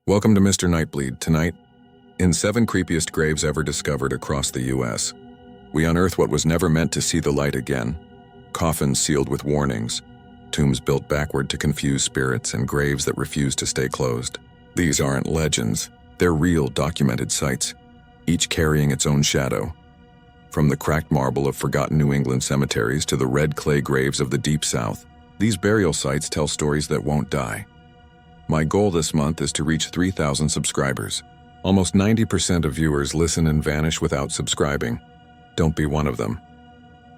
Welcome to Mr. Nightbleed. Tonight, in 7 creepiest graves ever discovered across the U.S., we unearth what was never meant to see the light again. Coffins sealed with warnings, tombs built backward to confuse spirits, and graves that refuse to stay closed. These aren't legends. They're real, documented sites, each carrying its own shadow. From the cracked marble of forgotten New England cemeteries to the red clay graves of the Deep South, these burial sites tell stories that won't die. My goal this month is to reach 3,000 subscribers. Almost 90% of viewers listen and vanish without subscribing. Don't be one of them.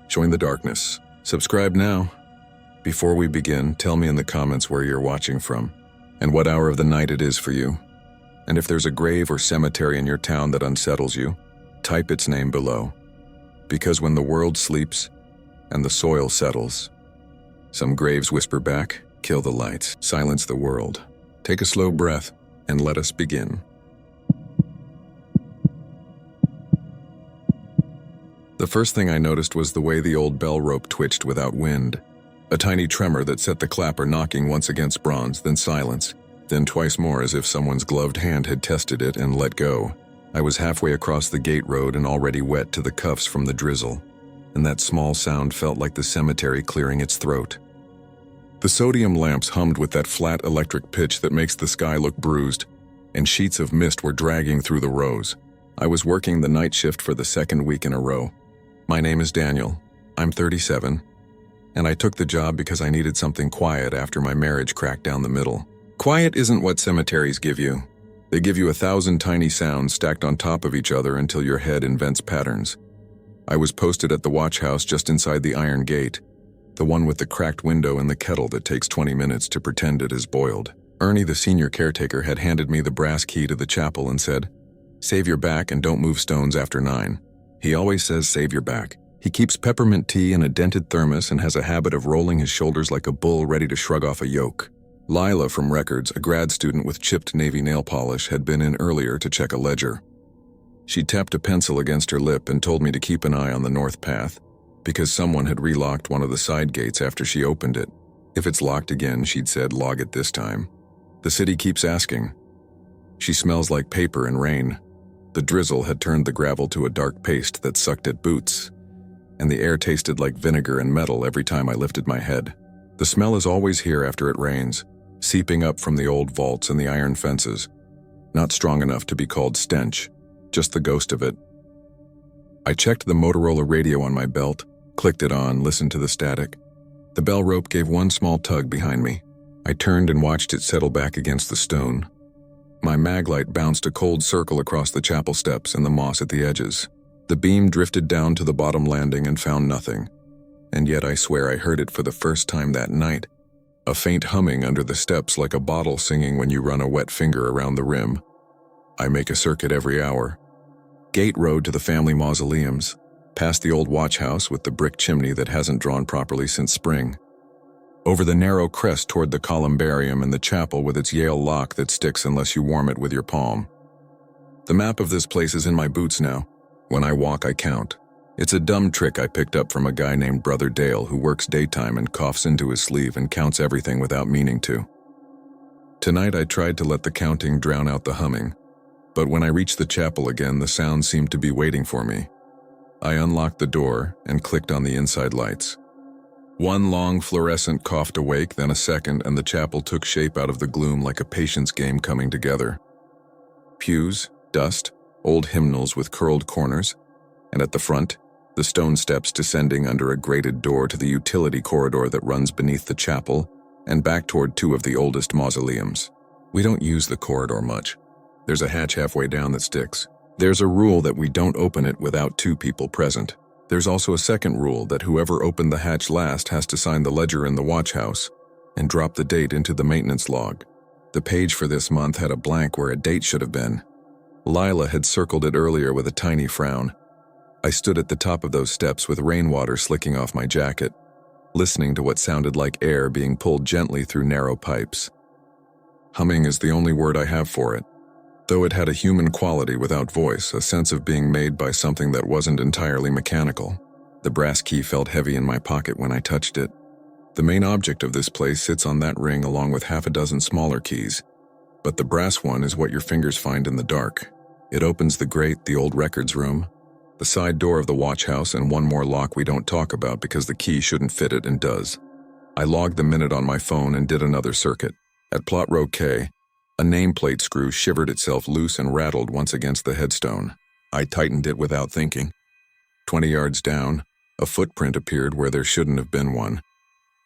Join the darkness. Subscribe now. Before we begin, tell me in the comments where you're watching from and what hour of the night it is for you. And if there's a grave or cemetery in your town that unsettles you, type its name below. Because when the world sleeps and the soil settles, some graves whisper back, kill the lights, silence the world. Take a slow breath and let us begin. The first thing I noticed was the way the old bell rope twitched without wind. A tiny tremor that set the clapper knocking once against bronze, then silence, then twice more as if someone's gloved hand had tested it and let go. I was halfway across the gate road and already wet to the cuffs from the drizzle, and that small sound felt like the cemetery clearing its throat. The sodium lamps hummed with that flat electric pitch that makes the sky look bruised, and sheets of mist were dragging through the rows. I was working the night shift for the second week in a row. My name is Daniel. I'm 37, and I took the job because I needed something quiet after my marriage cracked down the middle. Quiet isn't what cemeteries give you. They give you 1,000 tiny sounds stacked on top of each other until your head invents patterns. I was posted at the watch house just inside the iron gate, the one with the cracked window and the kettle that takes 20 minutes to pretend it is boiled. Ernie, the senior caretaker, had handed me the brass key to the chapel and said, "Save your back and don't move stones after 9. He always says save your back. He keeps peppermint tea in a dented thermos and has a habit of rolling his shoulders like a bull ready to shrug off a yoke." Lila from Records, a grad student with chipped navy nail polish, had been in earlier to check a ledger. She tapped a pencil against her lip and told me to keep an eye on the north path, because someone had relocked one of the side gates after she opened it. If it's locked again, she'd said, log it this time. The city keeps asking. She smells like paper and rain. The drizzle had turned the gravel to a dark paste that sucked at boots, and the air tasted like vinegar and metal every time I lifted my head. The smell is always here after it rains, seeping up from the old vaults and the iron fences. Not strong enough to be called stench, just the ghost of it. I checked the Motorola radio on my belt, clicked it on, listened to the static. The bell rope gave one small tug behind me. I turned and watched it settle back against the stone. My mag light bounced a cold circle across the chapel steps and the moss at the edges. The beam drifted down to the bottom landing and found nothing. And yet I swear I heard it for the first time that night. A faint humming under the steps, like a bottle singing when you run a wet finger around the rim. I make a circuit every hour. Gate road to the family mausoleums, past the old watch house with the brick chimney that hasn't drawn properly since spring. Over the narrow crest toward the columbarium and the chapel with its Yale lock that sticks unless you warm it with your palm. The map of this place is in my boots now. When I walk, I count. It's a dumb trick I picked up from a guy named Brother Dale who works daytime and coughs into his sleeve and counts everything without meaning to. Tonight I tried to let the counting drown out the humming, but when I reached the chapel again, the sound seemed to be waiting for me. I unlocked the door and clicked on the inside lights. One long fluorescent coughed awake, then a second, and the chapel took shape out of the gloom like a patience game coming together. Pews, dust, old hymnals with curled corners, and at the front, the stone steps descending under a grated door to the utility corridor that runs beneath the chapel and back toward 2 of the oldest mausoleums. We don't use the corridor much. There's a hatch halfway down that sticks. There's a rule that we don't open it without 2 people present. There's also a second rule that whoever opened the hatch last has to sign the ledger in the watch house and drop the date into the maintenance log. The page for this month had a blank where a date should have been. Lila had circled it earlier with a tiny frown. I stood at the top of those steps with rainwater slicking off my jacket, listening to what sounded like air being pulled gently through narrow pipes. Humming is the only word I have for it. Though it had a human quality without voice, a sense of being made by something that wasn't entirely mechanical. The brass key felt heavy in my pocket when I touched it. The main object of this place sits on that ring along with half a dozen smaller keys, But the brass one is what your fingers find in the dark. It opens the grate, the old records room, the side door of the watch house, and one more lock we don't talk about because the key shouldn't fit it and does. I logged the minute on my phone and did another circuit. At plot row K, a nameplate screw shivered itself loose and rattled once against the headstone. I tightened it without thinking. 20 yards down, a footprint appeared where there shouldn't have been one,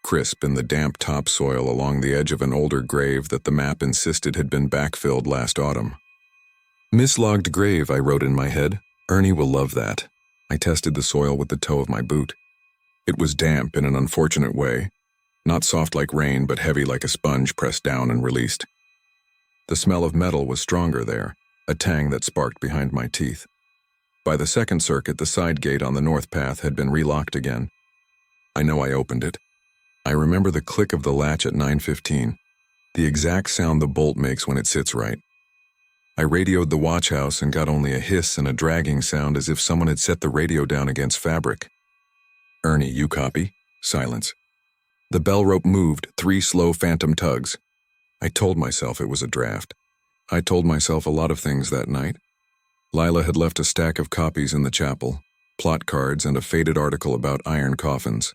crisp in the damp topsoil along the edge of an older grave that the map insisted had been backfilled last autumn. Mislogged grave, I wrote in my head. Ernie will love that. I tested the soil with the toe of my boot. It was damp in an unfortunate way, not soft like rain, but heavy like a sponge pressed down and released. The smell of metal was stronger there, a tang that sparked behind my teeth. By the second circuit, the side gate on the north path had been relocked again. I know I opened it. I remember the click of the latch at 9:15, the exact sound the bolt makes when it sits right. I radioed the watch house and got only a hiss and a dragging sound as if someone had set the radio down against fabric. Ernie, you copy? Silence. The bell rope moved, 3 slow phantom tugs. I told myself it was a draft. I told myself a lot of things that night. Lila had left a stack of copies in the chapel, plot cards, and a faded article about iron coffins.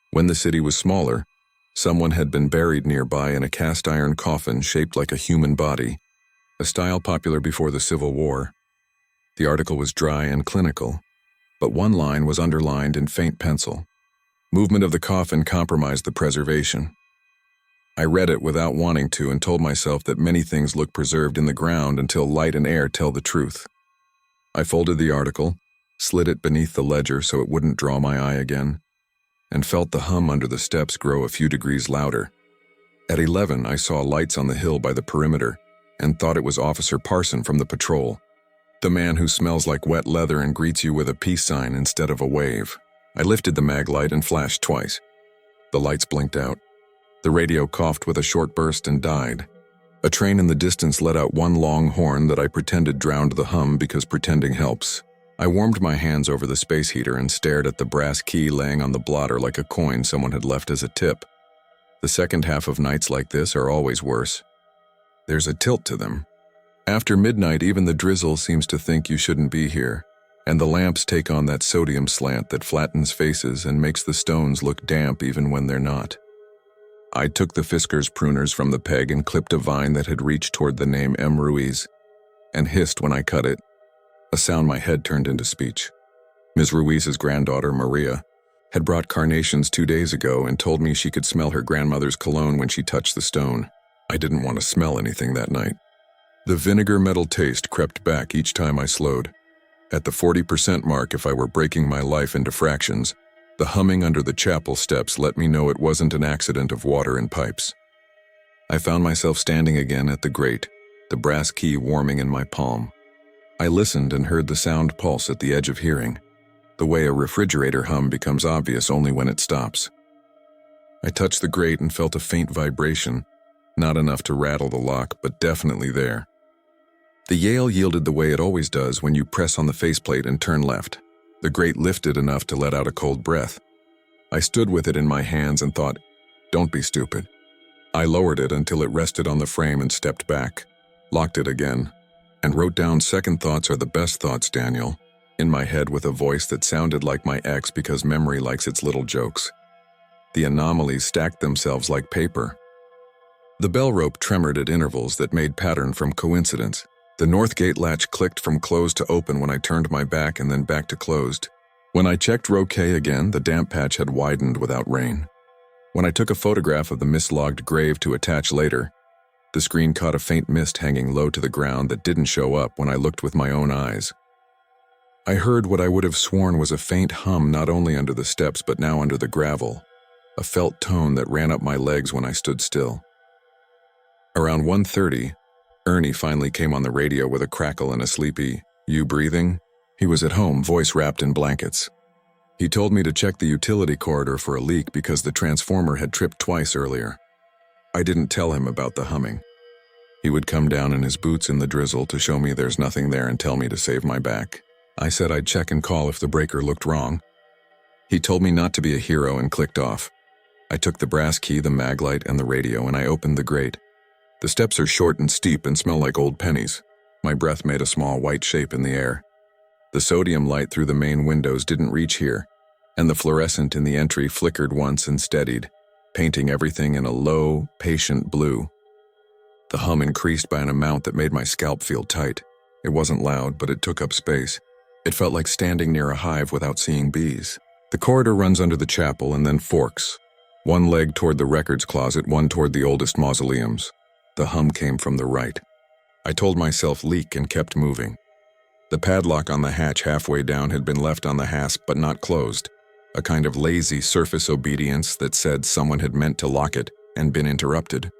When the city was smaller, someone had been buried nearby in a cast iron coffin shaped like a human body, a style popular before the Civil War. The article was dry and clinical, but one line was underlined in faint pencil. Movement of the coffin compromised the preservation. I read it without wanting to and told myself that many things look preserved in the ground until light and air tell the truth. I folded the article, slid it beneath the ledger so it wouldn't draw my eye again, and felt the hum under the steps grow a few degrees louder. At 11, I saw lights on the hill by the perimeter and thought it was Officer Parson from the patrol, the man who smells like wet leather and greets you with a peace sign instead of a wave. I lifted the mag light and flashed twice. The lights blinked out. The radio coughed with a short burst and died. A train in the distance let out one long horn that I pretended drowned the hum because pretending helps. I warmed my hands over the space heater and stared at the brass key laying on the blotter like a coin someone had left as a tip. The second half of nights like this are always worse. There's a tilt to them. After midnight, even the drizzle seems to think you shouldn't be here, and the lamps take on that sodium slant that flattens faces and makes the stones look damp even when they're not. I took the Fisker's pruners from the peg and clipped a vine that had reached toward the name M. Ruiz, and hissed when I cut it, a sound my head turned into speech. Ms. Ruiz's granddaughter, Maria, had brought carnations 2 days ago and told me she could smell her grandmother's cologne when she touched the stone. I didn't want to smell anything that night. The vinegar metal taste crept back each time I slowed. At the 40% mark, if I were breaking my life into fractions, the humming under the chapel steps let me know it wasn't an accident of water and pipes. I found myself standing again at the grate, the brass key warming in my palm. I listened and heard the sound pulse at the edge of hearing, the way a refrigerator hum becomes obvious only when it stops. I touched the grate and felt a faint vibration, not enough to rattle the lock, but definitely there. The Yale yielded the way it always does when you press on the faceplate and turn left. The grate lifted enough to let out a cold breath. I stood with it in my hands and thought, don't be stupid. I lowered it until it rested on the frame and stepped back, locked it again, and wrote down second thoughts are the best thoughts, Daniel, in my head with a voice that sounded like my ex because memory likes its little jokes. The anomalies stacked themselves like paper. The bell rope tremored at intervals that made pattern from coincidence. The north gate latch clicked from closed to open when I turned my back and then back to closed. When I checked row K again, the damp patch had widened without rain. When I took a photograph of the mislogged grave to attach later, the screen caught a faint mist hanging low to the ground that didn't show up when I looked with my own eyes. I heard what I would have sworn was a faint hum not only under the steps but now under the gravel, a felt tone that ran up my legs when I stood still. Around 1:30, Ernie finally came on the radio with a crackle and a sleepy, "You breathing?" He was at home, voice wrapped in blankets. He told me to check the utility corridor for a leak because the transformer had tripped twice earlier. I didn't tell him about the humming. He would come down in his boots in the drizzle to show me there's nothing there and tell me to save my back. I said I'd check and call if the breaker looked wrong. He told me not to be a hero and clicked off. I took the brass key, the mag light, and the radio, and I opened the grate. The steps are short and steep and smell like old pennies. My breath made a small white shape in the air. The sodium light through the main windows didn't reach here, and the fluorescent in the entry flickered once and steadied, painting everything in a low, patient blue. The hum increased by an amount that made my scalp feel tight. It wasn't loud, but it took up space. It felt like standing near a hive without seeing bees. The corridor runs under the chapel and then forks. One leg toward the records closet, one toward the oldest mausoleums. The hum came from the right. I told myself leak and kept moving. The padlock on the hatch halfway down had been left on the hasp but not closed, a kind of lazy surface obedience that said someone had meant to lock it and been interrupted.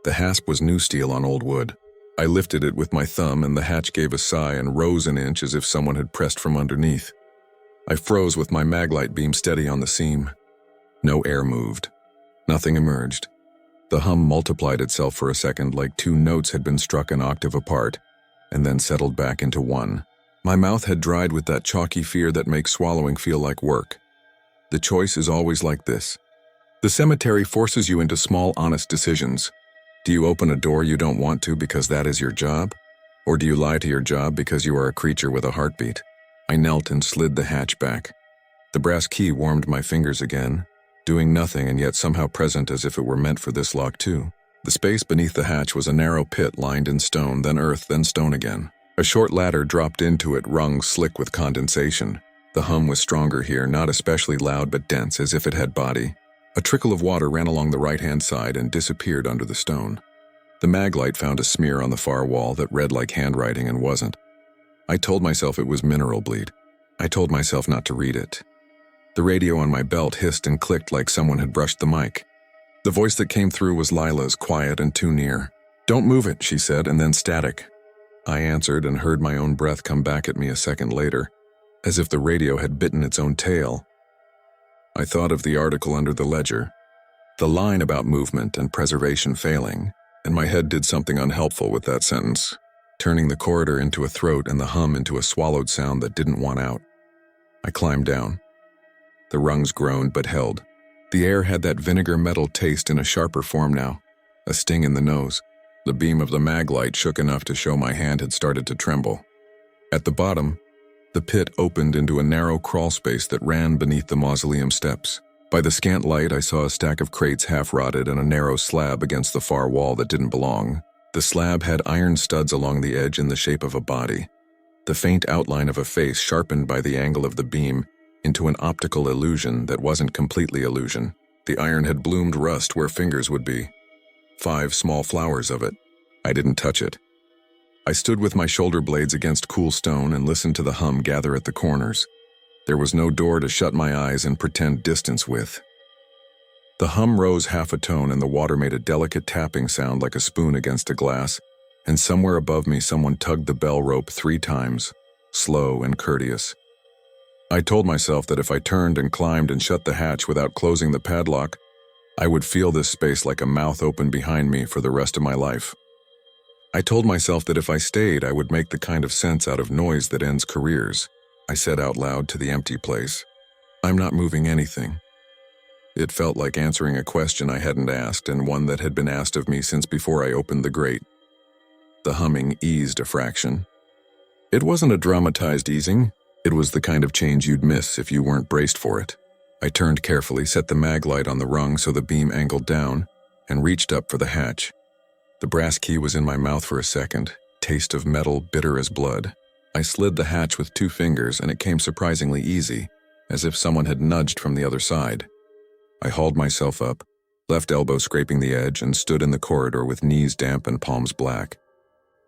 The hasp was new steel on old wood. I lifted it with my thumb and the hatch gave a sigh and rose an inch as if someone had pressed from underneath. I froze with my maglite beam steady on the seam. No air moved. Nothing emerged. The hum multiplied itself for a second like two notes had been struck an octave apart, and then settled back into one. My mouth had dried with that chalky fear that makes swallowing feel like work. The choice is always like this. The cemetery forces you into small, honest decisions. Do you open a door you don't want to because that is your job? Or do you lie to your job because you are a creature with a heartbeat? I knelt and slid the hatch back. The brass key warmed my fingers again, doing nothing and yet somehow present as if it were meant for this lock too. The space beneath the hatch was a narrow pit lined in stone, then earth, then stone again. A short ladder dropped into it, rung slick with condensation. The hum was stronger here, not especially loud but dense, as if it had body. A trickle of water ran along the right-hand side and disappeared under the stone. The maglite found a smear on the far wall that read like handwriting and wasn't. I told myself it was mineral bleed. I told myself not to read it. The radio on my belt hissed and clicked like someone had brushed the mic. The voice that came through was Lila's, quiet and too near. "Don't move it," she said, and then static. I answered and heard my own breath come back at me a second later, as if the radio had bitten its own tail. I thought of the article under the ledger, the line about movement and preservation failing, and my head did something unhelpful with that sentence, turning the corridor into a throat and the hum into a swallowed sound that didn't want out. I climbed down. The rungs groaned but held. The air had that vinegar metal taste in a sharper form now, a sting in the nose. The beam of the maglite shook enough to show my hand had started to tremble. At the bottom, the pit opened into a narrow crawl space that ran beneath the mausoleum steps. By the scant light, I saw a stack of crates half-rotted and a narrow slab against the far wall that didn't belong. The slab had iron studs along the edge in the shape of a body. The faint outline of a face sharpened by the angle of the beam into an optical illusion that wasn't completely illusion. The iron had bloomed rust where fingers would be. 5 small flowers of it. I didn't touch it. I stood with my shoulder blades against cool stone and listened to the hum gather at the corners. There was no door to shut my eyes and pretend distance with. The hum rose half a tone and the water made a delicate tapping sound like a spoon against a glass, and somewhere above me someone tugged the bell rope 3 times, slow and courteous. I told myself that if I turned and climbed and shut the hatch without closing the padlock, I would feel this space like a mouth open behind me for the rest of my life. I told myself that if I stayed, I would make the kind of sense out of noise that ends careers. I said out loud to the empty place, "I'm not moving anything." It felt like answering a question I hadn't asked and one that had been asked of me since before I opened the grate. The humming eased a fraction. It wasn't a dramatized easing. It was the kind of change you'd miss if you weren't braced for it. I turned carefully, set the maglite on the rung so the beam angled down, and reached up for the hatch. The brass key was in my mouth for a second, taste of metal bitter as blood. I slid the hatch with 2 fingers and it came surprisingly easy, as if someone had nudged from the other side. I hauled myself up, left elbow scraping the edge, and stood in the corridor with knees damp and palms black.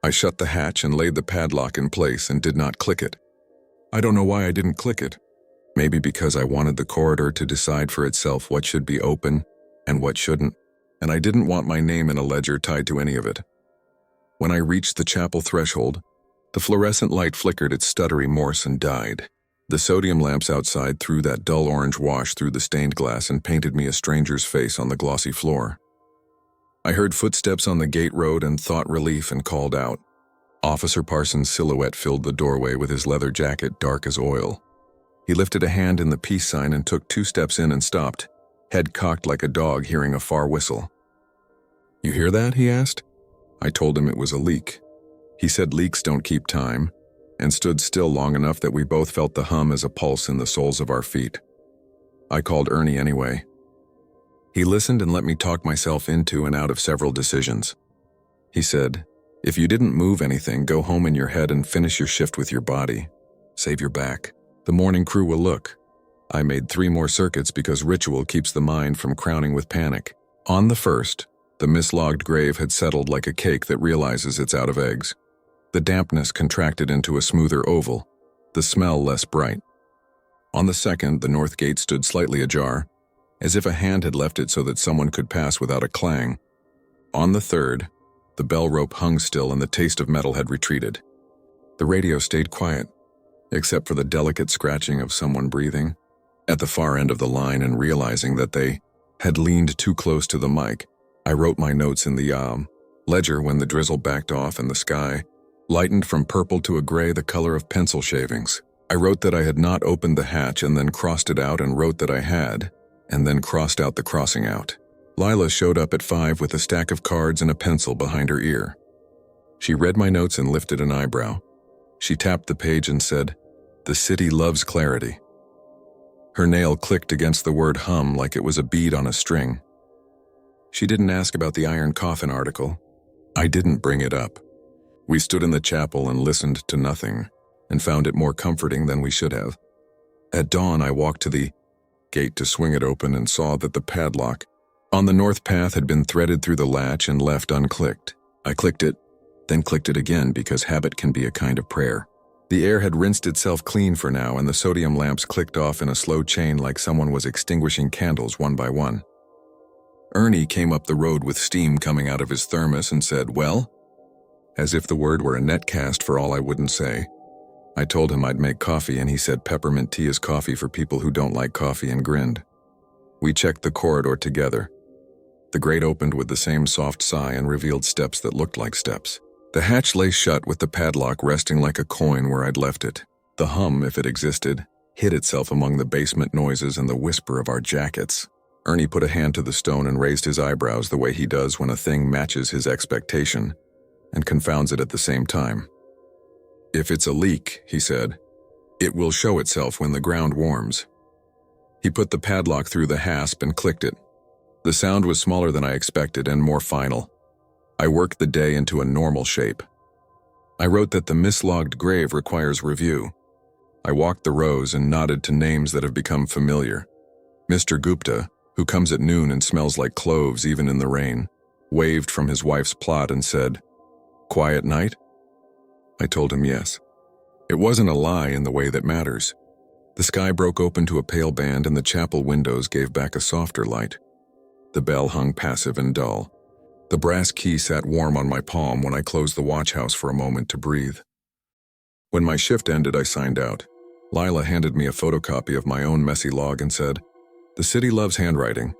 I shut the hatch and laid the padlock in place and did not click it. I don't know why I didn't click it. Maybe because I wanted the corridor to decide for itself what should be open and what shouldn't, and I didn't want my name in a ledger tied to any of it. When I reached the chapel threshold, the fluorescent light flickered its stuttery Morse and died. The sodium lamps outside threw that dull orange wash through the stained glass and painted me a stranger's face on the glossy floor. I heard footsteps on the gate road and thought relief and called out. Officer Parsons' silhouette filled the doorway with his leather jacket dark as oil. He lifted a hand in the peace sign and took 2 steps in and stopped, head cocked like a dog hearing a far whistle. "You hear that?" he asked. I told him it was a leak. He said leaks don't keep time, and stood still long enough that we both felt the hum as a pulse in the soles of our feet. I called Ernie anyway. He listened and let me talk myself into and out of several decisions. He said, "If you didn't move anything, go home in your head and finish your shift with your body. Save your back. The morning crew will look." I made 3 more circuits because ritual keeps the mind from crowning with panic. On the first, the mislogged grave had settled like a cake that realizes it's out of eggs. The dampness contracted into a smoother oval, the smell less bright. On the second, the north gate stood slightly ajar, as if a hand had left it so that someone could pass without a clang. On the third, the bell rope hung still and the taste of metal had retreated. The radio stayed quiet, except for the delicate scratching of someone breathing. At the far end of the line, and realizing that they had leaned too close to the mic, I wrote my notes in the ledger when the drizzle backed off and the sky lightened from purple to a gray, the color of pencil shavings. I wrote that I had not opened the hatch and then crossed it out, and wrote that I had, and then crossed out the crossing out. Lila showed up at 5 with a stack of cards and a pencil behind her ear. She read my notes and lifted an eyebrow. She tapped the page and said, "The city loves clarity." Her nail clicked against the word hum like it was a bead on a string. She didn't ask about the iron coffin article. I didn't bring it up. We stood in the chapel and listened to nothing, and found it more comforting than we should have. At dawn, I walked to the gate to swing it open and saw that the padlock on the north path had been threaded through the latch and left unclicked. I clicked it, then clicked it again because habit can be a kind of prayer. The air had rinsed itself clean for now, and the sodium lamps clicked off in a slow chain like someone was extinguishing candles one by one. Ernie came up the road with steam coming out of his thermos and said, "Well?" As if the word were a netcast for all I wouldn't say. I told him I'd make coffee, and he said peppermint tea is coffee for people who don't like coffee, and grinned. We checked the corridor together. The grate opened with the same soft sigh and revealed steps that looked like steps. The hatch lay shut with the padlock resting like a coin where I'd left it. The hum, if it existed, hid itself among the basement noises and the whisper of our jackets. Ernie put a hand to the stone and raised his eyebrows the way he does when a thing matches his expectation and confounds it at the same time. "If it's a leak," he said, "it will show itself when the ground warms." He put the padlock through the hasp and clicked it. The sound was smaller than I expected and more final. I worked the day into a normal shape. I wrote that the mislogged grave requires review. I walked the rows and nodded to names that have become familiar. Mr. Gupta, who comes at noon and smells like cloves even in the rain, waved from his wife's plot and said, "Quiet night?" I told him yes. It wasn't a lie in the way that matters. The sky broke open to a pale band and the chapel windows gave back a softer light. The bell hung passive and dull. The brass key sat warm on my palm when I closed the watch house for a moment to breathe. When my shift ended, I signed out. Lila handed me a photocopy of my own messy log and said, "The city loves handwriting."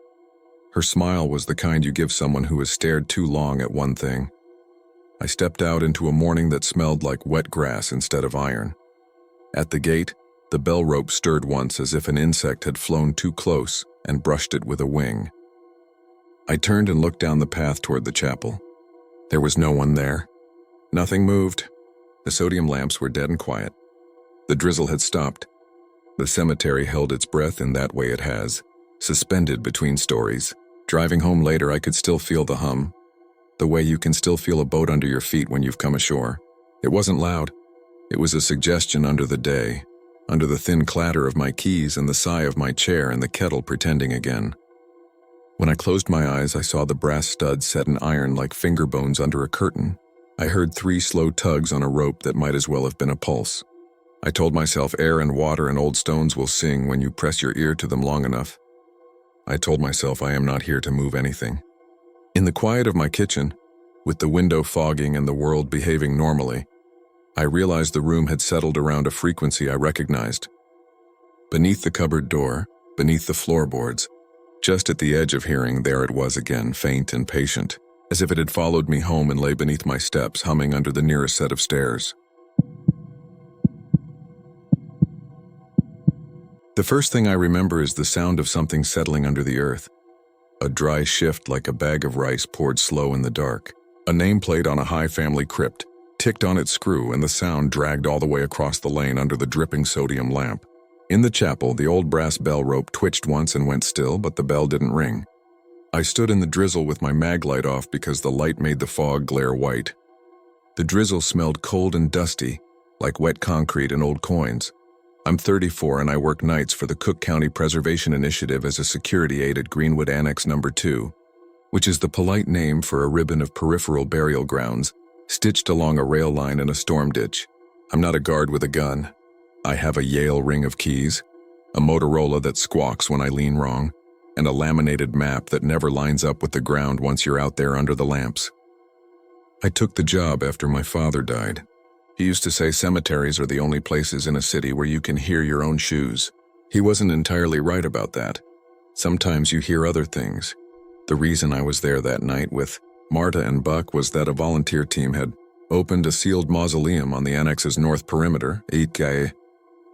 Her smile was the kind you give someone who has stared too long at one thing. I stepped out into a morning that smelled like wet grass instead of iron. At the gate, the bell rope stirred once as if an insect had flown too close and brushed it with a wing. I turned and looked down the path toward the chapel. There was no one there. Nothing moved. The sodium lamps were dead and quiet. The drizzle had stopped. The cemetery held its breath in that way it has, suspended between stories. Driving home later, I could still feel the hum, the way you can still feel a boat under your feet when you've come ashore. It wasn't loud. It was a suggestion under the day, under the thin clatter of my keys and the sigh of my chair and the kettle pretending again. When I closed my eyes, I saw the brass studs set in iron like finger bones under a curtain. I heard 3 slow tugs on a rope that might as well have been a pulse. I told myself air and water and old stones will sing when you press your ear to them long enough. I told myself I am not here to move anything. In the quiet of my kitchen, with the window fogging and the world behaving normally, I realized the room had settled around a frequency I recognized. Beneath the cupboard door, beneath the floorboards, just at the edge of hearing, there it was again, faint and patient, as if it had followed me home and lay beneath my steps, humming under the nearest set of stairs. The first thing I remember is the sound of something settling under the earth. A dry shift like a bag of rice poured slow in the dark. A nameplate on a high family crypt ticked on its screw, and the sound dragged all the way across the lane under the dripping sodium lamp. In the chapel, the old brass bell rope twitched once and went still, but the bell didn't ring. I stood in the drizzle with my mag light off because the light made the fog glare white. The drizzle smelled cold and dusty, like wet concrete and old coins. I'm 34 and I work nights for the Cook County Preservation Initiative as a security aide at Greenwood Annex No. 2, which is the polite name for a ribbon of peripheral burial grounds stitched along a rail line in a storm ditch. I'm not a guard with a gun. I have a Yale ring of keys, a Motorola that squawks when I lean wrong, and a laminated map that never lines up with the ground once you're out there under the lamps. I took the job after my father died. He used to say cemeteries are the only places in a city where you can hear your own shoes. He wasn't entirely right about that. Sometimes you hear other things. The reason I was there that night with Marta and Buck was that a volunteer team had opened a sealed mausoleum on the annex's north perimeter, a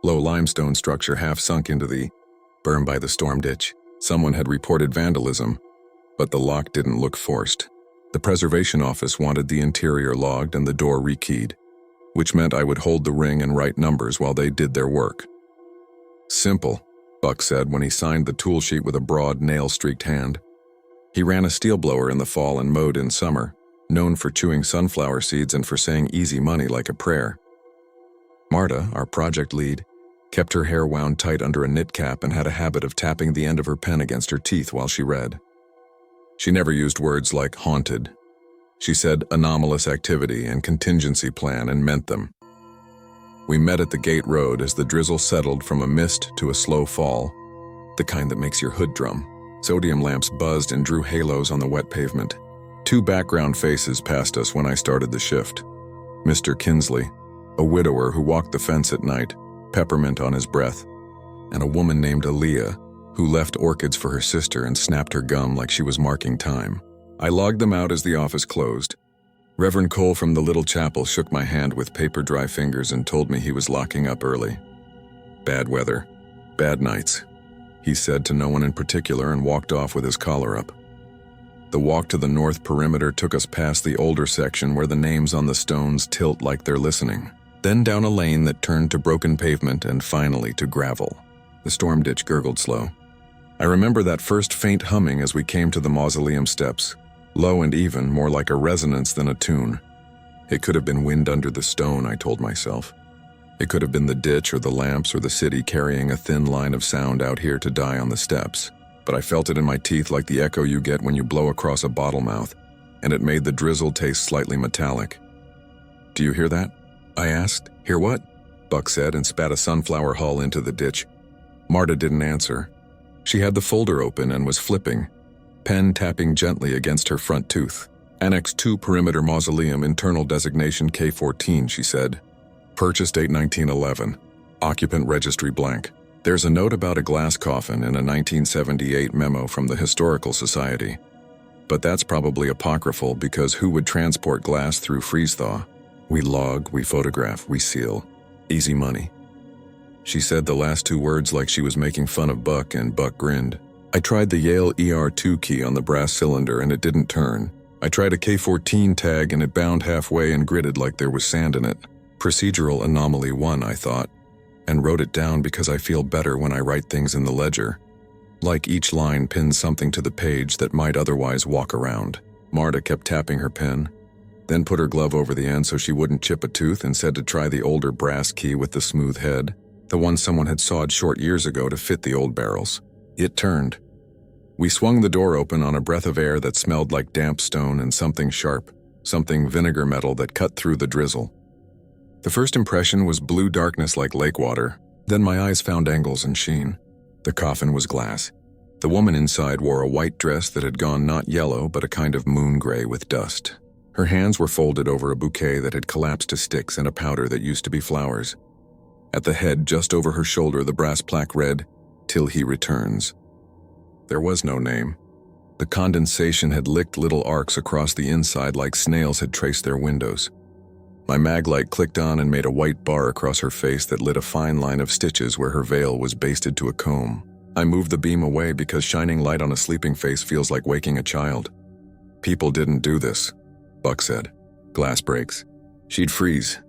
low limestone structure half sunk into the berm by the storm ditch. Someone had reported vandalism, but the lock didn't look forced. The preservation office wanted the interior logged and the door rekeyed, which meant I would hold the ring and write numbers while they did their work. Simple, Buck said when he signed the tool sheet with a broad, nail-streaked hand. He ran a steel blower in the fall and mowed in summer, known for chewing sunflower seeds and for saying easy money like a prayer. Marta, our project lead, kept her hair wound tight under a knit cap and had a habit of tapping the end of her pen against her teeth while she read. She never used words like haunted. She said anomalous activity and contingency plan and meant them. We met at the gate road as the drizzle settled from a mist to a slow fall, the kind that makes your hood drum. Sodium lamps buzzed and drew halos on the wet pavement. Two background faces passed us when I started the shift. Mr. Kinsley, a widower who walked the fence at night, peppermint on his breath, and a woman named Aaliyah, who left orchids for her sister and snapped her gum like she was marking time. I logged them out as the office closed. Reverend Cole from the little chapel shook my hand with paper-dry fingers and told me he was locking up early. Bad weather, bad nights, he said to no one in particular and walked off with his collar up. The walk to the north perimeter took us past the older section where the names on the stones tilt like they're listening, then down a lane that turned to broken pavement and finally to gravel. The storm ditch gurgled slow. I remember that first faint humming as we came to the mausoleum steps, low and even, more like a resonance than a tune. It could have been wind under the stone, I told myself. It could have been the ditch or the lamps or the city carrying a thin line of sound out here to die on the steps. But I felt it in my teeth like the echo you get when you blow across a bottle mouth, and it made the drizzle taste slightly metallic. "Do you hear that?" I asked. "Hear what?" Buck said and spat a sunflower hull into the ditch. Marta didn't answer. She had the folder open and was flipping, pen tapping gently against her front tooth. Annex 2 Perimeter Mausoleum, internal designation K14, she said. Purchase date 1911. Occupant registry blank. There's a note about a glass coffin in a 1978 memo from the Historical Society. But that's probably apocryphal because who would transport glass through freeze-thaw? We log, we photograph, we seal. Easy money. She said the last two words like she was making fun of Buck, and Buck grinned. I tried the Yale ER2 key on the brass cylinder and it didn't turn. I tried a K14 tag and it bound halfway and gritted like there was sand in it. Procedural anomaly 1, I thought, and wrote it down because I feel better when I write things in the ledger. Like each line pins something to the page that might otherwise walk around. Marta kept tapping her pen, then put her glove over the end so she wouldn't chip a tooth and said to try the older brass key with the smooth head, the one someone had sawed short years ago to fit the old barrels. It turned. We swung the door open on a breath of air that smelled like damp stone and something sharp, something vinegar metal that cut through the drizzle. The first impression was blue darkness like lake water. Then my eyes found angles and sheen. The coffin was glass. The woman inside wore a white dress that had gone not yellow but a kind of moon gray with dust. Her hands were folded over a bouquet that had collapsed to sticks and a powder that used to be flowers. At the head, just over her shoulder, the brass plaque read, "Till he returns." There was no name. The condensation had licked little arcs across the inside like snails had traced their windows. My mag light clicked on and made a white bar across her face that lit a fine line of stitches where her veil was basted to a comb. I moved the beam away because shining light on a sleeping face feels like waking a child. People didn't do this, Buck said. Glass breaks. She'd freeze.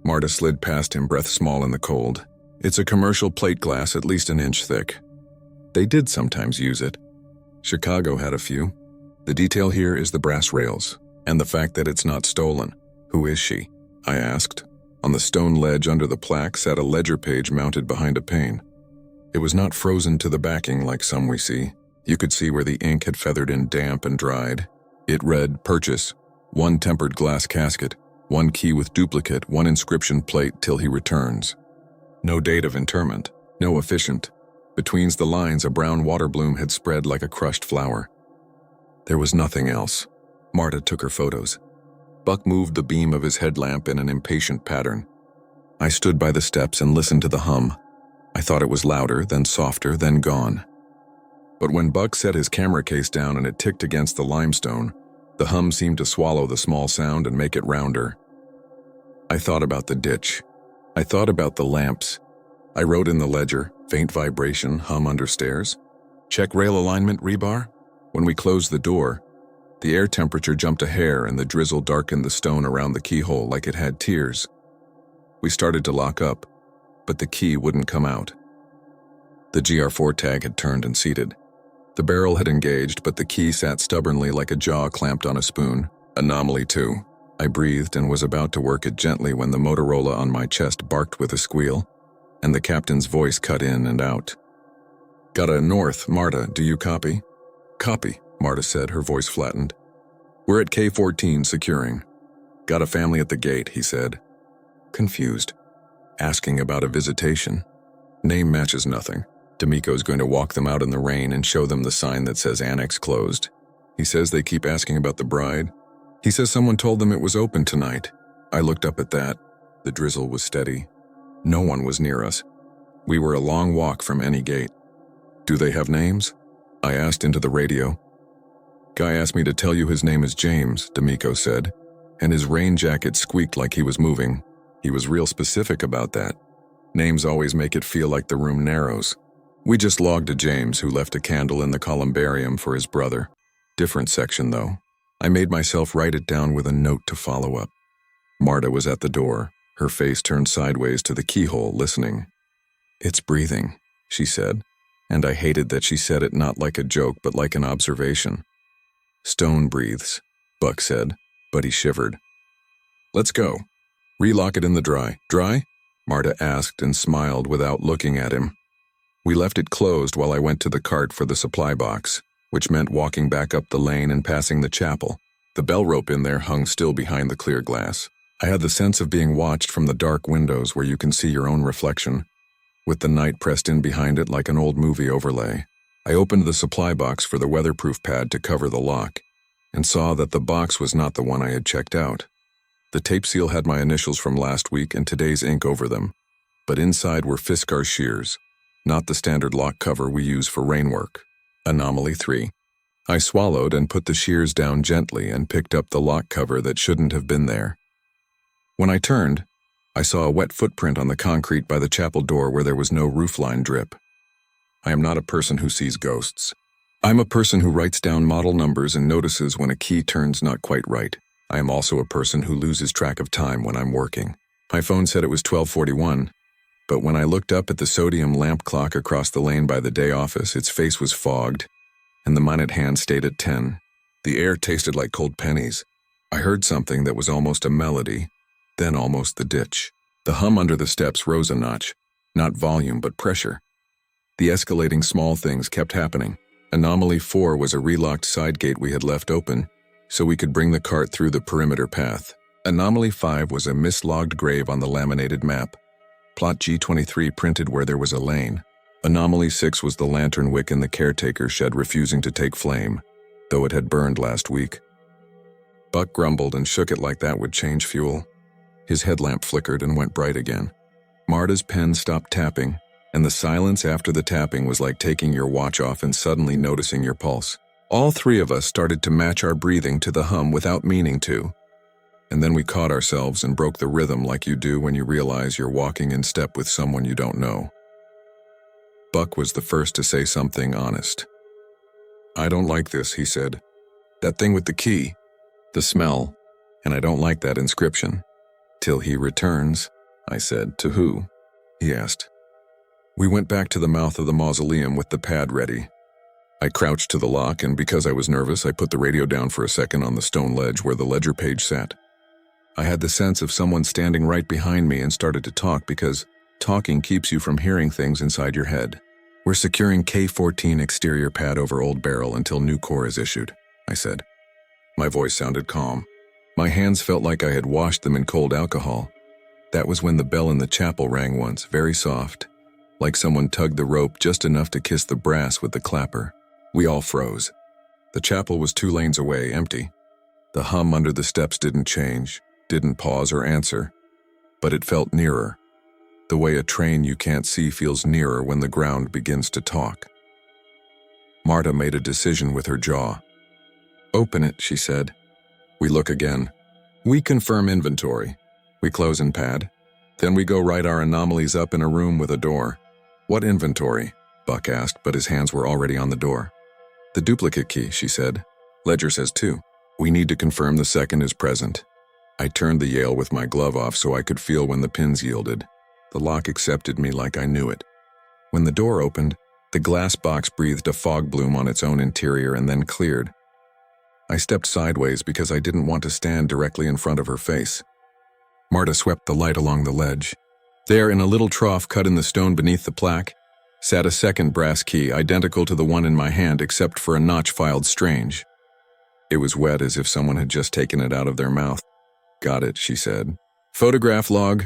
Marta slid past him, breath small in the cold. It's a commercial plate glass at least an inch thick. They did sometimes use it. Chicago had a few. The detail here is the brass rails, and the fact that it's not stolen. Who is she? I asked. On the stone ledge under the plaque sat a ledger page mounted behind a pane. It was not frozen to the backing like some we see. You could see where the ink had feathered in damp and dried. It read, "Purchase, 1 tempered glass casket, 1 key with duplicate, 1 inscription plate till he returns." No date of interment, no officiant. Between the lines, a brown water bloom had spread like a crushed flower. There was nothing else. Marta took her photos. Buck moved the beam of his headlamp in an impatient pattern. I stood by the steps and listened to the hum. I thought it was louder, then softer, then gone. But when Buck set his camera case down and it ticked against the limestone, the hum seemed to swallow the small sound and make it rounder. I thought about the ditch. I thought about the lamps. I wrote in the ledger, faint vibration, hum under stairs. Check rail alignment, rebar. When we closed the door, the air temperature jumped a hair and the drizzle darkened the stone around the keyhole like it had tears. We started to lock up, but the key wouldn't come out. The GR4 tag had turned and seated. The barrel had engaged, but the key sat stubbornly like a jaw clamped on a spoon. Anomaly 2. I breathed and was about to work it gently when the Motorola on my chest barked with a squeal, and the captain's voice cut in and out. "Got a north, Marta, do you copy?" "Copy," Marta said, her voice flattened. "We're at K14 securing." "Got a family at the gate," he said. Confused. Asking about a visitation. Name matches nothing. D'Amico's going to walk them out in the rain and show them the sign that says Annex closed. He says they keep asking about the bride. He says someone told them it was open tonight. I looked up at that. The drizzle was steady. No one was near us. We were a long walk from any gate. "Do they have names?" I asked into the radio. "Guy asked me to tell you his name is James," D'Amico said, and his rain jacket squeaked like he was moving. He was real specific about that. Names always make it feel like the room narrows. We just logged a James who left a candle in the columbarium for his brother. Different section, though. I made myself write it down with a note to follow up. Marta was at the door, her face turned sideways to the keyhole, listening. "It's breathing," she said, and I hated that she said it not like a joke but like an observation. "Stone breathes," Buck said, but he shivered. "Let's go. Relock it in the dry." "Dry?" Marta asked and smiled without looking at him. We left it closed while I went to the cart for the supply box, which meant walking back up the lane and passing the chapel. The bell rope in there hung still behind the clear glass. I had the sense of being watched from the dark windows where you can see your own reflection, with the night pressed in behind it like an old movie overlay. I opened the supply box for the weatherproof pad to cover the lock, and saw that the box was not the one I had checked out. The tape seal had my initials from last week and today's ink over them, but inside were Fiskar shears, not the standard lock cover we use for rainwork. Anomaly 3. I swallowed and put the shears down gently and picked up the lock cover that shouldn't have been there. When I turned, I saw a wet footprint on the concrete by the chapel door where there was no roofline drip. I am not a person who sees ghosts. I'm a person who writes down model numbers and notices when a key turns not quite right. I am also a person who loses track of time when I'm working. My phone said it was 12:41, but when I looked up at the sodium lamp clock across the lane by the day office, its face was fogged, and the minute hand stayed at 10. The air tasted like cold pennies. I heard something that was almost a melody, then almost the ditch. The hum under the steps rose a notch, not volume but pressure. The escalating small things kept happening. Anomaly 4 was a relocked side gate we had left open, so we could bring the cart through the perimeter path. Anomaly 5 was a mislogged grave on the laminated map. Plot G23 printed where there was a lane. Anomaly 6 was the lantern wick in the caretaker shed refusing to take flame, though it had burned last week. Buck grumbled and shook it like that would change fuel. His headlamp flickered and went bright again. Marta's pen stopped tapping, and the silence after the tapping was like taking your watch off and suddenly noticing your pulse. All three of us started to match our breathing to the hum without meaning to. And then we caught ourselves and broke the rhythm like you do when you realize you're walking in step with someone you don't know. Buck was the first to say something honest. "I don't like this," he said. "That thing with the key, the smell, and I don't like that inscription." "Till he returns," I said. "To who?" he asked. We went back to the mouth of the mausoleum with the pad ready. I crouched to the lock, and because I was nervous, I put the radio down for a second on the stone ledge where the ledger page sat. I had the sense of someone standing right behind me and started to talk because talking keeps you from hearing things inside your head. "We're securing K-14 exterior pad over old barrel until new core is issued," I said. My voice sounded calm. My hands felt like I had washed them in cold alcohol. That was when the bell in the chapel rang once, very soft, like someone tugged the rope just enough to kiss the brass with the clapper. We all froze. The chapel was 2 lanes away, empty. The hum under the steps didn't change, didn't pause or answer, but it felt nearer. The way a train you can't see feels nearer when the ground begins to talk. Marta made a decision with her jaw. "Open it," she said. We look again. We confirm inventory. We close in pad. Then we go write our anomalies up in a room with a door. "What inventory?" Buck asked, but his hands were already on the door. "The duplicate key," she said. "Ledger says 2. We need to confirm the second is present." I turned the Yale with my glove off so I could feel when the pins yielded. The lock accepted me like I knew it. When the door opened, the glass box breathed a fog bloom on its own interior and then cleared. I stepped sideways because I didn't want to stand directly in front of her face. Marta swept the light along the ledge. There, in a little trough cut in the stone beneath the plaque, sat a second brass key, identical to the one in my hand except for a notch filed strange. It was wet as if someone had just taken it out of their mouth. "Got it," she said. "Photograph log."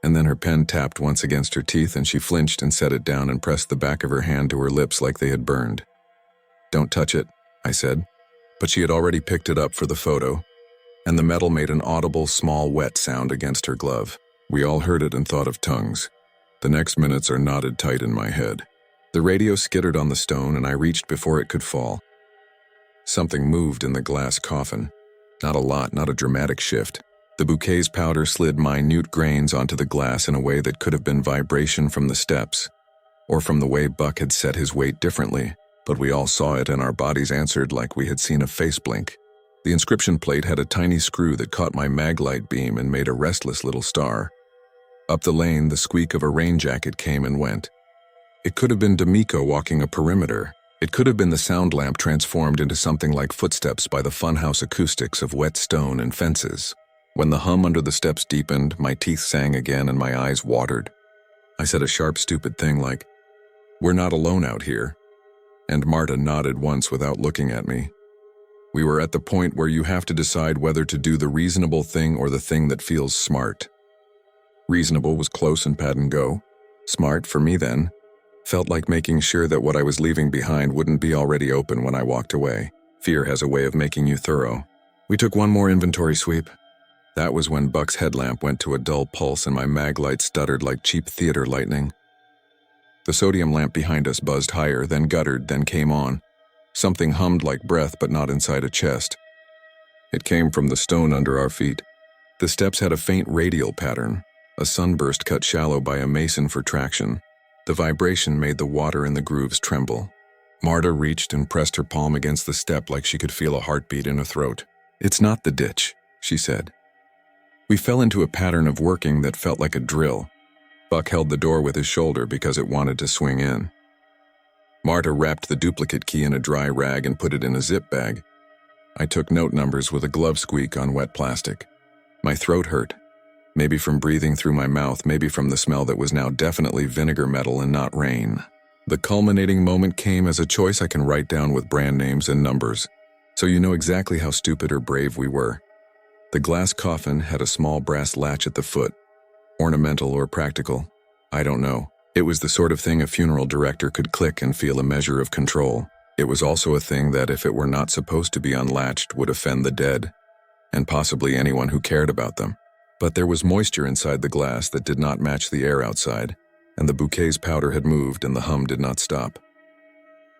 And then her pen tapped once against her teeth and she flinched and set it down and pressed the back of her hand to her lips like they had burned. "Don't touch it," I said. But she had already picked it up for the photo, and the metal made an audible, small, wet sound against her glove. We all heard it and thought of tongues. The next minutes are knotted tight in my head. The radio skittered on the stone and I reached before it could fall. Something moved in the glass coffin. Not a lot, not a dramatic shift. The bouquet's powder slid minute grains onto the glass in a way that could have been vibration from the steps, or from the way Buck had set his weight differently, but we all saw it and our bodies answered like we had seen a face blink. The inscription plate had a tiny screw that caught my maglite beam and made a restless little star. Up the lane, the squeak of a rain jacket came and went. It could have been D'Amico walking a perimeter. It could have been the sound lamp transformed into something like footsteps by the funhouse acoustics of wet stone and fences. When the hum under the steps deepened, my teeth sang again and my eyes watered. I said a sharp, stupid thing like, "We're not alone out here." And Marta nodded once without looking at me. We were at the point where you have to decide whether to do the reasonable thing or the thing that feels smart. Reasonable was close and pat and go. Smart, for me then, felt like making sure that what I was leaving behind wouldn't be already open when I walked away. Fear has a way of making you thorough. We took one more inventory sweep. That was when Buck's headlamp went to a dull pulse and my maglite stuttered like cheap theater lightning. The sodium lamp behind us buzzed higher, then guttered, then came on. Something hummed like breath, but not inside a chest. It came from the stone under our feet. The steps had a faint radial pattern, a sunburst cut shallow by a mason for traction. The vibration made the water in the grooves tremble. Marta reached and pressed her palm against the step like she could feel a heartbeat in her throat. "It's not the ditch," she said. We fell into a pattern of working that felt like a drill. Buck held the door with his shoulder because it wanted to swing in. Marta wrapped the duplicate key in a dry rag and put it in a zip bag. I took note numbers with a glove squeak on wet plastic. My throat hurt. Maybe from breathing through my mouth, maybe from the smell that was now definitely vinegar metal and not rain. The culminating moment came as a choice I can write down with brand names and numbers, so you know exactly how stupid or brave we were. The glass coffin had a small brass latch at the foot. Ornamental or practical, I don't know. It was the sort of thing a funeral director could click and feel a measure of control. It was also a thing that, if it were not supposed to be unlatched, would offend the dead, and possibly anyone who cared about them. But there was moisture inside the glass that did not match the air outside, and the bouquet's powder had moved and the hum did not stop.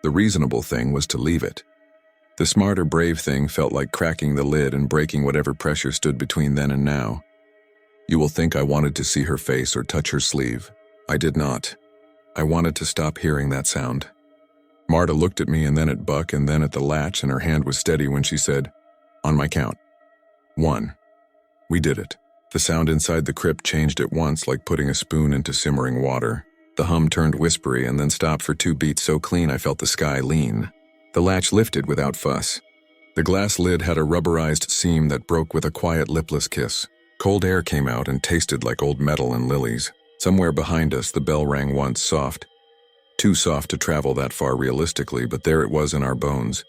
The reasonable thing was to leave it. The smart or brave thing felt like cracking the lid and breaking whatever pressure stood between then and now. You will think I wanted to see her face or touch her sleeve. I did not. I wanted to stop hearing that sound. Marta looked at me and then at Buck and then at the latch, and her hand was steady when she said, "On my count. 1. We did it. The sound inside the crypt changed at once, like putting a spoon into simmering water. The hum turned whispery and then stopped for 2 beats so clean I felt the sky lean. The latch lifted without fuss. The glass lid had a rubberized seam that broke with a quiet lipless kiss. Cold air came out and tasted like old metal and lilies. Somewhere behind us, the bell rang once, soft. Too soft to travel that far realistically, but there it was in our bones.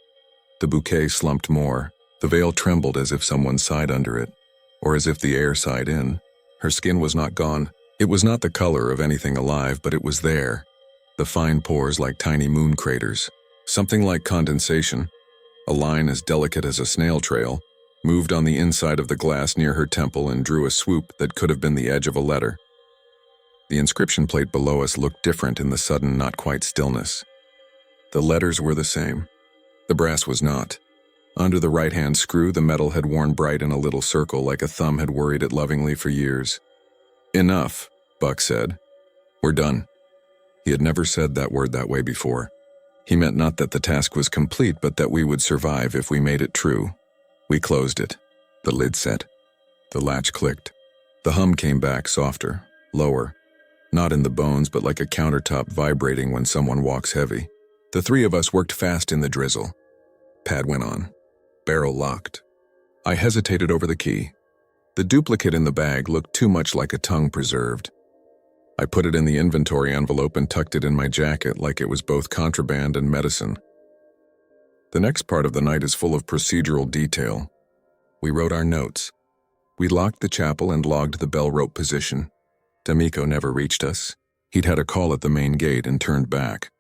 The bouquet slumped more. The veil trembled as if someone sighed under it, or as if the air sighed in. Her skin was not gone. It was not the color of anything alive, but it was there. The fine pores like tiny moon craters. Something like condensation. A line as delicate as a snail trail moved on the inside of the glass near her temple and drew a swoop that could have been the edge of a letter. The inscription plate below us looked different in the sudden, not quite stillness. The letters were the same. The brass was not. Under the right-hand screw, the metal had worn bright in a little circle like a thumb had worried it lovingly for years. "Enough," Buck said. "We're done." He had never said that word that way before. He meant not that the task was complete, but that we would survive if we made it true. We closed it. The lid set. The latch clicked. The hum came back, softer, lower. Not in the bones, but like a countertop vibrating when someone walks heavy. The 3 of us worked fast in the drizzle. Pad went on. Barrel locked. I hesitated over the key. The duplicate in the bag looked too much like a tongue preserved. I put it in the inventory envelope and tucked it in my jacket like it was both contraband and medicine. The next part of the night is full of procedural detail. We wrote our notes. We locked the chapel and logged the bell rope position. D'Amico never reached us. He'd had a call at the main gate and turned back.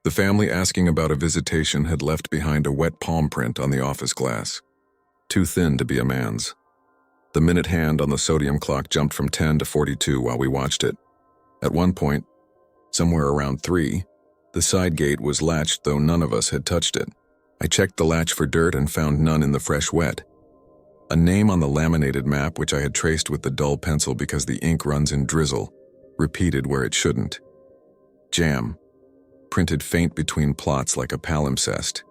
The family asking about a visitation had left behind a wet palm print on the office glass. Too thin to be a man's. The minute hand on the sodium clock jumped from 10 to 42 while we watched it. At one point, somewhere around 3, the side gate was latched, though none of us had touched it. I checked the latch for dirt and found none in the fresh wet. A name on the laminated map, which I had traced with the dull pencil because the ink runs in drizzle, repeated where it shouldn't. Jam, printed faint between plots like a palimpsest.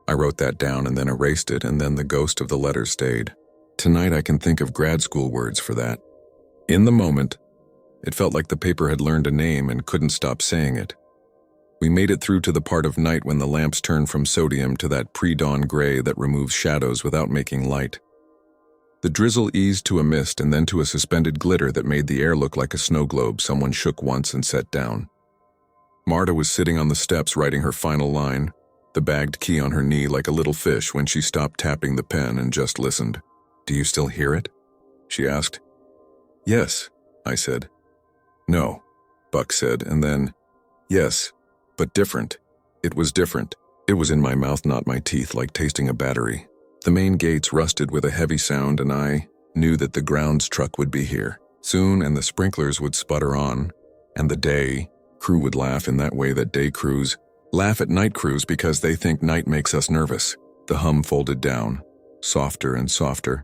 I wrote that down and then erased it, and then the ghost of the letter stayed. Tonight I can think of grad school words for that. In the moment, it felt like the paper had learned a name and couldn't stop saying it. We made it through to the part of night when the lamps turn from sodium to that pre-dawn gray that removes shadows without making light. The drizzle eased to a mist and then to a suspended glitter that made the air look like a snow globe someone shook once and set down. Marta was sitting on the steps writing her final line, the bagged key on her knee like a little fish, when she stopped tapping the pen and just listened. "Do you still hear it?" she asked. "Yes," I said. "No," Buck said, and then, "Yes, but different." It was different. It was in my mouth, not my teeth, like tasting a battery. The main gates rusted with a heavy sound, and I knew that the grounds truck would be here soon, and the sprinklers would sputter on, and the day crew would laugh in that way that day crews laugh at night crews because they think night makes us nervous. The hum folded down, softer and softer,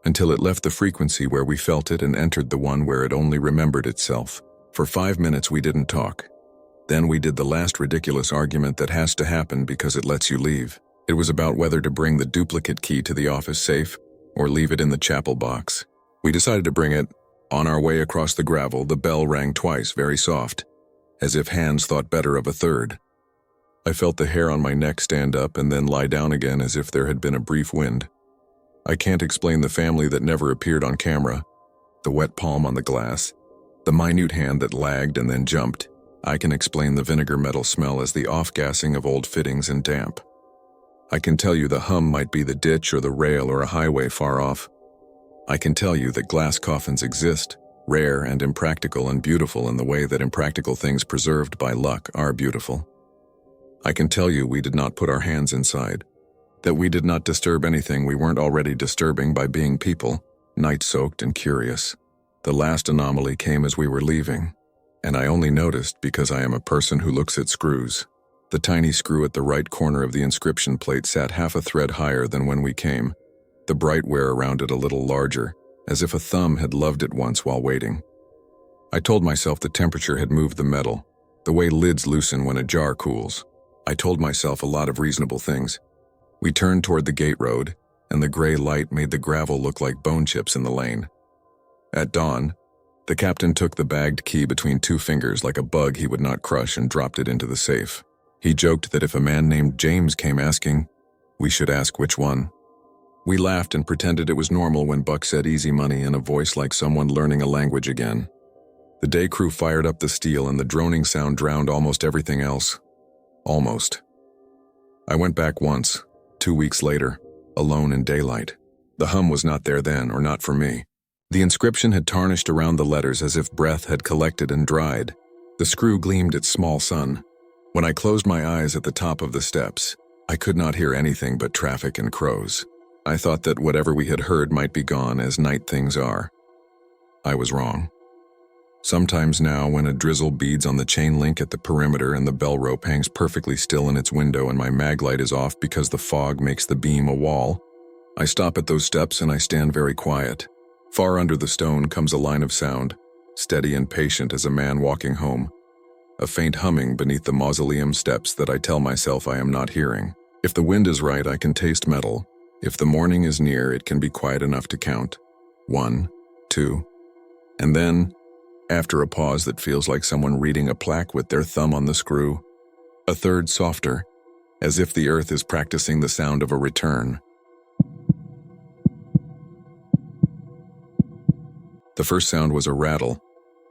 until it left the frequency where we felt it and entered the one where it only remembered itself. For 5 minutes we didn't talk. Then we did the last ridiculous argument that has to happen because it lets you leave. It was about whether to bring the duplicate key to the office safe or leave it in the chapel box. We decided to bring it. On our way across the gravel, the bell rang twice, very soft, as if hands thought better of a third. I felt the hair on my neck stand up and then lie down again as if there had been a brief wind. I can't explain the family that never appeared on camera, the wet palm on the glass, the minute hand that lagged and then jumped. I can explain the vinegar metal smell as the off-gassing of old fittings and damp. I can tell you the hum might be the ditch or the rail or a highway far off. I can tell you that glass coffins exist, rare and impractical and beautiful in the way that impractical things preserved by luck are beautiful. I can tell you we did not put our hands inside, that we did not disturb anything we weren't already disturbing by being people, night-soaked and curious. The last anomaly came as we were leaving, and I only noticed because I am a person who looks at screws. The tiny screw at the right corner of the inscription plate sat half a thread higher than when we came, the bright wear around it a little larger, as if a thumb had loved it once while waiting. I told myself the temperature had moved the metal, The way lids loosen when a jar cools. I told myself a lot of reasonable things. We turned toward the gate road, and the gray light made the gravel look like bone chips in the lane. At dawn, the captain took the bagged key between two fingers like a bug he would not crush and dropped it into the safe. He joked that if a man named James came asking, we should ask which one. We laughed and pretended it was normal when Buck said easy money in a voice like someone learning a language again. The day crew fired up the steel and the droning sound drowned almost everything else. Almost. I went back once, 2 weeks later, alone in daylight. The hum was not there then, or not for me. The inscription had tarnished around the letters as if breath had collected and dried. The screw gleamed its small sun. When I closed my eyes at the top of the steps, I could not hear anything but traffic and crows. I thought that whatever we had heard might be gone as night things are. I was wrong. Sometimes now, when a drizzle beads on the chain link at the perimeter and the bell rope hangs perfectly still in its window and my mag light is off because the fog makes the beam a wall, I stop at those steps and I stand very quiet. Far under the stone comes a line of sound, steady and patient as a man walking home. A faint humming beneath the mausoleum steps that I tell myself I am not hearing. If the wind is right, I can taste metal. If the morning is near, it can be quiet enough to count. 1, 2, and then, after a pause that feels like someone reading a plaque with their thumb on the screw, a third softer, as if the earth is practicing the sound of a return. The first sound was a rattle,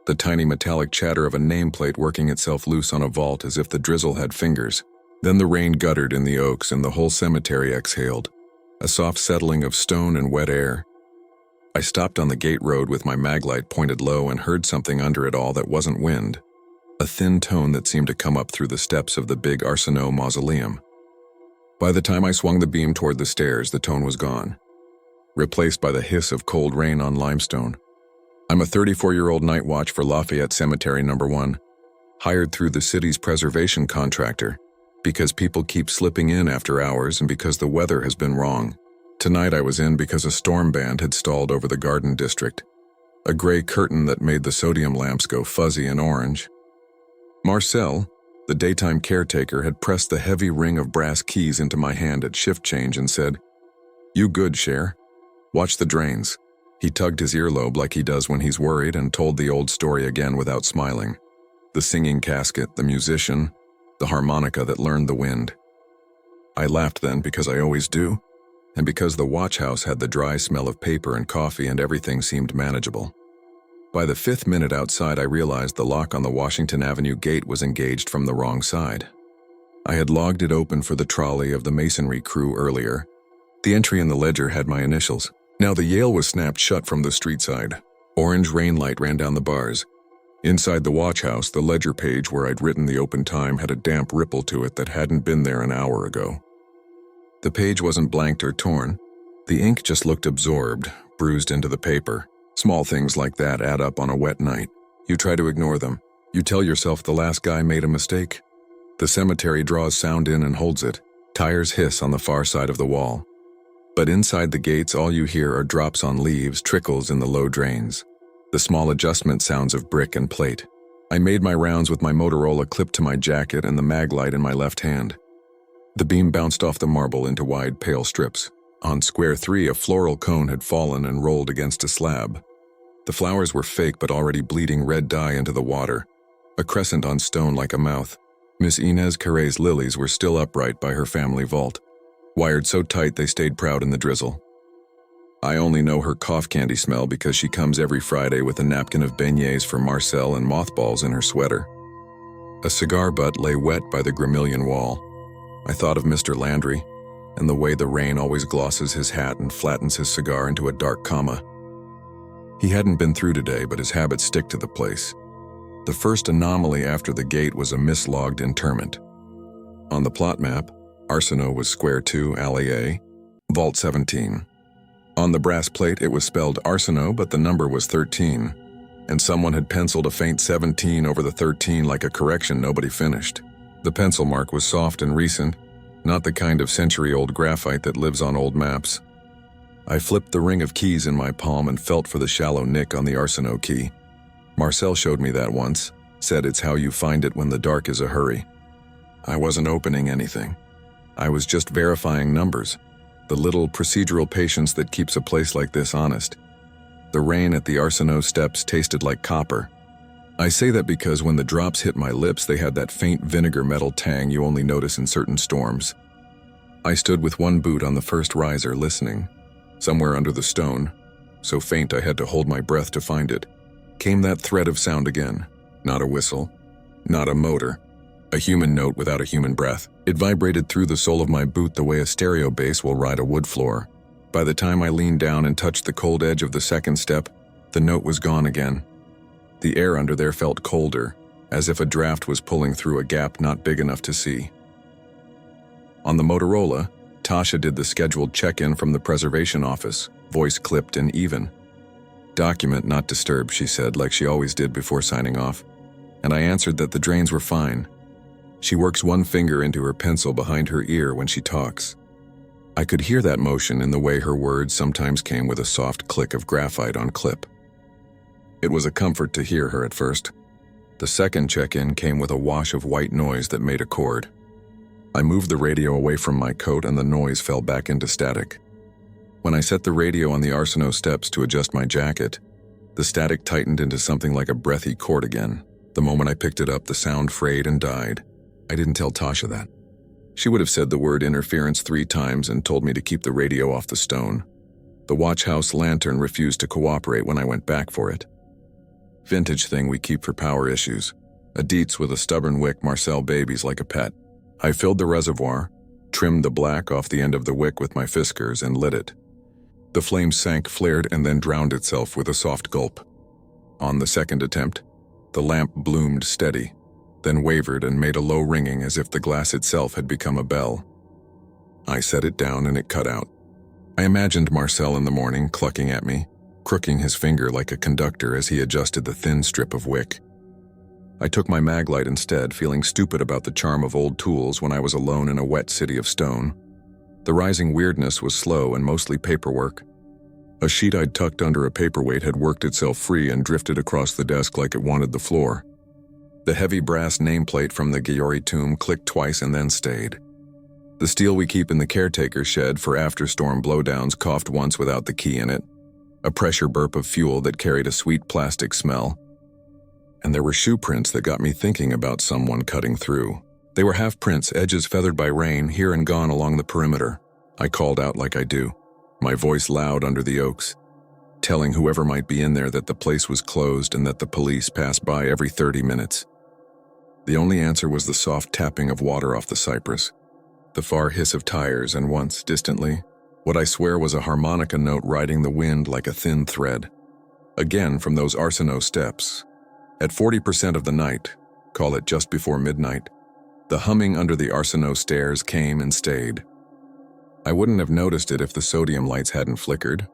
the tiny metallic chatter of a nameplate working itself loose on a vault as if the drizzle had fingers. Then the rain guttered in the oaks and the whole cemetery exhaled, a soft settling of stone and wet air. I stopped on the gate road with my mag light pointed low and heard something under it all that wasn't wind, a thin tone that seemed to come up through the steps of the big Arsenault mausoleum. By the time I swung the beam toward the stairs, the tone was gone, replaced by the hiss of cold rain on limestone. I'm a 34-year-old night watch for Lafayette Cemetery No. 1, hired through the city's preservation contractor, because people keep slipping in after hours and because the weather has been wrong. Tonight I was in because a storm band had stalled over the garden district, a gray curtain that made the sodium lamps go fuzzy and orange. Marcel, the daytime caretaker, had pressed the heavy ring of brass keys into my hand at shift change and said, "You good, Cher? Watch the drains." He tugged his earlobe like he does when he's worried and told the old story again without smiling. The singing casket, the musician, the harmonica that learned the wind. I laughed then because I always do, and because the watch house had the dry smell of paper and coffee and everything seemed manageable. By the 5th minute outside, I realized the lock on the Washington Avenue gate was engaged from the wrong side. I had logged it open for the trolley of the masonry crew earlier. The entry in the ledger had my initials. Now the Yale was snapped shut from the street side. Orange rain light ran down the bars. Inside the watch house, the ledger page where I'd written the open time had a damp ripple to it that hadn't been there an hour ago. The page wasn't blanked or torn. The ink just looked absorbed, bruised into the paper. Small things like that add up on a wet night. You try to ignore them. You tell yourself the last guy made a mistake. The cemetery draws sound in and holds it. Tires hiss on the far side of the wall. But inside the gates, all you hear are drops on leaves, trickles in the low drains. The small adjustment sounds of brick and plate. I made my rounds with my Motorola clipped to my jacket and the mag light in my left hand. The beam bounced off the marble into wide, pale strips. On square 3, a floral cone had fallen and rolled against a slab. The flowers were fake but already bleeding red dye into the water, a crescent on stone like a mouth. Miss Inez Carré's lilies were still upright by her family vault, wired so tight they stayed proud in the drizzle. I only know her cough candy smell because she comes every Friday with a napkin of beignets for Marcel and mothballs in her sweater. A cigar butt lay wet by the Gramillion wall. I thought of Mr. Landry, and the way the rain always glosses his hat and flattens his cigar into a dark comma. He hadn't been through today, but his habits stick to the place. The first anomaly after the gate was a mislogged interment. On the plot map, Arsenault was square 2, alley A, vault 17. On the brass plate, it was spelled Arsenault, but the number was 13, and someone had penciled a faint 17 over the 13 like a correction nobody finished. The pencil mark was soft and recent, not the kind of century-old graphite that lives on old maps. I flipped the ring of keys in my palm and felt for the shallow nick on the Arsenault key. Marcel showed me that once, Said it's how you find it when the dark is a hurry. I wasn't opening anything. I was just verifying numbers. The little procedural patience that keeps a place like this honest. The rain at the Arsenault steps tasted like copper. I say that because when the drops hit my lips, they had that faint vinegar metal tang you only notice in certain storms. I stood with one boot on the first riser listening. Somewhere under the stone, so faint I had to hold my breath to find it, came that thread of sound again. Not a whistle, not a motor. A human note without a human breath. It vibrated through the sole of my boot the way a stereo bass will ride a wood floor. By the time I leaned down and touched the cold edge of the second step, the note was gone again. The air under there felt colder, as if a draft was pulling through a gap not big enough to see. On the Motorola, Tasha did the scheduled check-in from the preservation office, voice clipped and even. "Document not disturbed," she said, like she always did before signing off, and I answered that the drains were fine. She works one finger into her pencil behind her ear when she talks. I could hear that motion in the way her words sometimes came with a soft click of graphite on clip. It was a comfort to hear her at first. The second check-in came with a wash of white noise that made a chord. I moved the radio away from my coat and the noise fell back into static. When I set the radio on the Arsenault steps to adjust my jacket, the static tightened into something like a breathy chord again. The moment I picked it up, the sound frayed and died. I didn't tell Tasha that. She would have said the word interference 3 times and told me to keep the radio off the stone. The watch house lantern refused to cooperate when I went back for it. Vintage thing we keep for power issues. A Dietz with a stubborn wick Marcel babies like a pet. I filled the reservoir, trimmed the black off the end of the wick with my fiskars and lit it. The flame sank, flared, and then drowned itself with a soft gulp. On the second attempt, the lamp bloomed steady, then wavered and made a low ringing as if the glass itself had become a bell. I set it down and it cut out. I imagined Marcel in the morning clucking at me, crooking his finger like a conductor as he adjusted the thin strip of wick. I took my mag light instead, feeling stupid about the charm of old tools when I was alone in a wet city of stone. The rising weirdness was slow and mostly paperwork. A sheet I'd tucked under a paperweight had worked itself free and drifted across the desk like it wanted the floor. The heavy brass nameplate from the Giori tomb clicked twice and then stayed. The steel we keep in the caretaker's shed for after-storm blowdowns coughed once without the key in it. A pressure burp of fuel that carried a sweet plastic smell. And there were shoe prints that got me thinking about someone cutting through. They were half prints, edges feathered by rain, here and gone along the perimeter. I called out like I do, my voice loud under the oaks, telling whoever might be in there that the place was closed and that the police passed by every 30 minutes. The only answer was the soft tapping of water off the cypress, the far hiss of tires, and once, distantly, what I swear was a harmonica note riding the wind like a thin thread. Again from those Arsenault steps. At 40% of the night, call it just before midnight, the humming under the Arsenault stairs came and stayed. I wouldn't have noticed it if the sodium lights hadn't flickered.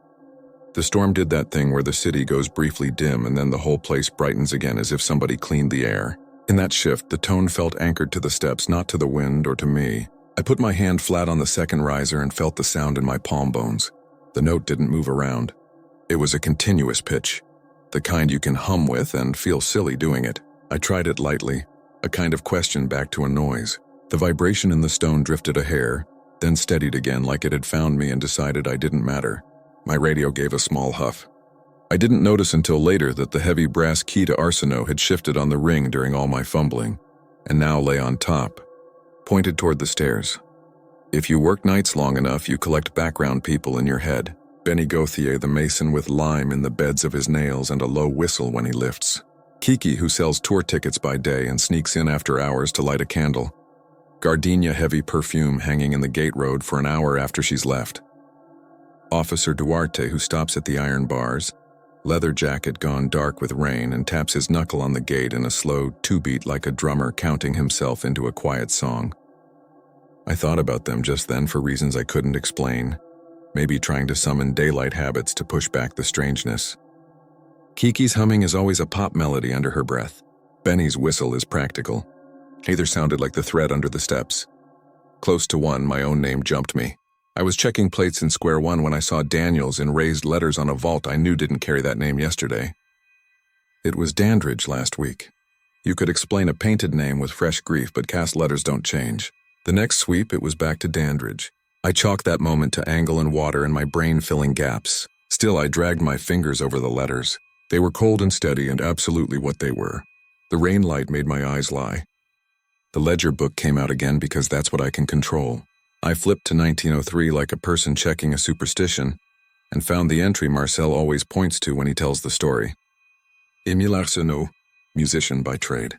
The storm did that thing where the city goes briefly dim and then the whole place brightens again as if somebody cleaned the air. In that shift, the tone felt anchored to the steps, not to the wind or to me. I put my hand flat on the second riser and felt the sound in my palm bones. The note didn't move around. It was a continuous pitch, the kind you can hum with and feel silly doing it. I tried it lightly, a kind of question back to a noise. The vibration in the stone drifted a hair, then steadied again like it had found me and decided I didn't matter. My radio gave a small huff. I didn't notice until later that the heavy brass key to Arsenault had shifted on the ring during all my fumbling, and now lay on top, pointed toward the stairs. If you work nights long enough, you collect background people in your head. Benny Gauthier, the mason with lime in the beds of his nails and a low whistle when he lifts. Kiki, who sells tour tickets by day and sneaks in after hours to light a candle. Gardenia heavy perfume hanging in the gate road for an hour after she's left. Officer Duarte, who stops at the iron bars, leather jacket gone dark with rain, and taps his knuckle on the gate in a slow 2-beat like a drummer counting himself into a quiet song. I thought about them just then for reasons I couldn't explain, maybe trying to summon daylight habits to push back the strangeness. Kiki's humming is always a pop melody under her breath. Benny's whistle is practical. Neither sounded like the thread under the steps. Close to one, my own name jumped me. I was checking plates in Square One when I saw Daniels in raised letters on a vault I knew didn't carry that name yesterday. It was Dandridge last week. You could explain a painted name with fresh grief, but cast letters don't change. The next sweep, it was back to Dandridge. I chalked that moment to angle and water and my brain filling gaps. Still, I dragged my fingers over the letters. They were cold and steady and absolutely what they were. The rain light made my eyes lie. The ledger book came out again because that's what I can control. I flipped to 1903 like a person checking a superstition and found the entry Marcel always points to when he tells the story. Émile Arsenault, musician by trade.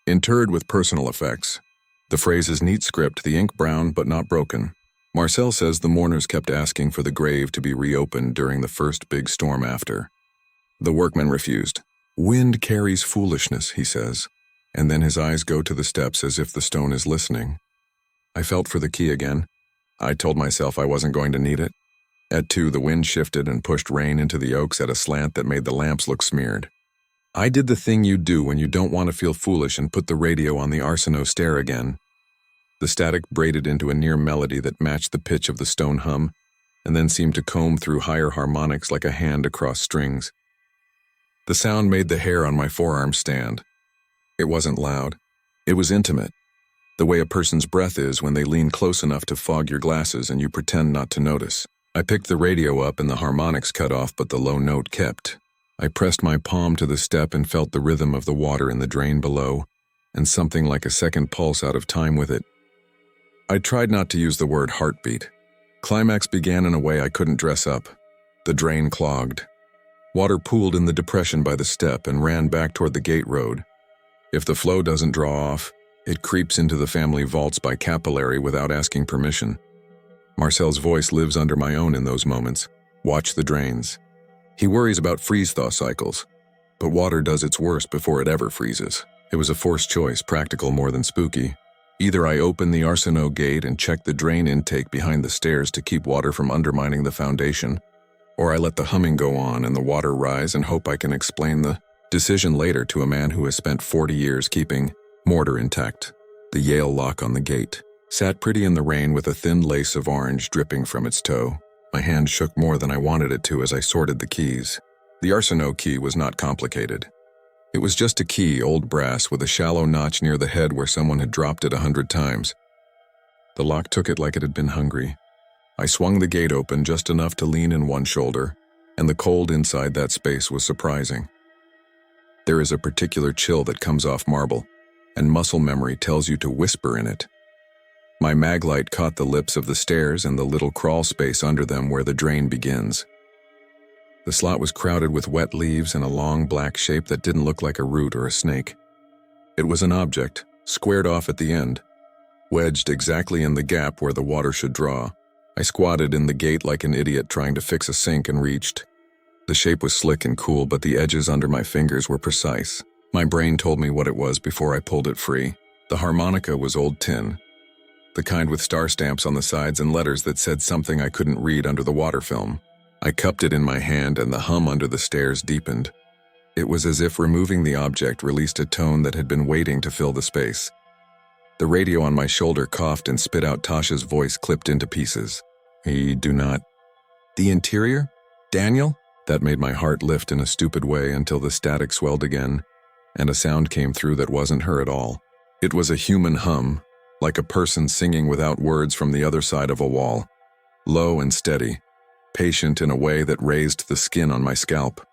Interred with personal effects. The phrase is neat script, the ink brown but not broken. Marcel says the mourners kept asking for the grave to be reopened during the first big storm after. The workmen refused. Wind carries foolishness, he says, and then his eyes go to the steps as if the stone is listening. I felt for the key again. I told myself I wasn't going to need it. At 2, the wind shifted and pushed rain into the oaks at a slant that made the lamps look smeared. I did the thing you do when you don't want to feel foolish and put the radio on the Arsenault stair again. The static braided into a near melody that matched the pitch of the stone hum, and then seemed to comb through higher harmonics like a hand across strings. The sound made the hair on my forearm stand. It wasn't loud. It was intimate, the way a person's breath is when they lean close enough to fog your glasses and you pretend not to notice. I picked the radio up and the harmonics cut off, but the low note kept. I pressed my palm to the step and felt the rhythm of the water in the drain below, and something like a second pulse out of time with it. I tried not to use the word heartbeat. Climax began in a way I couldn't dress up. The drain clogged. Water pooled in the depression by the step and ran back toward the gate road. If the flow doesn't draw off, it creeps into the family vaults by capillary without asking permission. Marcel's voice lives under my own in those moments. Watch the drains. He worries about freeze-thaw cycles, but water does its worst before it ever freezes. It was a forced choice, practical more than spooky. Either I open the Arsenault gate and check the drain intake behind the stairs to keep water from undermining the foundation, or I let the humming go on and the water rise and hope I can explain the decision later to a man who has spent 40 years keeping mortar intact. The Yale lock on the gate sat pretty in the rain with a thin lace of orange dripping from its toe. My hand shook more than I wanted it to as I sorted the keys. The Arsenault key was not complicated. It was just a key, old brass, with a shallow notch near the head where someone had dropped it 100 times. The lock took it like it had been hungry. I swung the gate open just enough to lean in one shoulder, and the cold inside that space was surprising. There is a particular chill that comes off marble, and muscle memory tells you to whisper in it. My mag light caught the lips of the stairs and the little crawl space under them where the drain begins. The slot was crowded with wet leaves and a long black shape that didn't look like a root or a snake. It was an object, squared off at the end, wedged exactly in the gap where the water should draw. I squatted in the gate like an idiot trying to fix a sink and reached. The shape was slick and cool, but the edges under my fingers were precise. My brain told me what it was before I pulled it free. The harmonica was old tin, the kind with star stamps on the sides and letters that said something I couldn't read under the water film. I cupped it in my hand and the hum under the stairs deepened. It was as if removing the object released a tone that had been waiting to fill the space. The radio on my shoulder coughed and spit out Tasha's voice clipped into pieces. Do not. The interior? Daniel? That made my heart lift in a stupid way until the static swelled again, and a sound came through that wasn't her at all. It was a human hum, like a person singing without words from the other side of a wall. Low and steady, patient in a way that raised the skin on my scalp.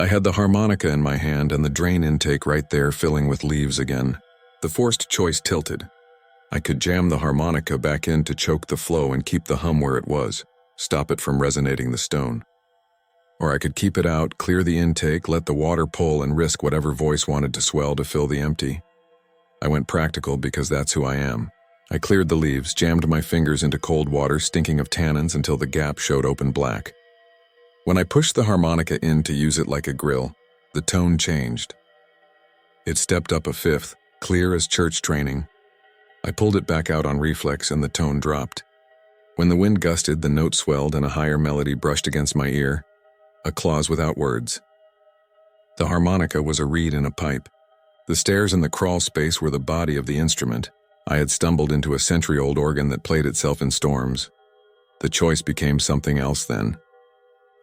I had the harmonica in my hand and the drain intake right there filling with leaves again. The forced choice tilted. I could jam the harmonica back in to choke the flow and keep the hum where it was, stop it from resonating the stone. Or I could keep it out, clear the intake, let the water pull and risk whatever voice wanted to swell to fill the empty. I went practical because that's who I am. I cleared the leaves, jammed my fingers into cold water stinking of tannins until the gap showed open black. When I pushed the harmonica in to use it like a grill, the tone changed. It stepped up a fifth, clear as church training. I pulled it back out on reflex and the tone dropped. When the wind gusted, the note swelled and a higher melody brushed against my ear, a clause without words. The harmonica was a reed in a pipe. The stairs and the crawl space were the body of the instrument. I had stumbled into a century-old organ that played itself in storms. The choice became something else then.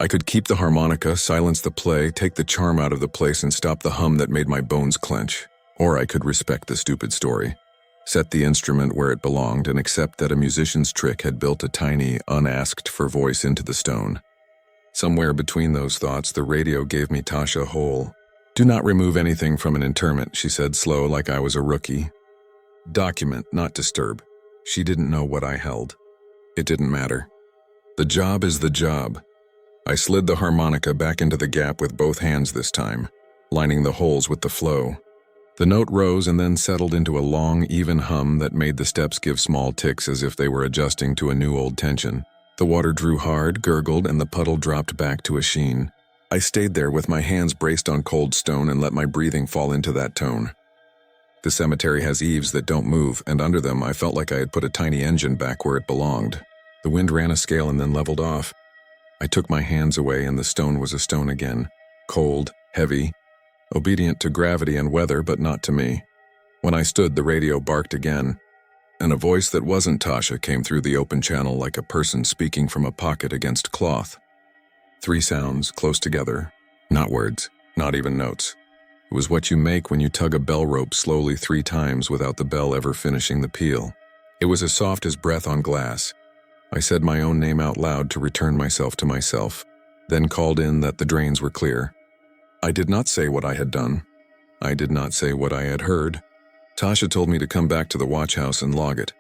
I could keep the harmonica, silence the play, take the charm out of the place and stop the hum that made my bones clench. Or I could respect the stupid story, set the instrument where it belonged, and accept that a musician's trick had built a tiny, unasked-for voice into the stone. Somewhere between those thoughts, the radio gave me Tasha whole. "Do not remove anything from an interment," she said slow, like I was a rookie. "Document, not disturb." She didn't know what I held. It didn't matter. The job is the job. I slid the harmonica back into the gap with both hands this time, lining the holes with the flow. The note rose and then settled into a long, even hum that made the steps give small ticks as if they were adjusting to a new old tension. The water drew hard, gurgled, and the puddle dropped back to a sheen. I stayed there with my hands braced on cold stone and let my breathing fall into that tone. The cemetery has eaves that don't move, and under them I felt like I had put a tiny engine back where it belonged. The wind ran a scale and then leveled off. I took my hands away and the stone was a stone again. Cold, heavy, obedient to gravity and weather, but not to me. When I stood, the radio barked again, and a voice that wasn't Tasha came through the open channel like a person speaking from a pocket against cloth. 3 sounds, close together. Not words, not even notes. It was what you make when you tug a bell rope slowly 3 times without the bell ever finishing the peal. It was as soft as breath on glass. I said my own name out loud to return myself to myself, then called in that the drains were clear. I did not say what I had done. I did not say what I had heard. Tasha told me to come back to the watch house and log it.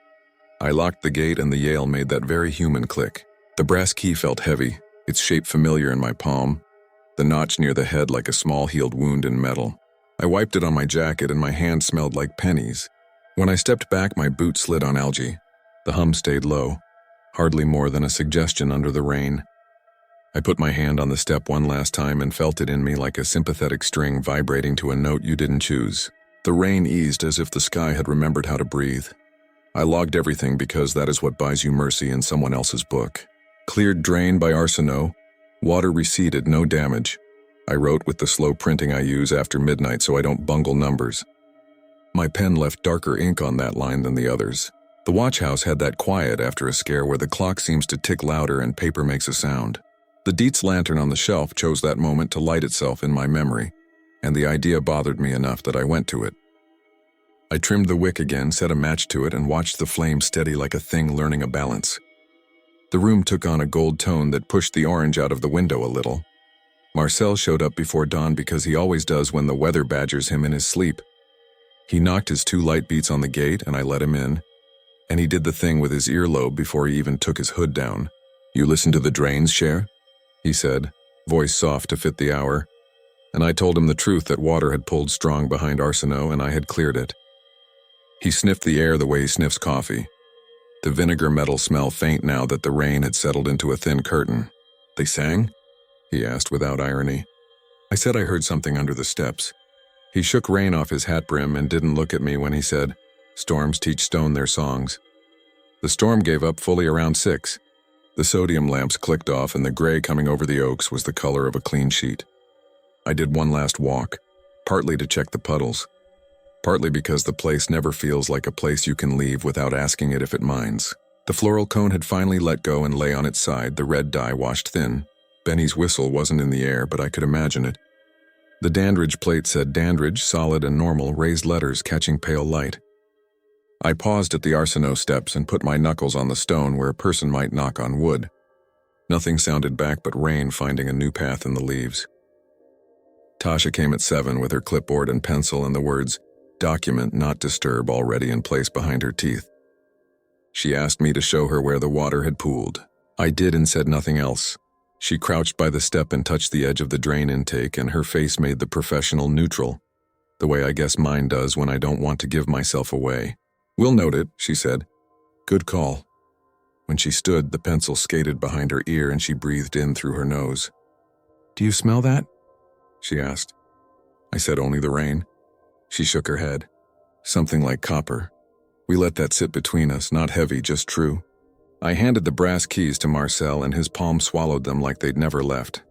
I locked the gate and the Yale made that very human click. The brass key felt heavy, its shape familiar in my palm, the notch near the head like a small healed wound in metal. I wiped it on my jacket and my hand smelled like pennies. When I stepped back, my boot slid on algae. The hum stayed low. Hardly more than a suggestion under the rain. I put my hand on the step one last time and felt it in me like a sympathetic string vibrating to a note you didn't choose. The rain eased as if the sky had remembered how to breathe. I logged everything because that is what buys you mercy in someone else's book. Cleared drain by Arsenault. Water receded, no damage. I wrote with the slow printing I use after midnight so I don't bungle numbers. My pen left darker ink on that line than the others. The watch house had that quiet after a scare where the clock seems to tick louder and paper makes a sound. The Dietz lantern on the shelf chose that moment to light itself in my memory, and the idea bothered me enough that I went to it. I trimmed the wick again, set a match to it, and watched the flame steady like a thing learning a balance. The room took on a gold tone that pushed the orange out of the window a little. Marcel showed up before dawn because he always does when the weather badgers him in his sleep. He knocked his 2 light beats on the gate, and I let him in. And he did the thing with his earlobe before he even took his hood down. "You listen to the drains, Cher?" he said, voice soft to fit the hour. And I told him the truth that water had pulled strong behind Arsenault and I had cleared it. He sniffed the air the way he sniffs coffee. The vinegar metal smell faint now that the rain had settled into a thin curtain. "They sang?" he asked without irony. I said I heard something under the steps. He shook rain off his hat brim and didn't look at me when he said, "Storms teach stone their songs." The storm gave up fully around 6. The sodium lamps clicked off and the gray coming over the oaks was the color of a clean sheet. I did one last walk, partly to check the puddles, partly because the place never feels like a place you can leave without asking it if it minds. The floral cone had finally let go and lay on its side, the red dye washed thin. Benny's whistle wasn't in the air, but I could imagine it. The Dandridge plate said Dandridge, solid and normal, raised letters catching pale light. I paused at the Arsenault steps and put my knuckles on the stone where a person might knock on wood. Nothing sounded back but rain finding a new path in the leaves. Tasha came at 7 with her clipboard and pencil and the words, "Document, not disturb," already in place behind her teeth. She asked me to show her where the water had pooled. I did and said nothing else. She crouched by the step and touched the edge of the drain intake, and her face made the professional neutral, the way I guess mine does when I don't want to give myself away. "We'll note it," she said. "Good call." When she stood, the pencil skated behind her ear and she breathed in through her nose. "Do you smell that?" she asked. I said only the rain. She shook her head. "Something like copper. We let that sit between us, not heavy, just true." I handed the brass keys to Marcel and his palm swallowed them like they'd never left.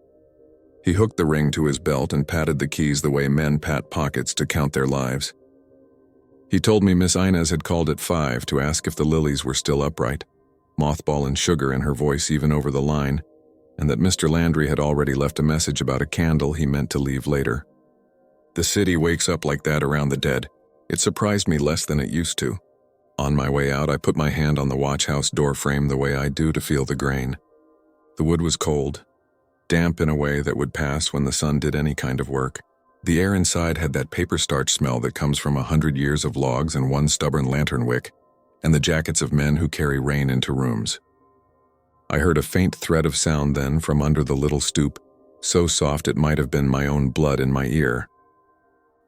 He hooked the ring to his belt and patted the keys the way men pat pockets to count their lives. He told me Miss Inez had called at 5 to ask if the lilies were still upright, mothball and sugar in her voice even over the line, and that Mr. Landry had already left a message about a candle he meant to leave later. The city wakes up like that around the dead. It surprised me less than it used to. On my way out, I put my hand on the watch house door frame the way I do to feel the grain. The wood was cold, damp in a way that would pass when the sun did any kind of work. The air inside had that paper starch smell that comes from 100 years of logs and one stubborn lantern wick, and the jackets of men who carry rain into rooms. I heard a faint thread of sound then from under the little stoop, so soft it might have been my own blood in my ear.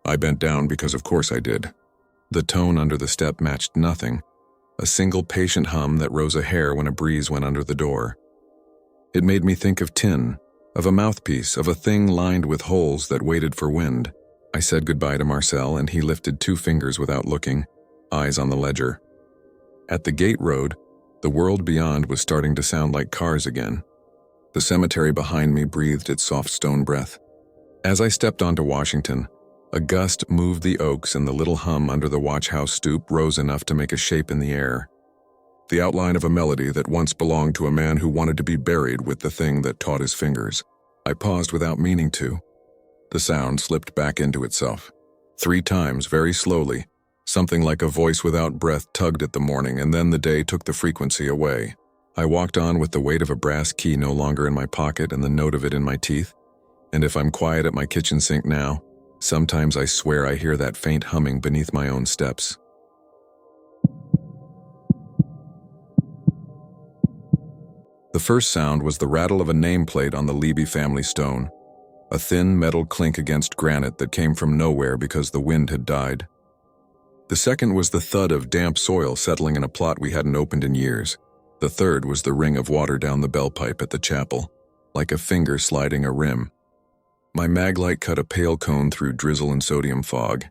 I bent down because of course I did. The tone under the step matched nothing, a single patient hum that rose a hair when a breeze went under the door. It made me think of tin, of a mouthpiece, of a thing lined with holes that waited for wind. I said goodbye to Marcel, and he lifted 2 fingers without looking, eyes on the ledger. At the gate road, the world beyond was starting to sound like cars again. The cemetery behind me breathed its soft stone breath. As I stepped onto Washington, a gust moved the oaks and the little hum under the watch house stoop rose enough to make a shape in the air. The outline of a melody that once belonged to a man who wanted to be buried with the thing that taught his fingers. I paused without meaning to. The sound slipped back into itself. 3 times, very slowly, something like a voice without breath tugged at the morning, and then the day took the frequency away. I walked on with the weight of a brass key no longer in my pocket and the note of it in my teeth. And if I'm quiet at my kitchen sink now, sometimes I swear I hear that faint humming beneath my own steps. The first sound was the rattle of a nameplate on the Levy family stone, a thin metal clink against granite that came from nowhere because the wind had died. The second was the thud of damp soil settling in a plot we hadn't opened in years. The third was the ring of water down the bell pipe at the chapel, like a finger sliding a rim. My mag light cut a pale cone through drizzle and sodium fog,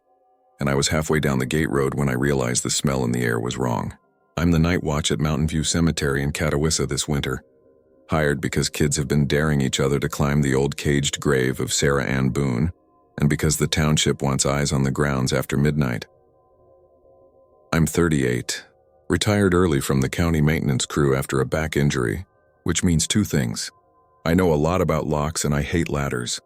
and I was halfway down the gate road when I realized the smell in the air was wrong. I'm the night watch at Mountain View Cemetery in Catawissa this winter, hired because kids have been daring each other to climb the old caged grave of Sarah Ann Boone, and because the township wants eyes on the grounds after midnight. I'm 38, retired early from the county maintenance crew after a back injury, which means 2 things. I know a lot about locks and I hate ladders.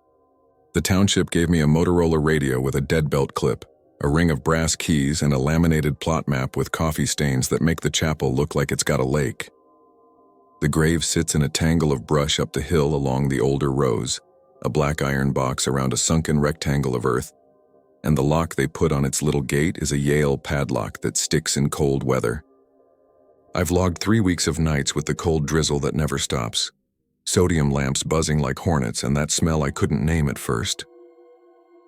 The township gave me a Motorola radio with a dead belt clip, a ring of brass keys, and a laminated plot map with coffee stains that make the chapel look like it's got a lake. The grave sits in a tangle of brush up the hill along the older rows, a black iron box around a sunken rectangle of earth, and the lock they put on its little gate is a Yale padlock that sticks in cold weather. I've logged 3 weeks of nights with the cold drizzle that never stops. Sodium lamps buzzing like hornets, and that smell I couldn't name at first.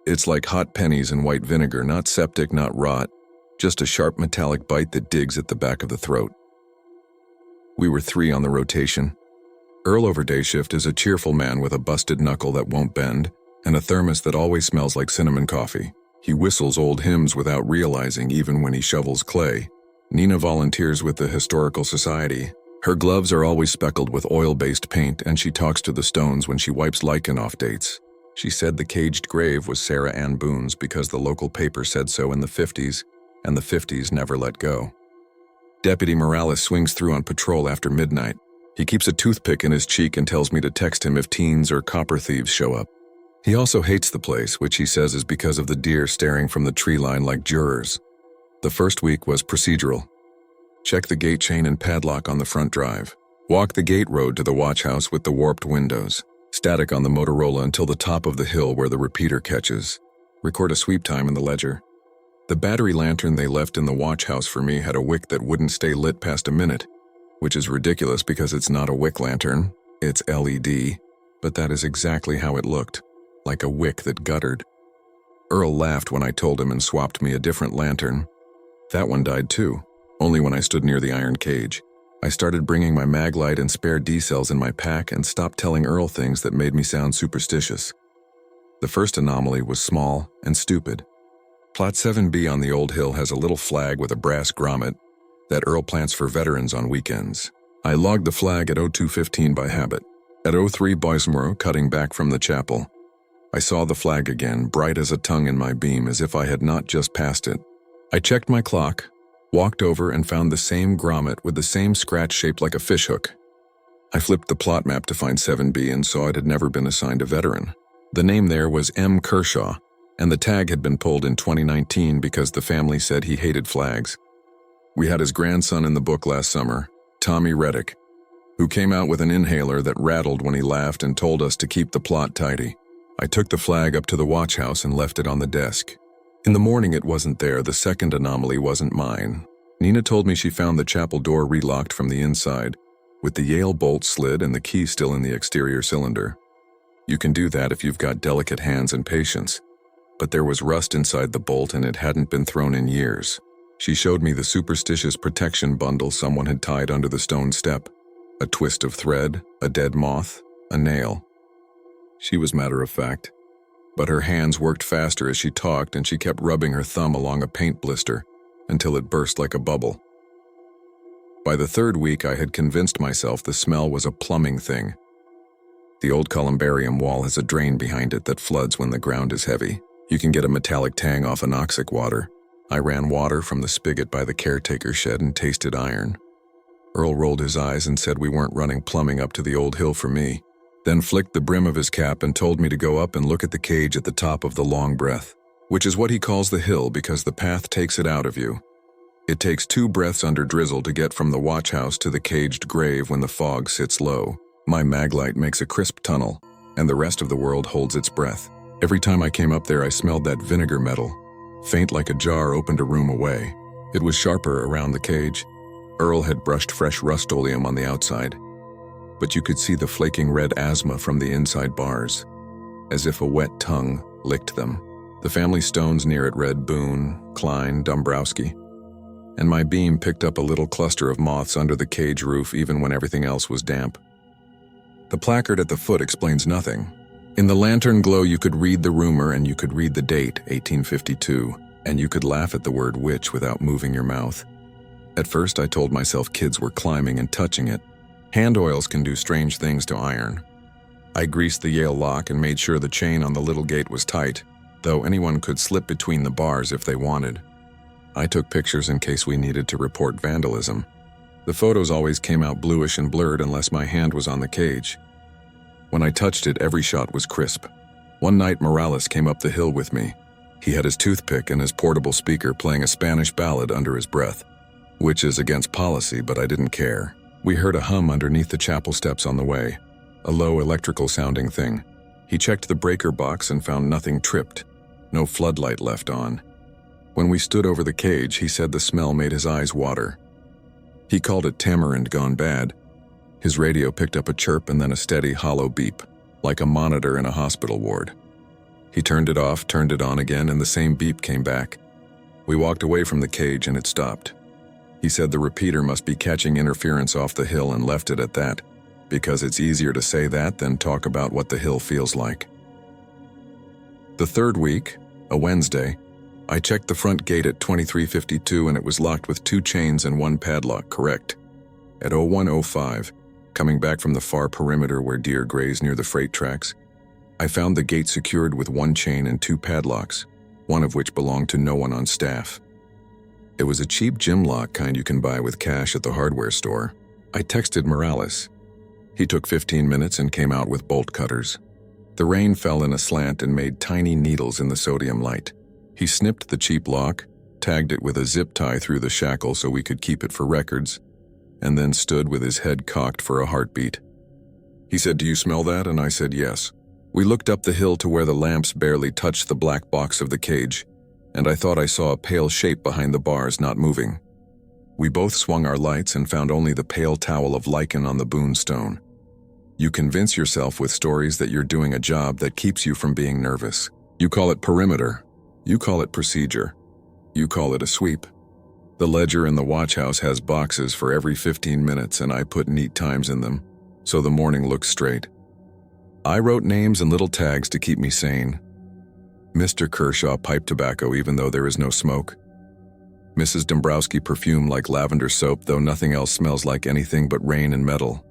It's like hot pennies in white vinegar, not septic, not rot, just a sharp metallic bite that digs at the back of the throat. We were 3 on the rotation. Earl over day shift is a cheerful man with a busted knuckle that won't bend, and a thermos that always smells like cinnamon coffee. He whistles old hymns without realizing even when he shovels clay. Nina volunteers with the Historical Society. Her gloves are always speckled with oil-based paint, and she talks to the stones when she wipes lichen off dates. She said the caged grave was Sarah Ann Boone's because the local paper said so in the 50s, and the 50s never let go. Deputy Morales swings through on patrol after midnight. He keeps a toothpick in his cheek and tells me to text him if teens or copper thieves show up. He also hates the place, which he says is because of the deer staring from the tree line like jurors. The first week was procedural. Check the gate chain and padlock on the front drive. Walk the gate road to the watch house with the warped windows. Static on the Motorola until the top of the hill where the repeater catches. Record a sweep time in the ledger. The battery lantern they left in the watch house for me had a wick that wouldn't stay lit past a minute, which is ridiculous because it's not a wick lantern, it's LED, but that is exactly how it looked, like a wick that guttered. Earl laughed when I told him and swapped me a different lantern. That one died too, only when I stood near the iron cage. I started bringing my mag light and spare D-cells in my pack and stopped telling Earl things that made me sound superstitious. The first anomaly was small and stupid. Plot 7B on the old hill has a little flag with a brass grommet that Earl plants for veterans on weekends. I logged the flag at 02:15 by habit. At 03 Boismore, cutting back from the chapel, I saw the flag again, bright as a tongue in my beam, as if I had not just passed it. I checked my clock, walked over and found the same grommet with the same scratch shaped like a fishhook. I flipped the plot map to find 7B and saw it had never been assigned a veteran. The name there was M. Kershaw, and the tag had been pulled in 2019 because the family said he hated flags. We had his grandson in the book last summer, Tommy Reddick, who came out with an inhaler that rattled when he laughed and told us to keep the plot tidy. I took the flag up to the watch house and left it on the desk. In the morning it wasn't there. The second anomaly wasn't mine. Nina told me she found the chapel door relocked from the inside, with the Yale bolt slid and the key still in the exterior cylinder. You can do that if you've got delicate hands and patience, but there was rust inside the bolt and it hadn't been thrown in years. She showed me the superstitious protection bundle someone had tied under the stone step. A twist of thread, a dead moth, a nail. She was matter of fact, but her hands worked faster as she talked and she kept rubbing her thumb along a paint blister until it burst like a bubble. By the third week, I had convinced myself the smell was a plumbing thing. The old columbarium wall has a drain behind it that floods when the ground is heavy. You can get a metallic tang off anoxic water. I ran water from the spigot by the caretaker shed and tasted iron. Earl rolled his eyes and said we weren't running plumbing up to the old hill for me, then flicked the brim of his cap and told me to go up and look at the cage at the top of the long breath, which is what he calls the hill because the path takes it out of you. It takes 2 breaths under drizzle to get from the watch house to the caged grave when the fog sits low. My maglite makes a crisp tunnel, and the rest of the world holds its breath. Every time I came up there, I smelled that vinegar metal, faint like a jar opened a room away. It was sharper around the cage. Earl had brushed fresh Rust-Oleum on the outside, but you could see the flaking red asthma from the inside bars, as if a wet tongue licked them. The family stones near it read Boone, Klein, Dombrowski, and my beam picked up a little cluster of moths under the cage roof even when everything else was damp. The placard at the foot explains nothing. In the lantern glow you could read the rumor and you could read the date, 1852, and you could laugh at the word witch without moving your mouth. At first I told myself kids were climbing and touching it. Hand oils can do strange things to iron. I greased the Yale lock and made sure the chain on the little gate was tight, though anyone could slip between the bars if they wanted. I took pictures in case we needed to report vandalism. The photos always came out bluish and blurred unless my hand was on the cage. When I touched it, every shot was crisp. One night Morales came up the hill with me. He had his toothpick and his portable speaker playing a Spanish ballad under his breath, which is against policy, but I didn't care. We heard a hum underneath the chapel steps on the way, a low electrical-sounding thing. He checked the breaker box and found nothing tripped, no floodlight left on. When we stood over the cage, he said the smell made his eyes water. He called it tamarind gone bad. His radio picked up a chirp and then a steady, hollow beep, like a monitor in a hospital ward. He turned it off, turned it on again, and the same beep came back. We walked away from the cage and it stopped. He said the repeater must be catching interference off the hill and left it at that, because it's easier to say that than talk about what the hill feels like. The third week, a Wednesday, I checked the front gate at 2352 and it was locked with 2 chains and 1 padlock, correct. At 01:05, coming back from the far perimeter where deer graze near the freight tracks, I found the gate secured with 1 chain and 2 padlocks, one of which belonged to no one on staff. It was a cheap gym lock kind you can buy with cash at the hardware store. I texted Morales. He took 15 minutes and came out with bolt cutters. The rain fell in a slant and made tiny needles in the sodium light. He snipped the cheap lock, tagged it with a zip tie through the shackle so we could keep it for records, and then stood with his head cocked for a heartbeat. He said, "Do you smell that?" And I said, "Yes." We looked up the hill to where the lamps barely touched the black box of the cage, and I thought I saw a pale shape behind the bars not moving. We both swung our lights and found only the pale towel of lichen on the Boone stone. You convince yourself with stories that you're doing a job that keeps you from being nervous. You call it perimeter. You call it procedure. You call it a sweep. The ledger in the watch house has boxes for every 15 minutes and I put neat times in them, so the morning looks straight. I wrote names and little tags to keep me sane. Mr. Kershaw pipe tobacco even though there is no smoke. Mrs. Dombrowski perfume like lavender soap though nothing else smells like anything but rain and metal.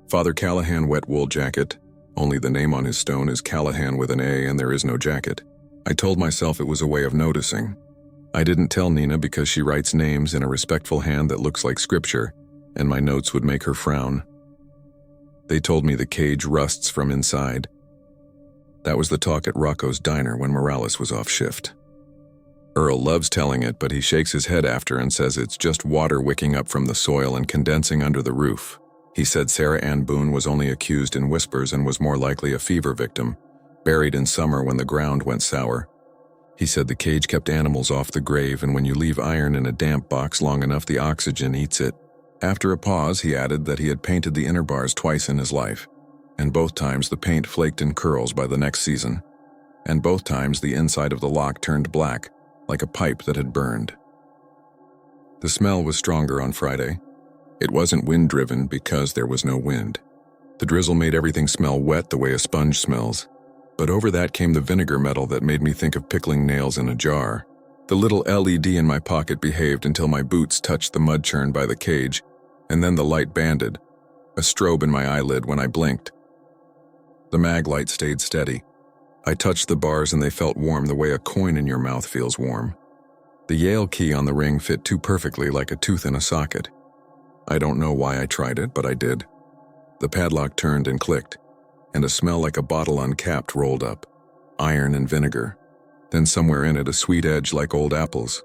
Father Callahan wet wool jacket, only the name on his stone is Callahan with an A and there is no jacket. I told myself it was a way of noticing. I didn't tell Nina because she writes names in a respectful hand that looks like scripture, and my notes would make her frown. They told me the cage rusts from inside. That was the talk at Rocco's diner when Morales was off shift. Earl loves telling it, but he shakes his head after and says it's just water wicking up from the soil and condensing under the roof. He said Sarah Ann Boone was only accused in whispers and was more likely a fever victim, buried in summer when the ground went sour. He said the cage kept animals off the grave, and when you leave iron in a damp box long enough, the oxygen eats it. After a pause, he added that he had painted the inner bars twice in his life, and both times the paint flaked in curls by the next season, and both times the inside of the lock turned black, like a pipe that had burned. The smell was stronger on Friday. It wasn't wind-driven because there was no wind. The drizzle made everything smell wet the way a sponge smells, but over that came the vinegar metal that made me think of pickling nails in a jar. The little LED in my pocket behaved until my boots touched the mud churn by the cage, and then the light banded, a strobe in my eyelid when I blinked. The mag light stayed steady. I touched the bars and they felt warm the way a coin in your mouth feels warm. The Yale key on the ring fit too perfectly like a tooth in a socket. I don't know why I tried it, but I did. The padlock turned and clicked, and a smell like a bottle uncapped rolled up. Iron and vinegar. Then somewhere in it a sweet edge like old apples.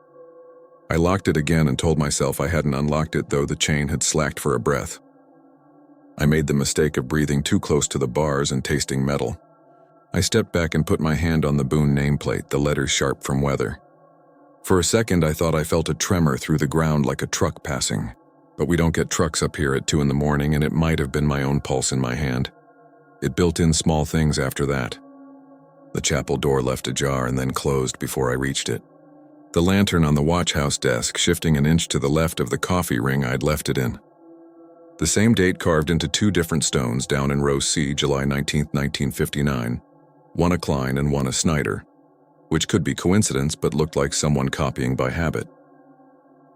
I locked it again and told myself I hadn't unlocked it, though the chain had slacked for a breath. I made the mistake of breathing too close to the bars and tasting metal. I stepped back and put my hand on the Boone nameplate, the letters sharp from weather. For a second I thought I felt a tremor through the ground like a truck passing. But we don't get trucks up here at 2 in the morning, and it might have been my own pulse in my hand. It built in small things after that. The chapel door left ajar and then closed before I reached it. The lantern on the watchhouse desk shifting an inch to the left of the coffee ring I'd left it in. The same date carved into 2 different stones down in row C, July 19, 1959, one a Klein and one a Snyder, which could be coincidence but looked like someone copying by habit.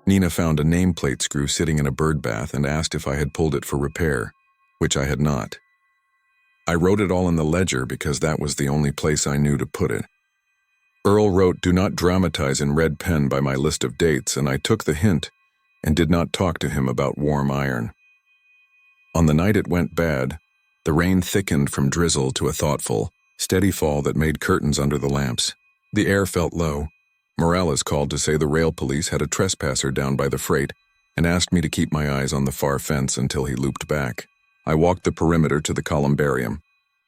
Nina found a nameplate screw sitting in a bird bath and asked if I had pulled it for repair, which I had not. I wrote it all in the ledger because that was the only place I knew to put it. Earl wrote "Do not dramatize" in red pen by my list of dates, and I took the hint and did not talk to him about warm iron. On the night it went bad, the rain thickened from drizzle to a thoughtful, steady fall that made curtains under the lamps. The air felt low. Morales called to say the rail police had a trespasser down by the freight and asked me to keep my eyes on the far fence until he looped back. I walked the perimeter to the columbarium.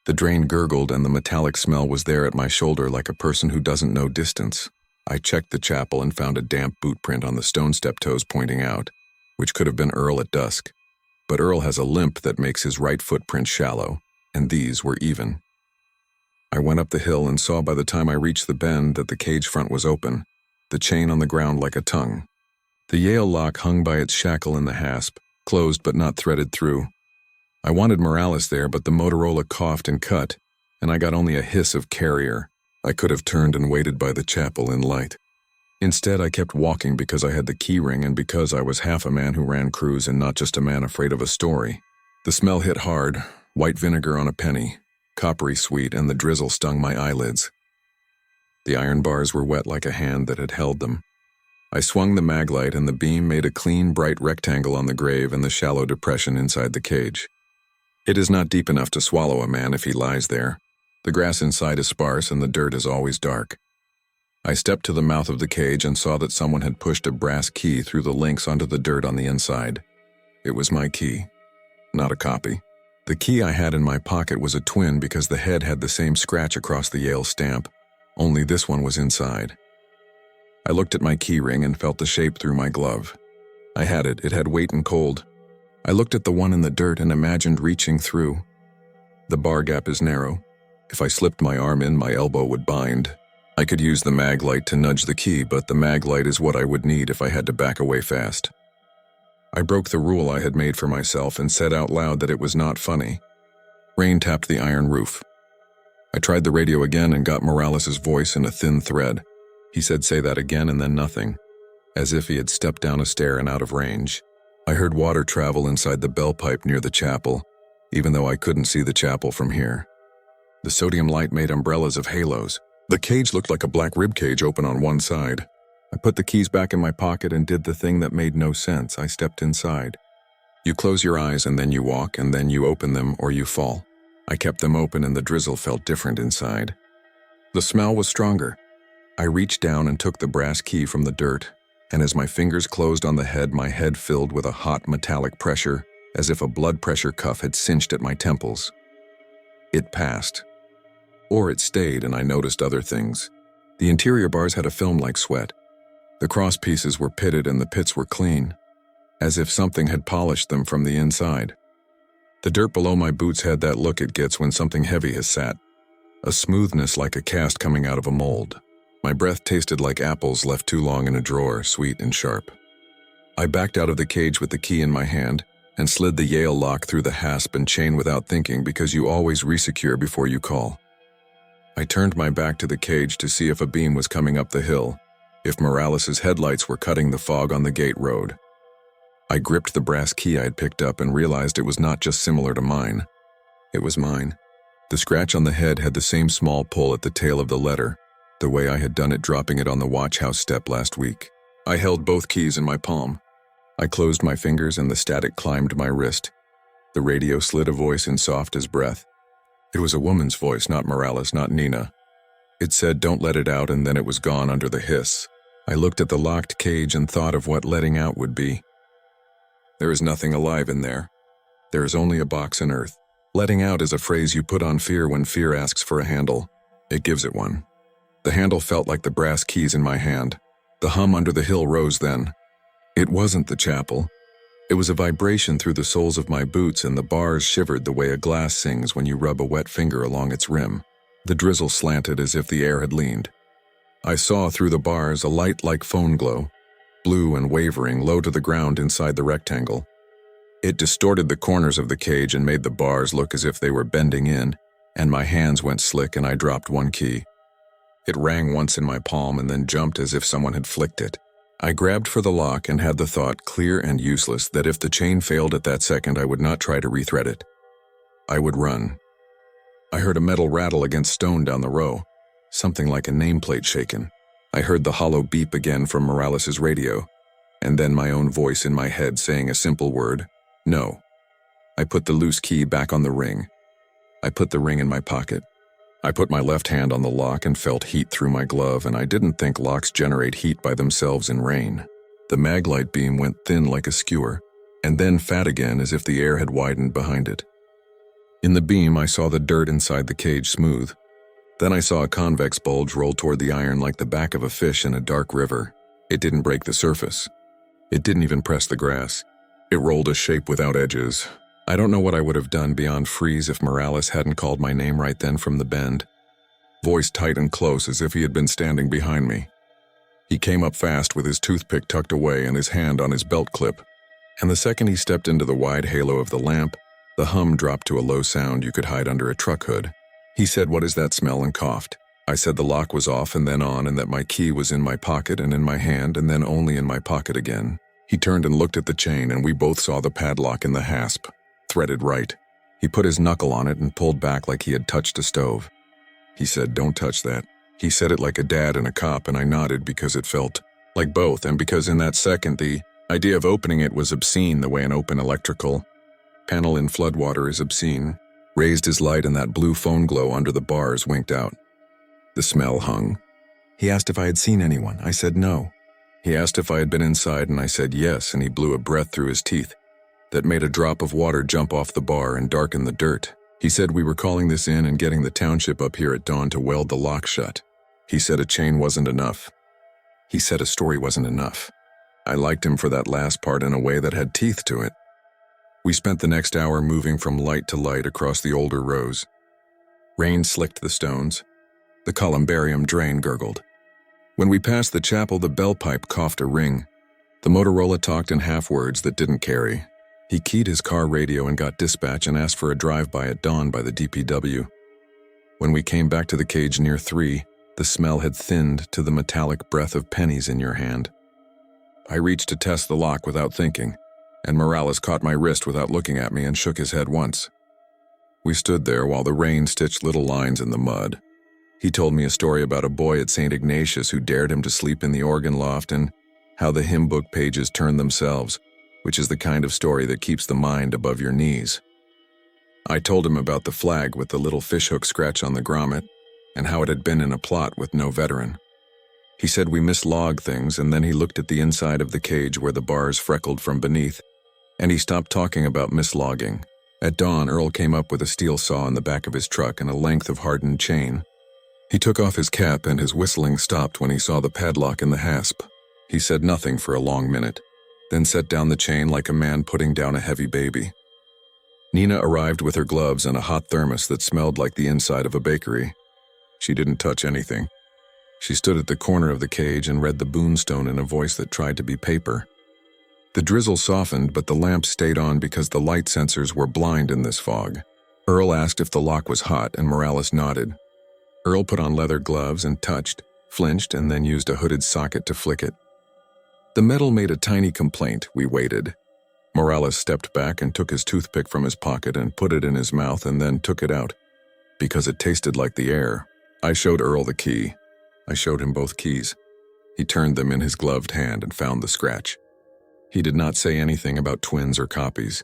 The drain gurgled and the metallic smell was there at my shoulder like a person who doesn't know distance. I checked the chapel and found a damp boot print on the stone step toes pointing out, which could have been Earl at dusk. But Earl has a limp that makes his right footprint shallow, and these were even. I went up the hill and saw by the time I reached the bend that the cage front was open, the chain on the ground like a tongue. The Yale lock hung by its shackle in the hasp, closed but not threaded through. I wanted Morales there, but the Motorola coughed and cut, and I got only a hiss of carrier. I could have turned and waited by the chapel in light. Instead, I kept walking because I had the key ring and because I was half a man who ran crews and not just a man afraid of a story. The smell hit hard, white vinegar on a penny, coppery sweet, and the drizzle stung my eyelids. The iron bars were wet like a hand that had held them. I swung the mag light and the beam made a clean, bright rectangle on the grave and the shallow depression inside the cage. It is not deep enough to swallow a man if he lies there. The grass inside is sparse and the dirt is always dark. I stepped to the mouth of the cage and saw that someone had pushed a brass key through the links onto the dirt on the inside. It was my key, not a copy. The key I had in my pocket was a twin because the head had the same scratch across the Yale stamp, only this one was inside. I looked at my key ring and felt the shape through my glove. I had it. It had weight and cold. I looked at the one in the dirt and imagined reaching through. The bar gap is narrow. If I slipped my arm in, my elbow would bind. I could use the mag light to nudge the key, but the mag light is what I would need if I had to back away fast. I broke the rule I had made for myself and said out loud that it was not funny. Rain tapped the iron roof. I tried the radio again and got Morales' voice in a thin thread. He said say that again and then nothing, as if he had stepped down a stair and out of range. I heard water travel inside the bell pipe near the chapel, even though I couldn't see the chapel from here. The sodium light made umbrellas of halos. The cage looked like a black rib cage open on one side. I put the keys back in my pocket and did the thing that made no sense. I stepped inside. You close your eyes and then you walk and then you open them or you fall. I kept them open and the drizzle felt different inside. The smell was stronger. I reached down and took the brass key from the dirt, and as my fingers closed on the head, my head filled with a hot metallic pressure, as if a blood pressure cuff had cinched at my temples. It passed. Or it stayed, and I noticed other things. The interior bars had a film-like sweat. The cross pieces were pitted and the pits were clean, as if something had polished them from the inside. The dirt below my boots had that look it gets when something heavy has sat, a smoothness like a cast coming out of a mold. My breath tasted like apples left too long in a drawer, sweet and sharp. I backed out of the cage with the key in my hand and slid the Yale lock through the hasp and chain without thinking, because you always resecure before you call. I turned my back to the cage to see if a beam was coming up the hill, if Morales's headlights were cutting the fog on the gate road. I gripped the brass key I had picked up and realized it was not just similar to mine. It was mine. The scratch on the head had the same small pull at the tail of the letter, the way I had done it dropping it on the watch house step last week. I held both keys in my palm. I closed my fingers and the static climbed my wrist. The radio slid a voice in soft as breath. It was a woman's voice, not Morales, not Nina. It said, "Don't let it out," and then it was gone under the hiss. I looked at the locked cage and thought of what letting out would be. There is nothing alive in there. There is only a box and earth. Letting out is a phrase you put on fear when fear asks for a handle. It gives it one. The handle felt like the brass keys in my hand. The hum under the hill rose then. It wasn't the chapel. It was a vibration through the soles of my boots, and the bars shivered the way a glass sings when you rub a wet finger along its rim. The drizzle slanted as if the air had leaned. I saw through the bars a light like phone glow, blue and wavering, low to the ground inside the rectangle. It distorted the corners of the cage and made the bars look as if they were bending in, and my hands went slick and I dropped one key. It rang once in my palm and then jumped as if someone had flicked it. I grabbed for the lock and had the thought, clear and useless, that if the chain failed at that second, I would not try to rethread it. I would run. I heard a metal rattle against stone down the row, something like a nameplate shaken. I heard the hollow beep again from Morales's radio, and then my own voice in my head saying a simple word, no. I put the loose key back on the ring. I put the ring in my pocket. I put my left hand on the lock and felt heat through my glove, and I didn't think locks generate heat by themselves in rain. The maglite beam went thin like a skewer, and then fat again as if the air had widened behind it. In the beam, I saw the dirt inside the cage smooth. Then I saw a convex bulge roll toward the iron like the back of a fish in a dark river. It didn't break the surface. It didn't even press the grass. It rolled a shape without edges. I don't know what I would have done beyond freeze if Morales hadn't called my name right then from the bend. Voice tight and close as if he had been standing behind me. He came up fast with his toothpick tucked away and his hand on his belt clip. And the second he stepped into the wide halo of the lamp, the hum dropped to a low sound you could hide under a truck hood. He said, "What is that smell?" and coughed. I said the lock was off and then on, and that my key was in my pocket and in my hand and then only in my pocket again. He turned and looked at the chain, and we both saw the padlock in the hasp, threaded right. He put his knuckle on it and pulled back like he had touched a stove. He said, "Don't touch that." He said it like a dad and a cop, and I nodded because it felt like both, and because in that second the idea of opening it was obscene the way an open electrical panel in floodwater is obscene. Raised his light and that blue phone glow under the bars winked out. The smell hung. He asked if I had seen anyone. I said no. He asked if I had been inside, and I said yes, and he blew a breath through his teeth that made a drop of water jump off the bar and darken the dirt. He said we were calling this in and getting the township up here at dawn to weld the lock shut. He said a chain wasn't enough. He said a story wasn't enough. I liked him for that last part in a way that had teeth to it. We spent the next hour moving from light to light across the older rows. Rain slicked the stones. The columbarium drain gurgled. When we passed the chapel, the bell pipe coughed a ring. The Motorola talked in half-words that didn't carry. He keyed his car radio and got dispatch and asked for a drive-by at dawn by the DPW. When we came back to the cage near 3, the smell had thinned to the metallic breath of pennies in your hand. I reached to test the lock without thinking, and Morales caught my wrist without looking at me and shook his head once. We stood there while the rain stitched little lines in the mud. He told me a story about a boy at St. Ignatius who dared him to sleep in the organ loft and how the hymn book pages turned themselves, which is the kind of story that keeps the mind above your knees. I told him about the flag with the little fishhook scratch on the grommet and how it had been in a plot with no veteran. He said we mislog things, and then he looked at the inside of the cage where the bars freckled from beneath, and he stopped talking about mislogging. At dawn, Earl came up with a steel saw in the back of his truck and a length of hardened chain. He took off his cap and his whistling stopped when he saw the padlock in the hasp. He said nothing for a long minute, then set down the chain like a man putting down a heavy baby. Nina arrived with her gloves and a hot thermos that smelled like the inside of a bakery. She didn't touch anything. She stood at the corner of the cage and read the boonstone in a voice that tried to be paper. The drizzle softened, but the lamp stayed on because the light sensors were blind in this fog. Earl asked if the lock was hot, and Morales nodded. Earl put on leather gloves and touched, flinched, and then used a hooded socket to flick it. The metal made a tiny complaint. We waited. Morales stepped back and took his toothpick from his pocket and put it in his mouth and then took it out, because it tasted like the air. I showed Earl the key. I showed him both keys. He turned them in his gloved hand and found the scratch. He did not say anything about twins or copies.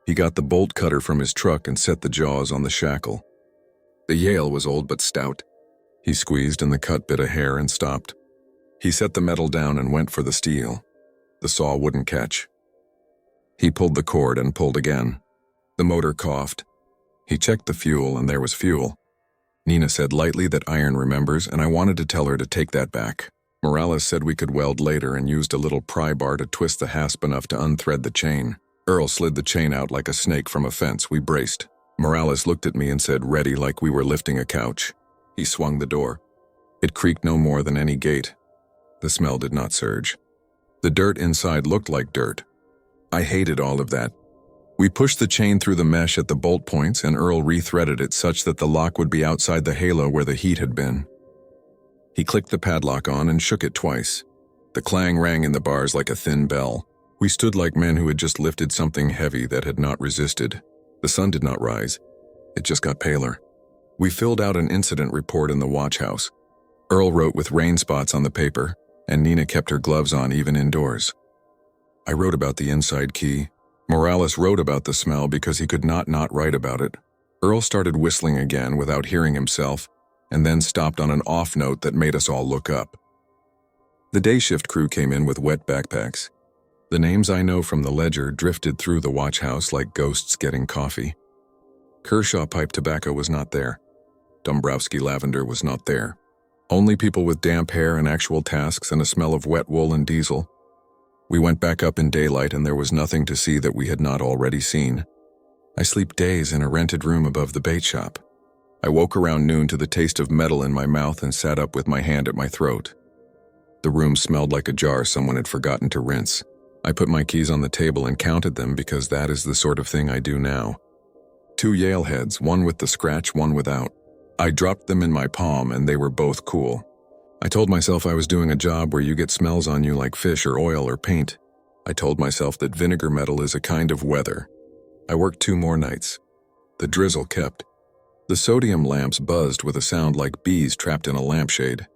He got the bolt cutter from his truck and set the jaws on the shackle. The Yale was old but stout. He squeezed and the cut bit a hair and stopped. He set the metal down and went for the steel. The saw wouldn't catch. He pulled the cord and pulled again. The motor coughed. He checked the fuel and there was fuel. Nina said lightly that iron remembers, and I wanted to tell her to take that back. Morales said we could weld later and used a little pry bar to twist the hasp enough to unthread the chain. Earl slid the chain out like a snake from a fence. We braced. Morales looked at me and said ready like we were lifting a couch. He swung the door. It creaked no more than any gate. The smell did not surge. The dirt inside looked like dirt. I hated all of that. We pushed the chain through the mesh at the bolt points, and Earl rethreaded it such that the lock would be outside the halo where the heat had been. He clicked the padlock on and shook it twice. The clang rang in the bars like a thin bell. We stood like men who had just lifted something heavy that had not resisted. The sun did not rise. It just got paler. We filled out an incident report in the watch house. Earl wrote with rain spots on the paper, and Nina kept her gloves on even indoors. I wrote about the inside key. Morales wrote about the smell because he could not write about it. Earl started whistling again without hearing himself, and then stopped on an off note that made us all look up. The day shift crew came in with wet backpacks. The names I know from the ledger drifted through the watch house like ghosts getting coffee. Kershaw pipe tobacco was not there. Dombrowski lavender was not there. Only people with damp hair and actual tasks and a smell of wet wool and diesel. We went back up in daylight and there was nothing to see that we had not already seen. I sleep days in a rented room above the bait shop. I woke around noon to the taste of metal in my mouth and sat up with my hand at my throat. The room smelled like a jar someone had forgotten to rinse. I put my keys on the table and counted them because that is the sort of thing I do now. 2 Yale heads, one with the scratch, one without. I dropped them in my palm and they were both cool. I told myself I was doing a job where you get smells on you like fish or oil or paint. I told myself that vinegar metal is a kind of weather. I worked 2 more nights. The drizzle kept. The sodium lamps buzzed with a sound like bees trapped in a lampshade.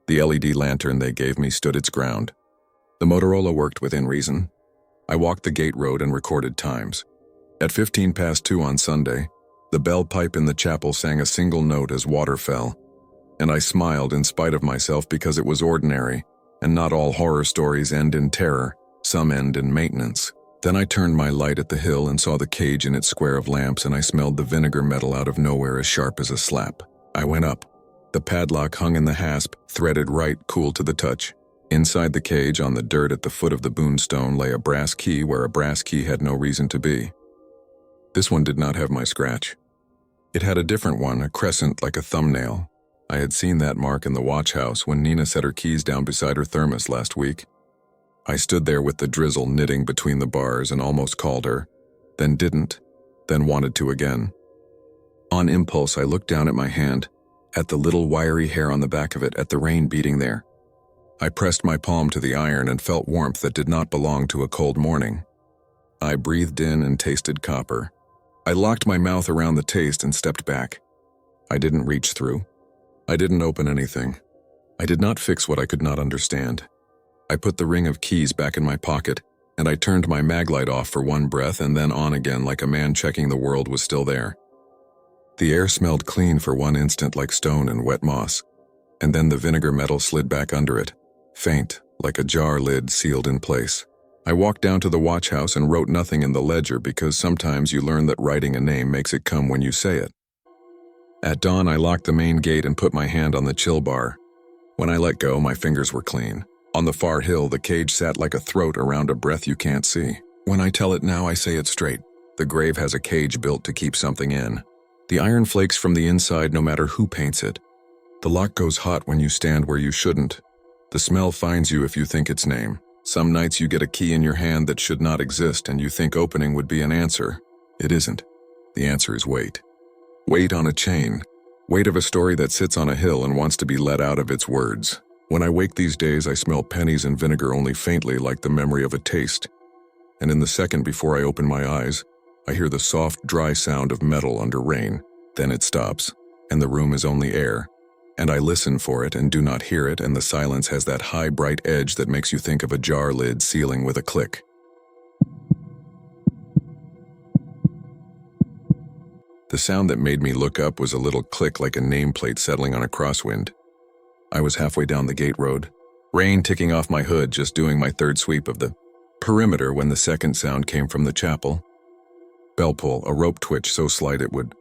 The LED lantern they gave me stood its ground. The Motorola worked within reason. I walked the gate road and recorded times. At 2:15 on Sunday, the bell pipe in the chapel sang a single note as water fell. And I smiled in spite of myself because it was ordinary, and not all horror stories end in terror, some end in maintenance. Then I turned my light at the hill and saw the cage in its square of lamps, and I smelled the vinegar metal out of nowhere as sharp as a slap. I went up. The padlock hung in the hasp, threaded right, cool to the touch. Inside the cage, on the dirt at the foot of the boonstone, lay a brass key where a brass key had no reason to be. This one did not have my scratch. It had a different one, a crescent like a thumbnail. I had seen that mark in the watch house when Nina set her keys down beside her thermos last week. I stood there with the drizzle knitting between the bars and almost called her, then didn't, then wanted to again. On impulse, I looked down at my hand, at the little wiry hair on the back of it, at the rain beating there. I pressed my palm to the iron and felt warmth that did not belong to a cold morning. I breathed in and tasted copper. I locked my mouth around the taste and stepped back. I didn't reach through. I didn't open anything. I did not fix what I could not understand. I put the ring of keys back in my pocket, and I turned my mag light off for one breath and then on again like a man checking the world was still there. The air smelled clean for one instant like stone and wet moss, and then the vinegar metal slid back under it, faint, like a jar lid sealed in place. I walked down to the watch house and wrote nothing in the ledger because sometimes you learn that writing a name makes it come when you say it. At dawn, I locked the main gate and put my hand on the chill bar. When I let go, my fingers were clean. On the far hill, the cage sat like a throat around a breath you can't see. When I tell it now, I say it straight. The grave has a cage built to keep something in. The iron flakes from the inside no matter who paints it. The lock goes hot when you stand where you shouldn't. The smell finds you if you think its name. Some nights you get a key in your hand that should not exist and you think opening would be an answer. It isn't. The answer is weight. Weight on a chain. Weight of a story that sits on a hill and wants to be let out of its words. When I wake these days, I smell pennies and vinegar only faintly like the memory of a taste. And in the second before I open my eyes, I hear the soft, dry sound of metal under rain. Then it stops, and the room is only air. And I listen for it and do not hear it, and the silence has that high, bright edge that makes you think of a jar lid sealing with a click. The sound that made me look up was a little click like a nameplate settling on a crosswind. I was halfway down the gate road, rain ticking off my hood, just doing my third sweep of the perimeter when the second sound came from the chapel. Bell pull, a rope twitch so slight it would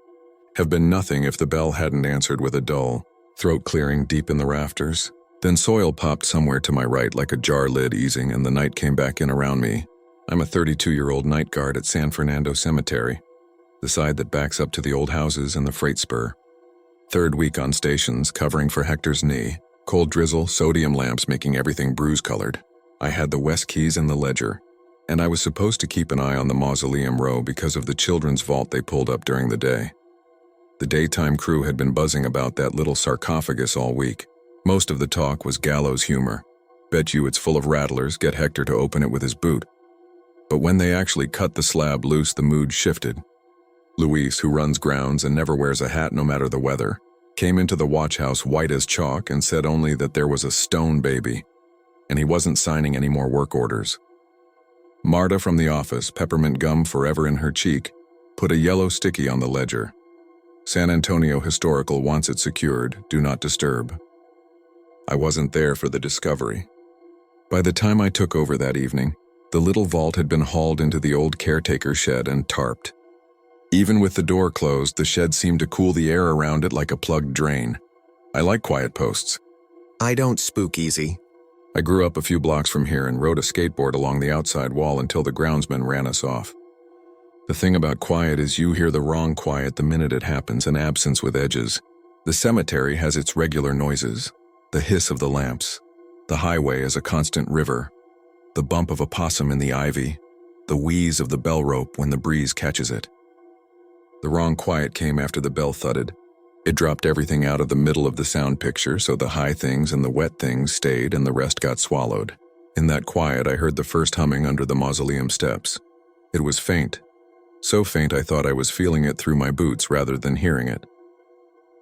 have been nothing if the bell hadn't answered with a dull, throat-clearing deep in the rafters. Then soil popped somewhere to my right like a jar lid easing, and the night came back in around me. I'm a 32-year-old night guard at San Fernando Cemetery, the side that backs up to the old houses and the freight spur. Third week on stations, covering for Hector's knee. Cold drizzle, sodium lamps making everything bruise-colored. I had the West Keys and the ledger, and I was supposed to keep an eye on the mausoleum row because of the children's vault they pulled up during the day. The daytime crew had been buzzing about that little sarcophagus all week. Most of the talk was gallows humor. Bet you it's full of rattlers, get Hector to open it with his boot. But when they actually cut the slab loose, the mood shifted. Luis, who runs grounds and never wears a hat no matter the weather, came into the watch house white as chalk and said only that there was a stone baby, and he wasn't signing any more work orders. Marta from the office, peppermint gum forever in her cheek, put a yellow sticky on the ledger. San Antonio Historical wants it secured, do not disturb. I wasn't there for the discovery. By the time I took over that evening, the little vault had been hauled into the old caretaker shed and tarped. Even with the door closed, the shed seemed to cool the air around it like a plugged drain. I like quiet posts. I don't spook easy. I grew up a few blocks from here and rode a skateboard along the outside wall until the groundsman ran us off. The thing about quiet is you hear the wrong quiet the minute it happens, an absence with edges. The cemetery has its regular noises, the hiss of the lamps. The highway is a constant river, the bump of a possum in the ivy, the wheeze of the bell rope when the breeze catches it. The wrong quiet came after the bell thudded. It dropped everything out of the middle of the sound picture, so the high things and the wet things stayed and the rest got swallowed. In that quiet, I heard the first humming under the mausoleum steps. It was faint. So faint I thought I was feeling it through my boots rather than hearing it.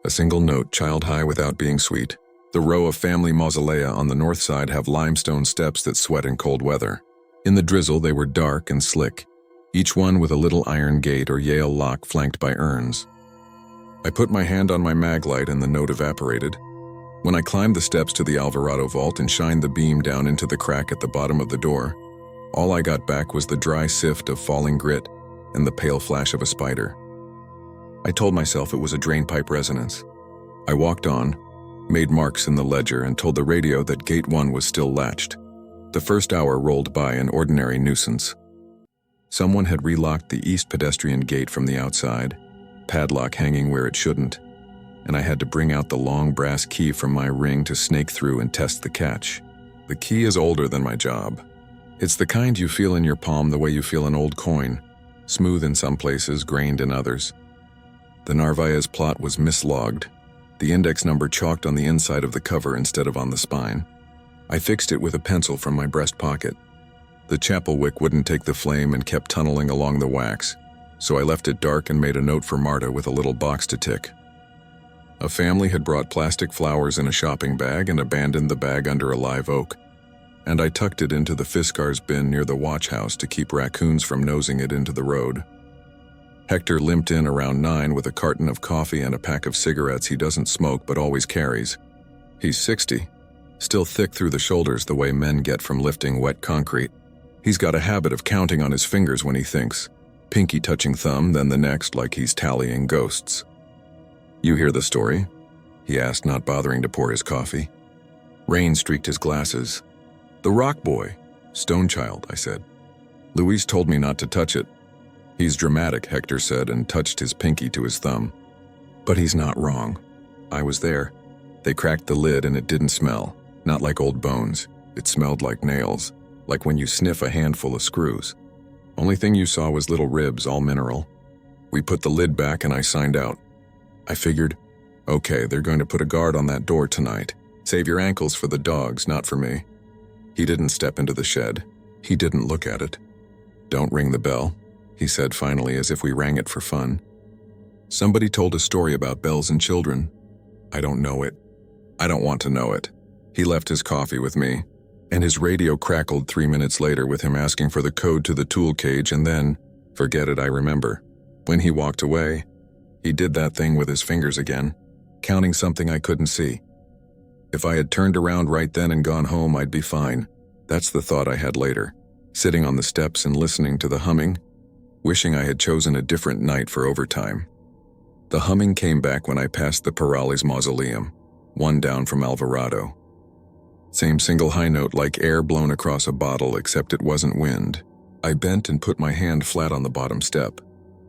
A single note, child-high without being sweet. The row of family mausolea on the north side have limestone steps that sweat in cold weather. In the drizzle, they were dark and slick, each one with a little iron gate or Yale lock flanked by urns. I put my hand on my mag light and the note evaporated. When I climbed the steps to the Alvarado vault and shined the beam down into the crack at the bottom of the door, all I got back was the dry sift of falling grit and the pale flash of a spider. I told myself it was a drainpipe resonance. I walked on, made marks in the ledger, and told the radio that Gate 1 was still latched. The first hour rolled by, an ordinary nuisance. Someone had relocked the east pedestrian gate from the outside, padlock hanging where it shouldn't, and I had to bring out the long brass key from my ring to snake through and test the catch. The key is older than my job. It's the kind you feel in your palm the way you feel an old coin, smooth in some places, grained in others. The Narvaez plot was mislogged, the index number chalked on the inside of the cover instead of on the spine. I fixed it with a pencil from my breast pocket. The chapel wick wouldn't take the flame and kept tunneling along the wax, so I left it dark and made a note for Marta with a little box to tick. A family had brought plastic flowers in a shopping bag and abandoned the bag under a live oak. and I tucked it into the Fiskar's bin near the watch house to keep raccoons from nosing it into the road. Hector limped in around 9 with a carton of coffee and a pack of cigarettes he doesn't smoke but always carries. He's 60, still thick through the shoulders the way men get from lifting wet concrete. He's got a habit of counting on his fingers when he thinks, pinky touching thumb, then the next like he's tallying ghosts. "You hear the story?" he asked, not bothering to pour his coffee. Rain streaked his glasses. "The rock boy, stone child," I said. "Luis told me not to touch it." "He's dramatic," Hector said, and touched his pinky to his thumb. "But he's not wrong. I was there. They cracked the lid and it didn't smell. Not like old bones. It smelled like nails, like when you sniff a handful of screws. Only thing you saw was little ribs, all mineral. We put the lid back and I signed out. I figured, okay, they're going to put a guard on that door tonight. Save your ankles for the dogs, not for me." He didn't step into the shed. He didn't look at it. "Don't ring the bell," he said finally, as if we rang it for fun. "Somebody told a story about bells and children. I don't know it. I don't want to know it." He left his coffee with me, and his radio crackled 3 minutes later with him asking for the code to the tool cage, and then, forget it, I remember. When he walked away, he did that thing with his fingers again, counting something I couldn't see. If I had turned around right then and gone home, I'd be fine. That's the thought I had later, sitting on the steps and listening to the humming, wishing I had chosen a different night for overtime. The humming came back when I passed the Perales mausoleum, one down from Alvarado. Same single high note like air blown across a bottle, except it wasn't wind. I bent and put my hand flat on the bottom step.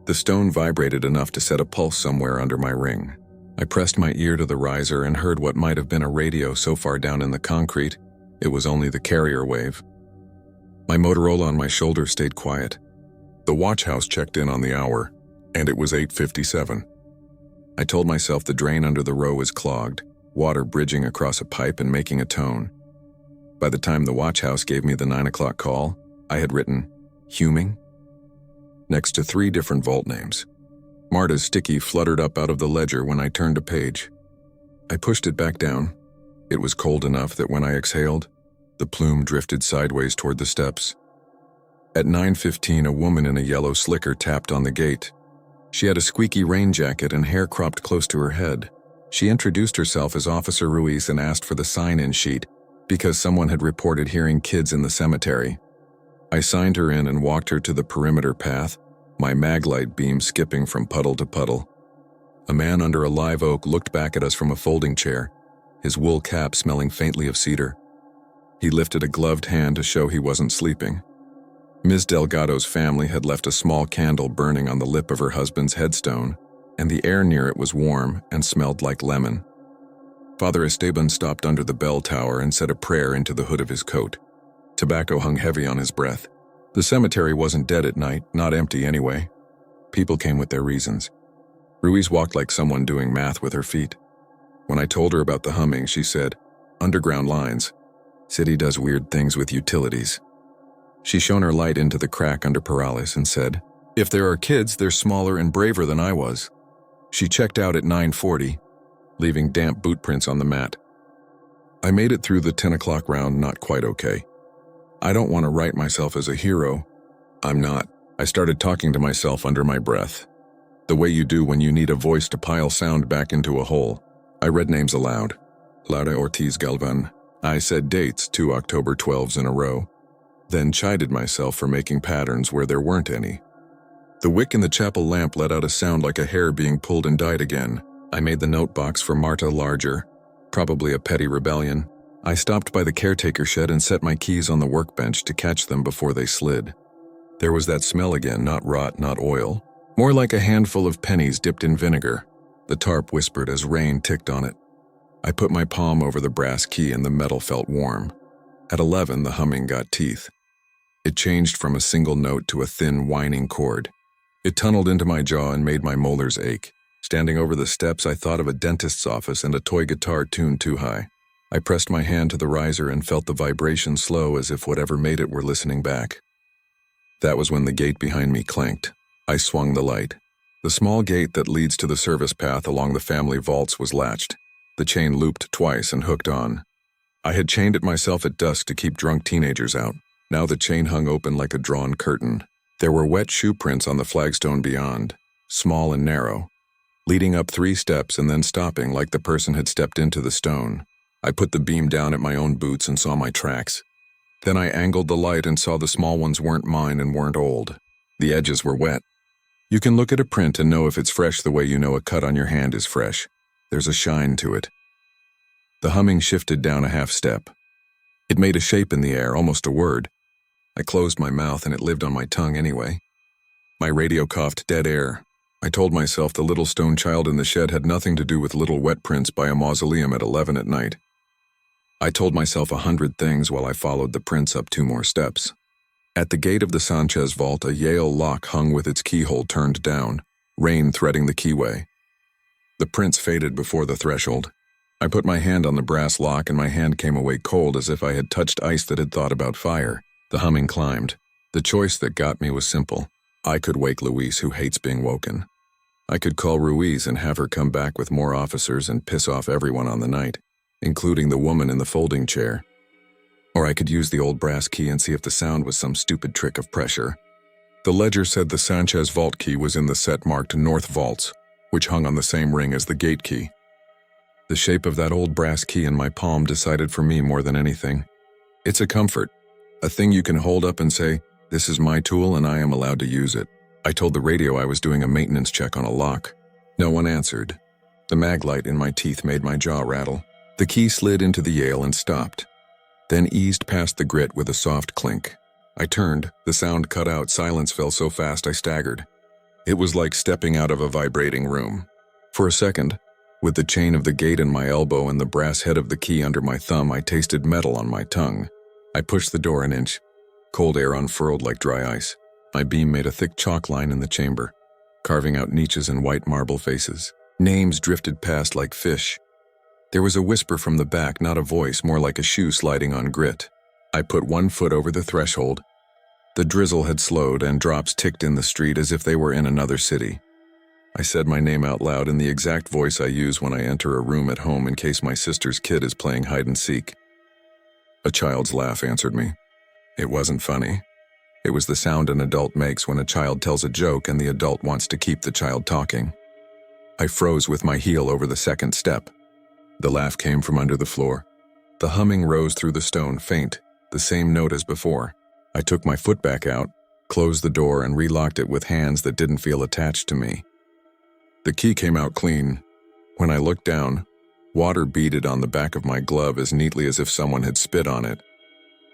The stone vibrated enough to set a pulse somewhere under my ring. I pressed my ear to the riser and heard what might have been a radio so far down in the concrete, it was only the carrier wave. My Motorola on my shoulder stayed quiet. The watch house checked in on the hour, and it was 8:57. I told myself the drain under the row was clogged, water bridging across a pipe and making a tone. By the time the watch house gave me the 9 o'clock call, I had written, "Huming?" next to 3 different vault names. Marta's sticky fluttered up out of the ledger when I turned a page. I pushed it back down. It was cold enough that when I exhaled, the plume drifted sideways toward the steps. At 9:15, a woman in a yellow slicker tapped on the gate. She had a squeaky rain jacket and hair cropped close to her head. She introduced herself as Officer Ruiz and asked for the sign-in sheet because someone had reported hearing kids in the cemetery. I signed her in and walked her to the perimeter path, my maglite beam skipping from puddle to puddle. A man under a live oak looked back at us from a folding chair, his wool cap smelling faintly of cedar. He lifted a gloved hand to show he wasn't sleeping. Ms. Delgado's family had left a small candle burning on the lip of her husband's headstone, and the air near it was warm and smelled like lemon. Father Esteban stopped under the bell tower and said a prayer into the hood of his coat. Tobacco hung heavy on his breath. The cemetery wasn't dead at night, not empty anyway. People came with their reasons. Ruiz walked like someone doing math with her feet. When I told her about the humming, she said, "Underground lines. City does weird things with utilities." She shone her light into the crack under Perales and said, "If there are kids, they're smaller and braver than I was." She checked out at 9:40, leaving damp boot prints on the mat. I made it through the 10 o'clock round not quite okay. I don't want to write myself as a hero. I'm not. I started talking to myself under my breath, the way you do when you need a voice to pile sound back into a hole. I read names aloud. Laura Ortiz Galvan. I said dates, 2 October 12s in a row, then chided myself for making patterns where there weren't any. The wick in the chapel lamp let out a sound like a hair being pulled and died again. I made the note box for Marta larger, probably a petty rebellion. I stopped by the caretaker shed and set my keys on the workbench to catch them before they slid. There was that smell again, not rot, not oil, more like a handful of pennies dipped in vinegar. The tarp whispered as rain ticked on it. I put my palm over the brass key and the metal felt warm. At 11, the humming got teeth. It changed from a single note to a thin, whining chord. It tunneled into my jaw and made my molars ache. Standing over the steps, I thought of a dentist's office and a toy guitar tuned too high. I pressed my hand to the riser and felt the vibration slow as if whatever made it were listening back. That was when the gate behind me clanked. I swung the light. The small gate that leads to the service path along the family vaults was latched. The chain looped twice and hooked on. I had chained it myself at dusk to keep drunk teenagers out. Now the chain hung open like a drawn curtain. There were wet shoe prints on the flagstone beyond, small and narrow, leading up 3 steps and then stopping like the person had stepped into the stone. I put the beam down at my own boots and saw my tracks. Then I angled the light and saw the small ones weren't mine and weren't old. The edges were wet. You can look at a print and know if it's fresh the way you know a cut on your hand is fresh. There's a shine to it. The humming shifted down a half step. It made a shape in the air, almost a word. I closed my mouth and it lived on my tongue anyway. My radio coughed dead air. I told myself the little stone child in the shed had nothing to do with little wet prints by a mausoleum at 11 at night. I told myself 100 things while I followed the prints up 2 more steps. At the gate of the Sanchez vault, a Yale lock hung with its keyhole turned down, rain threading the keyway. The prints faded before the threshold. I put my hand on the brass lock and my hand came away cold as if I had touched ice that had thought about fire. The humming climbed. The choice that got me was simple. I could wake Luis, who hates being woken. I could call Ruiz and have her come back with more officers and piss off everyone on the night, including the woman in the folding chair. Or I could use the old brass key and see if the sound was some stupid trick of pressure. The ledger said the Sanchez vault key was in the set marked North Vaults, which hung on the same ring as the gate key. The shape of that old brass key in my palm decided for me more than anything. It's a comfort, a thing you can hold up and say, "This is my tool and I am allowed to use it." I told the radio I was doing a maintenance check on a lock. No one answered. The mag light in my teeth made my jaw rattle. The key slid into the Yale and stopped, then eased past the grit with a soft clink. I turned, the sound cut out, silence fell so fast I staggered. It was like stepping out of a vibrating room. For a second, with the chain of the gate in my elbow and the brass head of the key under my thumb, I tasted metal on my tongue. I pushed the door an inch. Cold air unfurled like dry ice. My beam made a thick chalk line in the chamber, carving out niches and white marble faces. Names drifted past like fish. There was a whisper from the back, not a voice, more like a shoe sliding on grit. I put 1 foot over the threshold. The drizzle had slowed and drops ticked in the street as if they were in another city. I said my name out loud in the exact voice I use when I enter a room at home in case my sister's kid is playing hide and seek. A child's laugh answered me. It wasn't funny. It was the sound an adult makes when a child tells a joke and the adult wants to keep the child talking. I froze with my heel over the second step. The laugh came from under the floor. The humming rose through the stone, faint, the same note as before. I took my foot back out, closed the door, and relocked it with hands that didn't feel attached to me. The key came out clean. When I looked down, water beaded on the back of my glove as neatly as if someone had spit on it.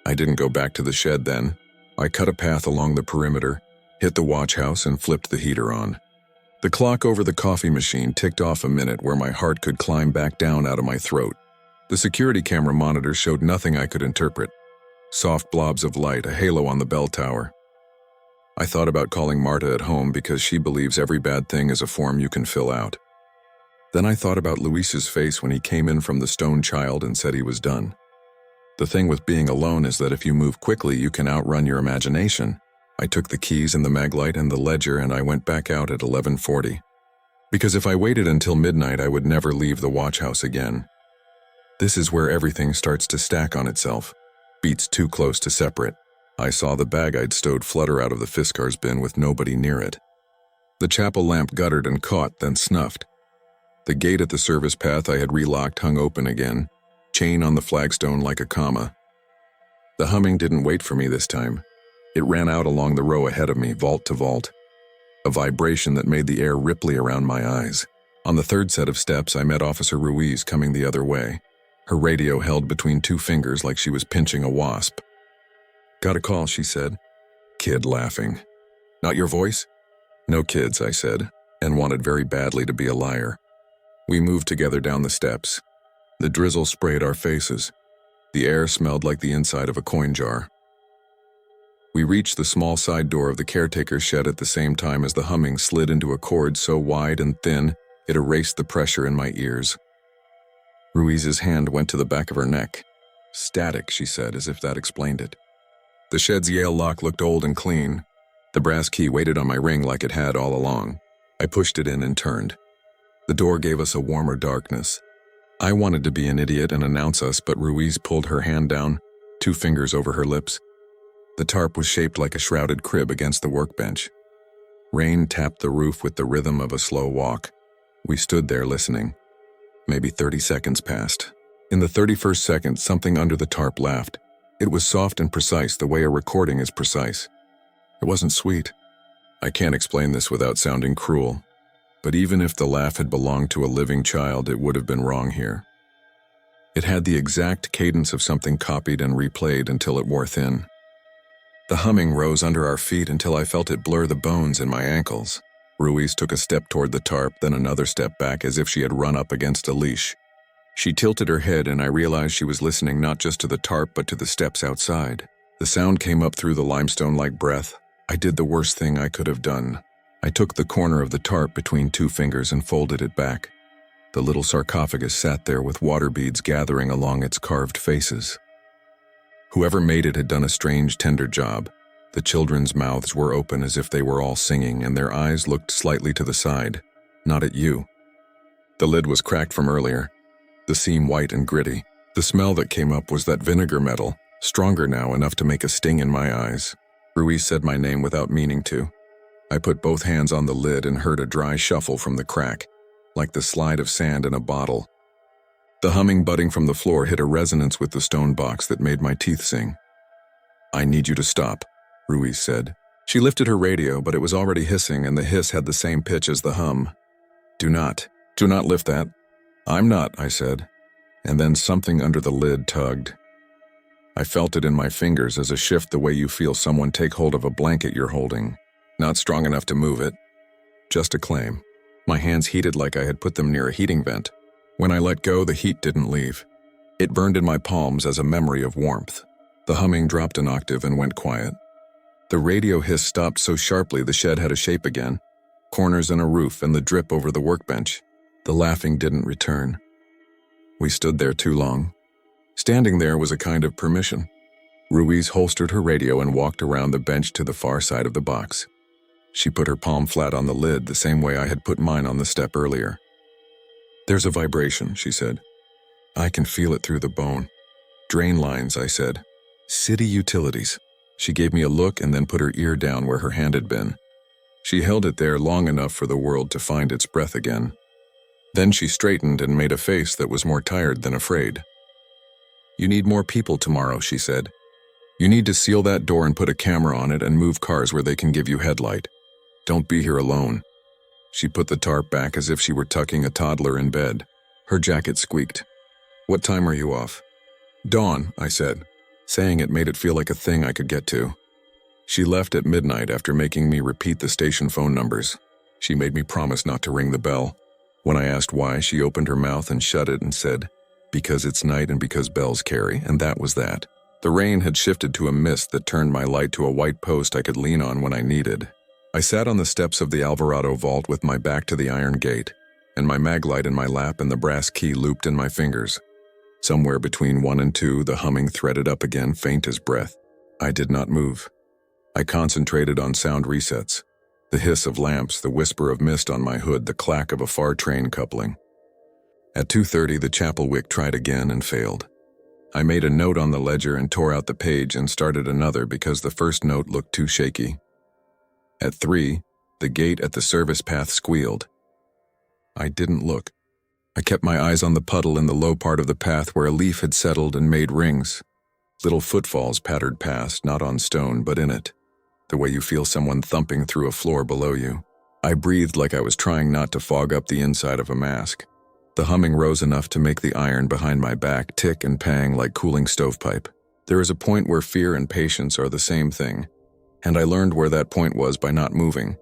I didn't go back to the shed then. I cut a path along the perimeter, hit the watch house, and flipped the heater on. The clock over the coffee machine ticked off a minute where my heart could climb back down out of my throat. The security camera monitor showed nothing I could interpret. Soft blobs of light, a halo on the bell tower. I thought about calling Marta at home because she believes every bad thing is a form you can fill out. Then I thought about Luis's face when he came in from the stone child and said he was done. The thing with being alone is that if you move quickly, you can outrun your imagination. I took the keys and the maglite and the ledger and I went back out at 11:40. Because if I waited until midnight, I would never leave the watch house again. This is where everything starts to stack on itself. Beats too close to separate. I saw the bag I'd stowed flutter out of the Fiskar's bin with nobody near it. The chapel lamp guttered and caught, then snuffed. The gate at the service path I had relocked hung open again, chain on the flagstone like a comma. The humming didn't wait for me this time. It ran out along the row ahead of me, vault to vault. A vibration that made the air ripply around my eyes. On the third set of steps, I met Officer Ruiz coming the other way, her radio held between 2 fingers like she was pinching a wasp. "Got a call," she said. Kid laughing. "Not your voice?" "No kids," I said, and wanted very badly to be a liar. We moved together down the steps. The drizzle sprayed our faces. The air smelled like the inside of a coin jar. We reached the small side door of the caretaker's shed at the same time as the humming slid into a cord so wide and thin it erased the pressure in my ears. Ruiz's hand went to the back of her neck. "Static," she said, as if that explained it. The shed's Yale lock looked old and clean. The brass key waited on my ring like it had all along. I pushed it in and turned. The door gave us a warmer darkness. I wanted to be an idiot and announce us, but Ruiz pulled her hand down, 2 fingers over her lips. The tarp was shaped like a shrouded crib against the workbench. Rain tapped the roof with the rhythm of a slow walk. We stood there listening. Maybe 30 seconds passed. In the 31st second, something under the tarp laughed. It was soft and precise, the way a recording is precise. It wasn't sweet. I can't explain this without sounding cruel, but even if the laugh had belonged to a living child, it would have been wrong here. It had the exact cadence of something copied and replayed until it wore thin. The humming rose under our feet until I felt it blur the bones in my ankles. Ruiz took a step toward the tarp, then another step back as if she had run up against a leash. She tilted her head and I realized she was listening not just to the tarp but to the steps outside. The sound came up through the limestone like breath. I did the worst thing I could have done. I took the corner of the tarp between 2 fingers and folded it back. The little sarcophagus sat there with water beads gathering along its carved faces. Whoever made it had done a strange, tender job. The children's mouths were open as if they were all singing, and their eyes looked slightly to the side, not at you. The lid was cracked from earlier, the seam white and gritty. The smell that came up was that vinegar metal, stronger now, enough to make a sting in my eyes. Ruiz said my name without meaning to. I put both hands on the lid and heard a dry shuffle from the crack, like the slide of sand in a bottle. The humming budding from the floor hit a resonance with the stone box that made my teeth sing. "I need you to stop," Ruiz said. She lifted her radio, but it was already hissing, and the hiss had the same pitch as the hum. Do not lift that." "I'm not," I said, and then something under the lid tugged. I felt it in my fingers as a shift, the way you feel someone take hold of a blanket you're holding. Not strong enough to move it, just a claim. My hands heated like I had put them near a heating vent. When I let go, the heat didn't leave. It burned in my palms as a memory of warmth. The humming dropped an octave and went quiet. The radio hiss stopped so sharply the shed had a shape again, corners and a roof and the drip over the workbench. The laughing didn't return. We stood there too long. Standing there was a kind of permission. Ruiz holstered her radio and walked around the bench to the far side of the box. She put her palm flat on the lid, the same way I had put mine on the step earlier. "There's a vibration," she said. "I can feel it through the bone." "Drain lines," I said. "City utilities." She gave me a look and then put her ear down where her hand had been. She held it there long enough for the world to find its breath again. Then she straightened and made a face that was more tired than afraid. "You need more people tomorrow," she said. "You need to seal that door and put a camera on it and move cars where they can give you headlight. Don't be here alone." She put the tarp back as if she were tucking a toddler in bed. Her jacket squeaked. "What time are you off?" "Dawn," I said. Saying it made it feel like a thing I could get to. She left at midnight after making me repeat the station phone numbers. She made me promise not to ring the bell. When I asked why, she opened her mouth and shut it and said, "Because it's night and because bells carry," and that was that. The rain had shifted to a mist that turned my light to a white post I could lean on when I needed. I sat on the steps of the Alvarado vault with my back to the iron gate, and my mag light in my lap and the brass key looped in my fingers. Somewhere between 1 and 2, the humming threaded up again, faint as breath. I did not move. I concentrated on sound resets. The hiss of lamps, the whisper of mist on my hood, the clack of a far train coupling. At 2:30, the chapel wick tried again and failed. I made a note on the ledger and tore out the page and started another because the first note looked too shaky. At 3, the gate at the service path squealed. I didn't look. I kept my eyes on the puddle in the low part of the path where a leaf had settled and made rings. Little footfalls pattered past, not on stone, but in it, the way you feel someone thumping through a floor below you. I breathed like I was trying not to fog up the inside of a mask. The humming rose enough to make the iron behind my back tick and pang like cooling stovepipe. There is a point where fear and patience are the same thing, and I learned where that point was by not moving.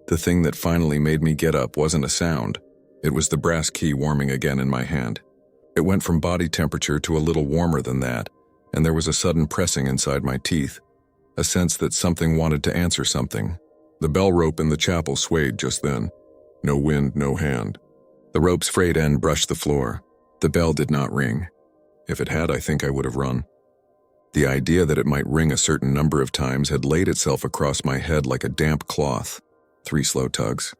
The thing that finally made me get up wasn't a sound. It was the brass key warming again in my hand. It went from body temperature to a little warmer than that, and there was a sudden pressing inside my teeth, a sense that something wanted to answer something. The bell rope in the chapel swayed just then. No wind, no hand. The rope's frayed end brushed the floor. The bell did not ring. If it had, I think I would have run. The idea that it might ring a certain number of times had laid itself across my head like a damp cloth. 3 slow tugs.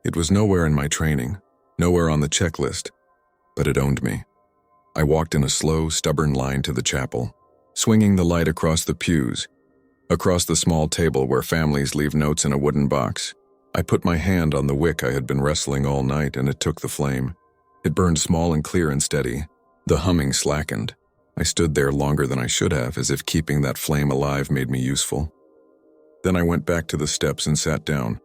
It was nowhere in my training, nowhere on the checklist. but it owned me. I walked in a slow, stubborn line to the chapel, swinging the light across the pews, across the small table where families leave notes in a wooden box. I put my hand on the wick I had been wrestling all night, and it took the flame. It burned small and clear and steady. The humming slackened. I stood there longer than I should have, as if keeping that flame alive made me useful. Then I went back to the steps and sat down.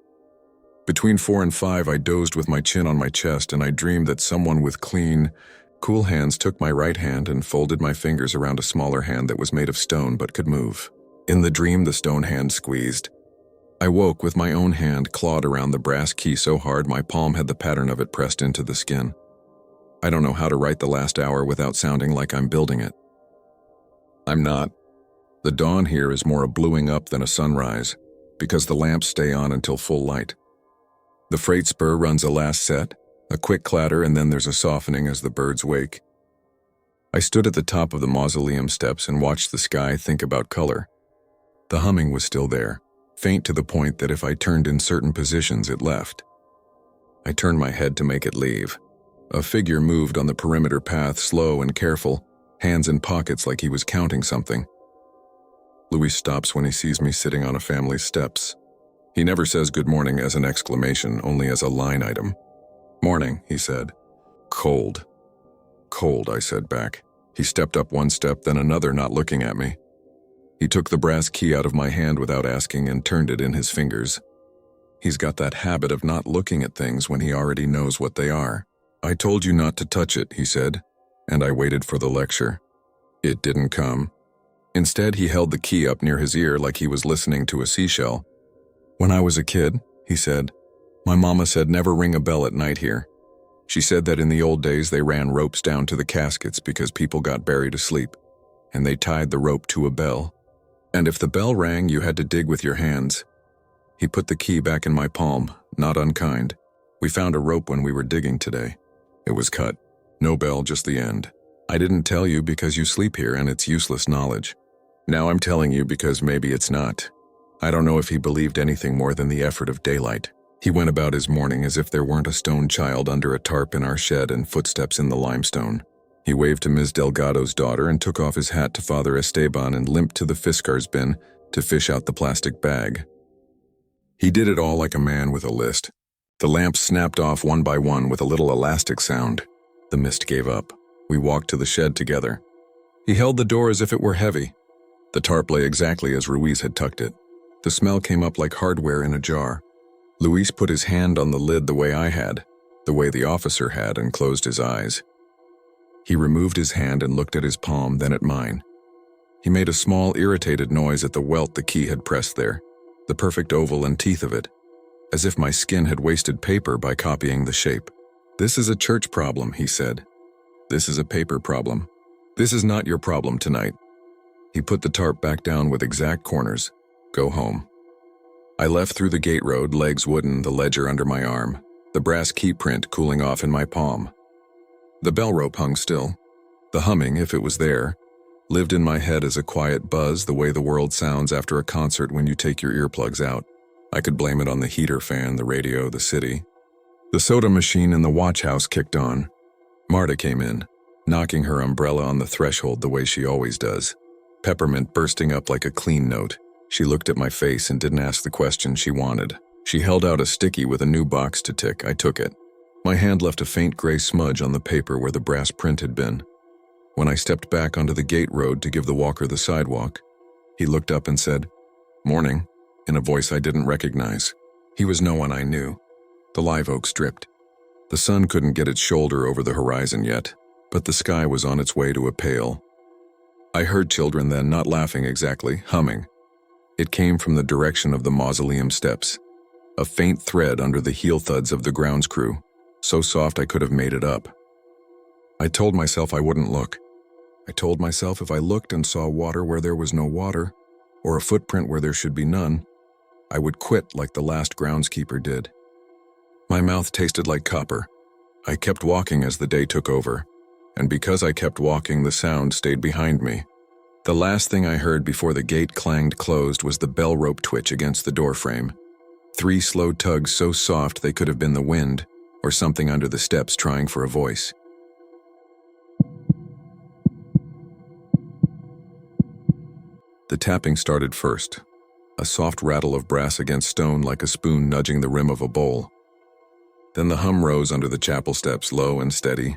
Between 4 and 5, I dozed with my chin on my chest, and I dreamed that someone with clean, cool hands took my right hand and folded my fingers around a smaller hand that was made of stone but could move. In the dream, the stone hand squeezed. I woke with my own hand clawed around the brass key so hard my palm had the pattern of it pressed into the skin. I don't know how to write the last hour without sounding like I'm building it. I'm not. The dawn here is more a bluing up than a sunrise, because the lamps stay on until full light. The freight spur runs a last set, a quick clatter, and then there's a softening as the birds wake. I stood at the top of the mausoleum steps and watched the sky think about color. The humming was still there, faint to the point that if I turned in certain positions, it left. I turned my head to make it leave. A figure moved on the perimeter path, slow and careful, hands in pockets like he was counting something. Louis stops when he sees me sitting on a family's steps. He never says good morning as an exclamation, only as a line item. Morning, he said. Cold. Cold, I said back. He stepped up one step, then another, not looking at me. He took the brass key out of my hand without asking and turned it in his fingers. He's got that habit of not looking at things when he already knows what they are. I told you not to touch it, he said, and I waited for the lecture. It didn't come. Instead, he held the key up near his ear like he was listening to a seashell. When I was a kid, he said, my mama said never ring a bell at night here. She said that in the old days they ran ropes down to the caskets because people got buried asleep, and they tied the rope to a bell. And if the bell rang, you had to dig with your hands. He put the key back in my palm, not unkind. We found a rope when we were digging today. It was cut. No bell, just the end. I didn't tell you because you sleep here and it's useless knowledge. Now I'm telling you because maybe it's not. I don't know if he believed anything more than the effort of daylight. He went about his morning as if there weren't a stone child under a tarp in our shed and footsteps in the limestone. He waved to Ms. Delgado's daughter and took off his hat to Father Esteban and limped to the Fiskar's bin to fish out the plastic bag. He did it all like a man with a list. The lamps snapped off one by one with a little elastic sound. The mist gave up. We walked to the shed together. He held the door as if it were heavy. The tarp lay exactly as Ruiz had tucked it. The smell came up like hardware in a jar. Luis put his hand on the lid the way I had, the way the officer had, and closed his eyes. He removed his hand and looked at his palm, then at mine. He made a small, irritated noise at the welt the key had pressed there, the perfect oval and teeth of it, as if my skin had wasted paper by copying the shape. This is a church problem, he said. This is a paper problem. This is not your problem tonight. He put the tarp back down with exact corners. Go home. I left through the gate road, legs wooden, the ledger under my arm, the brass key print cooling off in my palm. The bell rope hung still. The humming, if it was there, lived in my head as a quiet buzz, the way the world sounds after a concert when you take your earplugs out. I could blame it on the heater fan, the radio, the city. The soda machine in the watch house kicked on. Marta came in, knocking her umbrella on the threshold the way she always does. Peppermint bursting up like a clean note. She looked at my face and didn't ask the question she wanted. She held out a sticky with a new box to tick. I took it. My hand left a faint gray smudge on the paper where the brass print had been. When I stepped back onto the gate road to give the walker the sidewalk, he looked up and said, "Morning," in a voice I didn't recognize. He was no one I knew. The live oaks dripped. The sun couldn't get its shoulder over the horizon yet, but the sky was on its way to a pale. I heard children then, not laughing exactly, humming. It came from the direction of the mausoleum steps, a faint thread under the heel thuds of the grounds crew, so soft I could have made it up. I told myself I wouldn't look. I told myself if I looked and saw water where there was no water, or a footprint where there should be none, I would quit like the last groundskeeper did. My mouth tasted like copper. I kept walking as the day took over, and because I kept walking, the sound stayed behind me. The last thing I heard before the gate clanged closed was the bell rope twitch against the doorframe. 3 slow tugs so soft they could have been the wind, or something under the steps trying for a voice. The tapping started first, a soft rattle of brass against stone like a spoon nudging the rim of a bowl. Then the hum rose under the chapel steps, low and steady,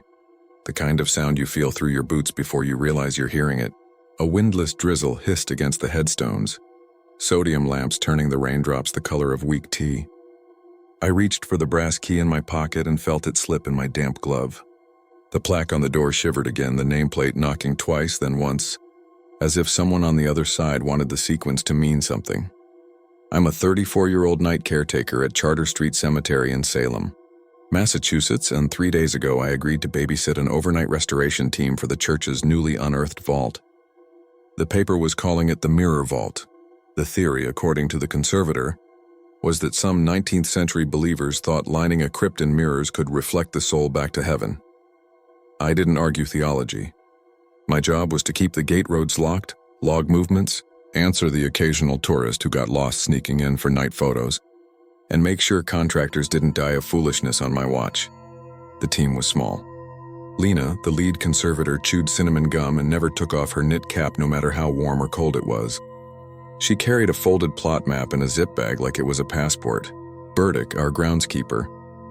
the kind of sound you feel through your boots before you realize you're hearing it. A windless drizzle hissed against the headstones, sodium lamps turning the raindrops the color of weak tea. I reached for the brass key in my pocket and felt it slip in my damp glove. The plaque on the door shivered again, the nameplate knocking twice, then once, as if someone on the other side wanted the sequence to mean something. I'm a 34-year-old night caretaker at Charter Street Cemetery in Salem, Massachusetts, and 3 days ago I agreed to babysit an overnight restoration team for the church's newly unearthed vault. The paper was calling it the Mirror Vault. The theory, according to the conservator, was that some 19th century believers thought lining a crypt in mirrors could reflect the soul back to heaven. I didn't argue theology. My job was to keep the gate roads locked, log movements, answer the occasional tourist who got lost sneaking in for night photos, and make sure contractors didn't die of foolishness on my watch. The team was small. Lena, the lead conservator, chewed cinnamon gum and never took off her knit cap no matter how warm or cold it was. She carried a folded plot map in a zip bag like it was a passport. Burdick, our groundskeeper,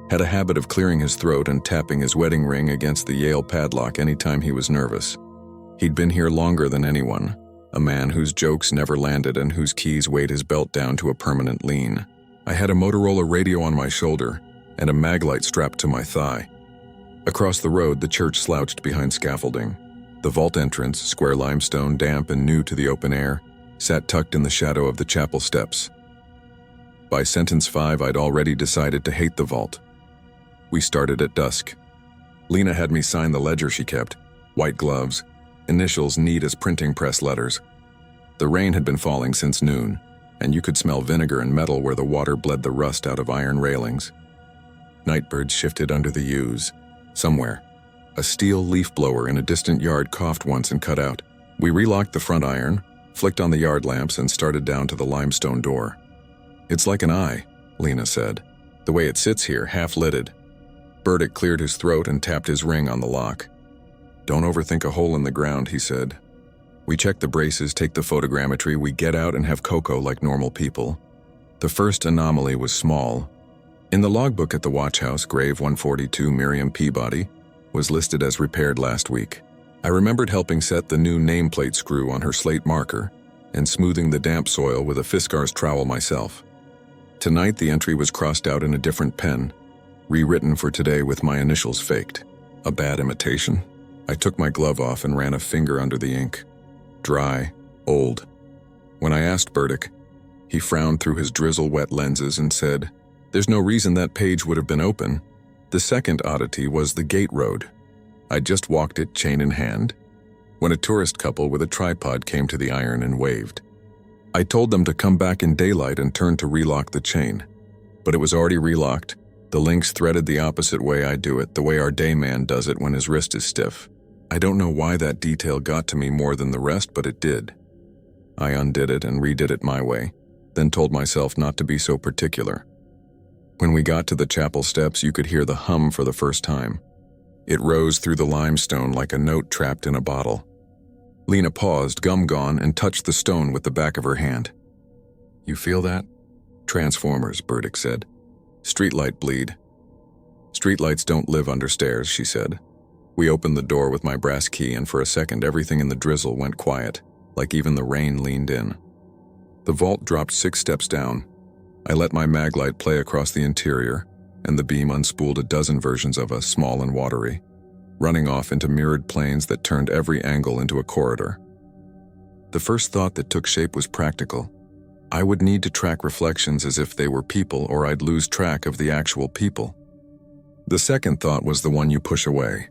had a habit of clearing his throat and tapping his wedding ring against the Yale padlock anytime he was nervous. He'd been here longer than anyone, a man whose jokes never landed and whose keys weighed his belt down to a permanent lean. I had a Motorola radio on my shoulder and a maglite strapped to my thigh. Across the road, the church slouched behind scaffolding. The vault entrance, square limestone, damp and new to the open air, sat tucked in the shadow of the chapel steps. By sentence 5, I'd already decided to hate the vault. We started at dusk. Lena had me sign the ledger she kept, white gloves, initials neat as printing press letters. The rain had been falling since noon, and you could smell vinegar and metal where the water bled the rust out of iron railings. Nightbirds shifted under the yews. Somewhere, a steel leaf blower in a distant yard coughed once and cut out. We relocked the front iron, flicked on the yard lamps, and started down to the limestone door. "It's like an eye," Lena said, "the way it sits here, half-lidded." Burdick cleared his throat and tapped his ring on the lock. "Don't overthink a hole in the ground," he said. "We check the braces, take the photogrammetry, we get out and have cocoa like normal people." The first anomaly was small. In the logbook at the watch house, grave 142 Miriam Peabody was listed as repaired last week. I remembered helping set the new nameplate screw on her slate marker and smoothing the damp soil with a Fiskar's trowel myself. Tonight the entry was crossed out in a different pen, rewritten for today with my initials faked. A bad imitation? I took my glove off and ran a finger under the ink. Dry, old. When I asked Burdick, he frowned through his drizzle-wet lenses and said, "There's no reason that page would have been open." The second oddity was the gate road. I'd just walked it chain in hand when a tourist couple with a tripod came to the iron and waved. I told them to come back in daylight and turn to relock the chain, but it was already relocked. The links threaded the opposite way I do it, the way our day man does it when his wrist is stiff. I don't know why that detail got to me more than the rest, but it did. I undid it and redid it my way, then told myself not to be so particular. When we got to the chapel steps, you could hear the hum for the first time. It rose through the limestone like a note trapped in a bottle. Lena paused, gum gone, and touched the stone with the back of her hand. "You feel that?" "Transformers," Burdick said. "Streetlight bleed." "Streetlights don't live under stairs," she said. We opened the door with my brass key, and for a second everything in the drizzle went quiet, like even the rain leaned in. The vault dropped 6 steps down. I let my maglite play across the interior, and the beam unspooled a dozen versions of us, small and watery, running off into mirrored planes that turned every angle into a corridor. The first thought that took shape was practical. I would need to track reflections as if they were people, or I'd lose track of the actual people. The second thought was the one you push away.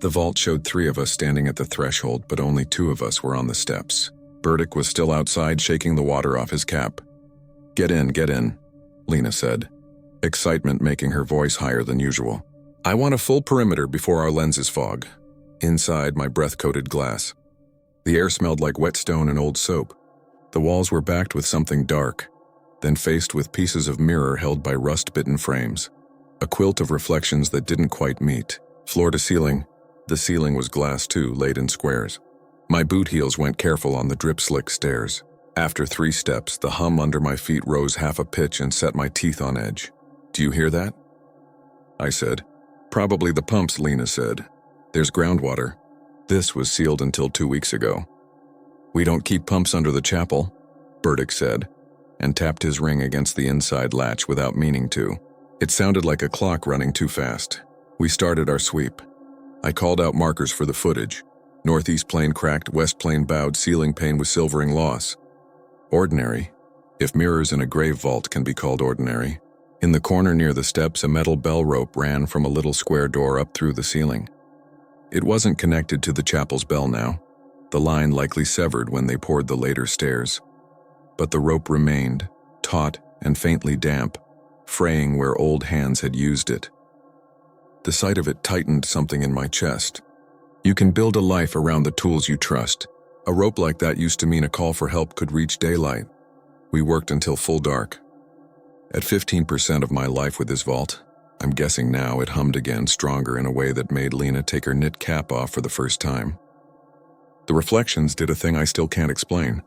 The vault showed 3 of us standing at the threshold, but only 2 of us were on the steps. Burdick was still outside, shaking the water off his cap. Get in," Lena said, excitement making her voice higher than usual. "I want a full perimeter before our lenses fog." Inside, my breath coated glass. The air smelled like wet stone and old soap. The walls were backed with something dark, then faced with pieces of mirror held by rust-bitten frames. A quilt of reflections that didn't quite meet. Floor to ceiling, the ceiling was glass too, laid in squares. My boot heels went careful on the drip-slick stairs. After 3 steps, the hum under my feet rose half a pitch and set my teeth on edge. "Do you hear that?" I said. "Probably the pumps," Lena said. "There's groundwater. This was sealed until 2 weeks ago." "We don't keep pumps under the chapel," Burdick said, and tapped his ring against the inside latch without meaning to. It sounded like a clock running too fast. We started our sweep. I called out markers for the footage. Northeast plane cracked, west plane bowed, ceiling pane with silvering loss. Ordinary, if mirrors in a grave vault can be called ordinary. In the corner near the steps, a metal bell rope ran from a little square door up through the ceiling. It wasn't connected to the chapel's bell now, the line likely severed when they poured the later stairs. But the rope remained, taut and faintly damp, fraying where old hands had used it. The sight of it tightened something in my chest. You can build a life around the tools you trust. A rope like that used to mean a call for help could reach daylight. We worked until full dark. At 15% of my life with this vault, I'm guessing now it hummed again, stronger in a way that made Lena take her knit cap off for the first time. The reflections did a thing I still can't explain.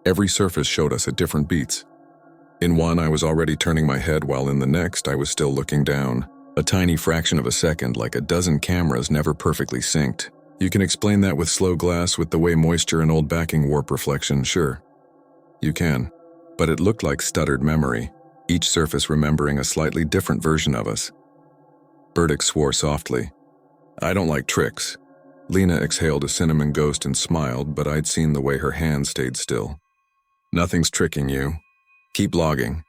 Every surface showed us at different beats. In one, I was already turning my head, while in the next, I was still looking down. A tiny fraction of a second, like a dozen cameras never perfectly synced. You can explain that with slow glass, with the way moisture and old backing warp reflection, sure. You can. But it looked like stuttered memory, each surface remembering a slightly different version of us. Burdick swore softly. "I don't like tricks." Lena exhaled a cinnamon ghost and smiled, but I'd seen the way her hand stayed still. "Nothing's tricking you. Keep logging."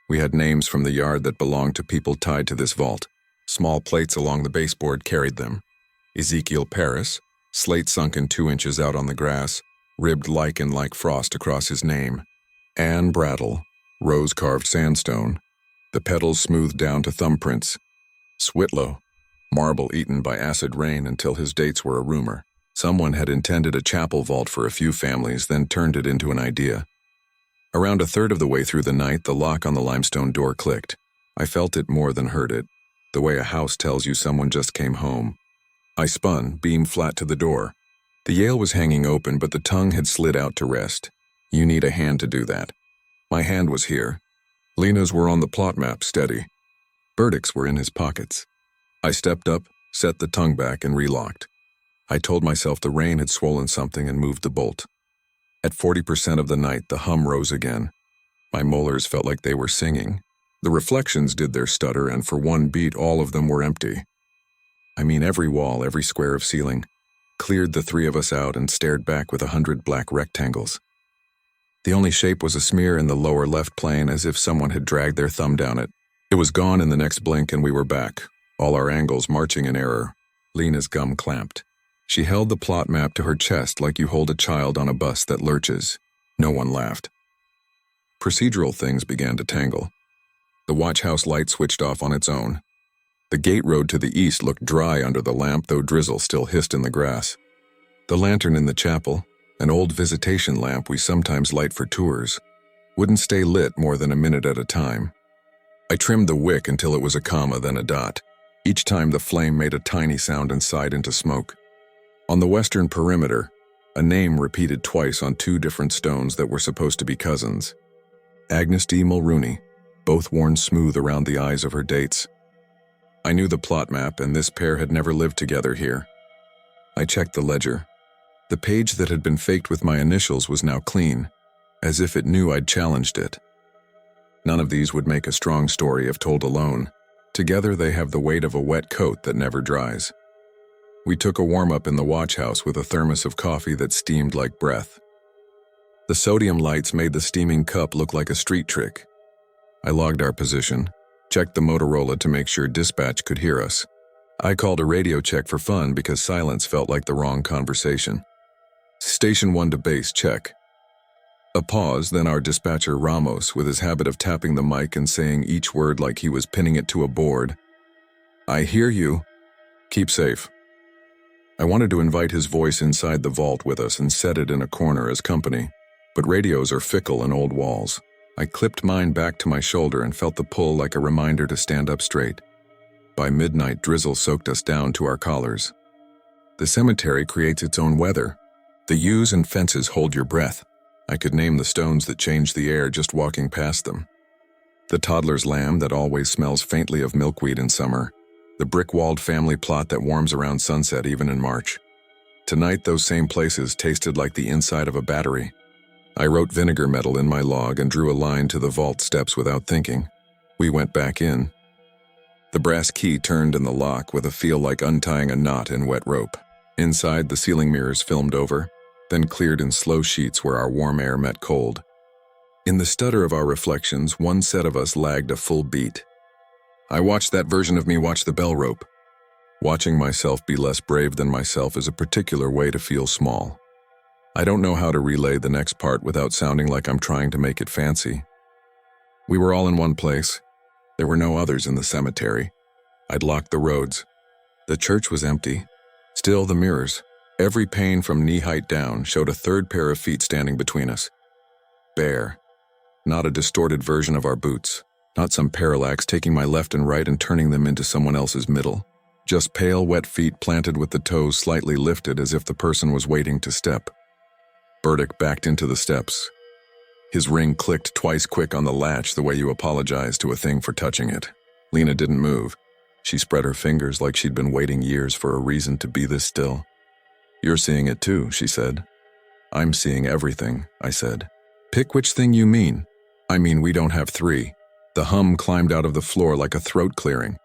We had names from the yard that belonged to people tied to this vault. Small plates along the baseboard carried them. Ezekiel Paris, slate sunken 2 inches out on the grass, ribbed lichen like frost across his name. Anne Brattle, rose-carved sandstone, the petals smoothed down to thumbprints. Switlow, marble eaten by acid rain until his dates were a rumor. Someone had intended a chapel vault for a few families, then turned it into an idea. Around a third of the way through the night, the lock on the limestone door clicked. I felt it more than heard it, the way a house tells you someone just came home. I spun, beam flat to the door. The Yale was hanging open, but the tongue had slid out to rest. You need a hand to do that. My hand was here. Lena's were on the plot map, steady. Burdick's were in his pockets. I stepped up, set the tongue back, and relocked. I told myself the rain had swollen something and moved the bolt. At 40% of the night, the hum rose again. My molars felt like they were singing. The reflections did their stutter, and for one beat, all of them were empty. I mean, every wall, every square of ceiling. Cleared the 3 of us out and stared back with 100 black rectangles. The only shape was a smear in the lower left plane, as if someone had dragged their thumb down it. It was gone in the next blink, and we were back, all our angles marching in error. Lena's gum clamped. She held the plot map to her chest like you hold a child on a bus that lurches. No one laughed. Procedural things began to tangle. The watch house light switched off on its own. The gate road to the east looked dry under the lamp, though drizzle still hissed in the grass. The lantern in the chapel, an old visitation lamp we sometimes light for tours, wouldn't stay lit more than a minute at a time. I trimmed the wick until it was a comma, then a dot. Each time the flame made a tiny sound and sighed into smoke. On the western perimeter, a name repeated twice on 2 different stones that were supposed to be cousins. Agnes D. Mulrooney, both worn smooth around the eyes of her dates. I knew the plot map, and this pair had never lived together here. I checked the ledger. The page that had been faked with my initials was now clean, as if it knew I'd challenged it. None of these would make a strong story if told alone. Together they have the weight of a wet coat that never dries. We took a warm-up in the watch house with a thermos of coffee that steamed like breath. The sodium lights made the steaming cup look like a street trick. I logged our position, checked the Motorola to make sure dispatch could hear us. I called a radio check for fun because silence felt like the wrong conversation. Station 1 to base, check. A pause, then our dispatcher Ramos, with his habit of tapping the mic and saying each word like he was pinning it to a board. "I hear you. Keep safe." I wanted to invite his voice inside the vault with us and set it in a corner as company, but radios are fickle in old walls. I clipped mine back to my shoulder and felt the pull like a reminder to stand up straight. By midnight, drizzle soaked us down to our collars. The cemetery creates its own weather. The yews and fences hold your breath. I could name the stones that change the air just walking past them. The toddler's lamb that always smells faintly of milkweed in summer. The brick-walled family plot that warms around sunset even in March. Tonight, those same places tasted like the inside of a battery. I wrote vinegar metal in my log and drew a line to the vault steps without thinking. We went back in. The brass key turned in the lock with a feel like untying a knot in wet rope. Inside, the ceiling mirrors filmed over, then cleared in slow sheets where our warm air met cold. In the stutter of our reflections, one set of us lagged a full beat. I watched that version of me watch the bell rope. Watching myself be less brave than myself is a particular way to feel small. I don't know how to relay the next part without sounding like I'm trying to make it fancy. We were all in one place. There were no others in the cemetery. I'd locked the roads. The church was empty. Still, the mirrors, every pane from knee-height down, showed a third pair of feet standing between us. Bare. Not a distorted version of our boots. Not some parallax taking my left and right and turning them into someone else's middle. Just pale, wet feet planted with the toes slightly lifted as if the person was waiting to step. Burdick backed into the steps. His ring clicked twice quick on the latch the way you apologize to a thing for touching it. Lena didn't move. She spread her fingers like she'd been waiting years for a reason to be this still. "You're seeing it too," she said. "I'm seeing everything," I said. "Pick which thing you mean." "I mean, we don't have three." The hum climbed out of the floor like a throat clearing.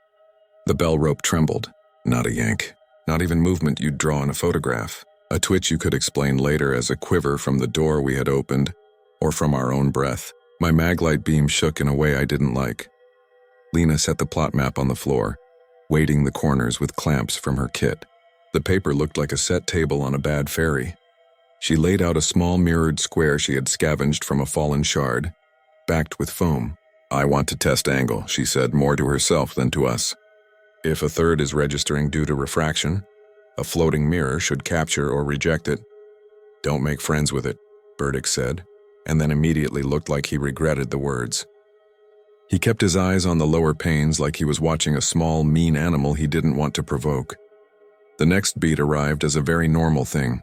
The bell rope trembled. Not a yank. Not even movement you'd draw in a photograph. A twitch you could explain later as a quiver from the door we had opened, or from our own breath. My maglite beam shook in a way I didn't like. Lena set the plot map on the floor, weighting the corners with clamps from her kit. The paper looked like a set table on a bad ferry. She laid out a small mirrored square she had scavenged from a fallen shard, backed with foam. "I want to test angle," she said, more to herself than to us. "If a third is registering due to refraction, a floating mirror should capture or reject it." "Don't make friends with it," Burdick said, and then immediately looked like he regretted the words. He kept his eyes on the lower panes like he was watching a small, mean animal he didn't want to provoke. The next beat arrived as a very normal thing.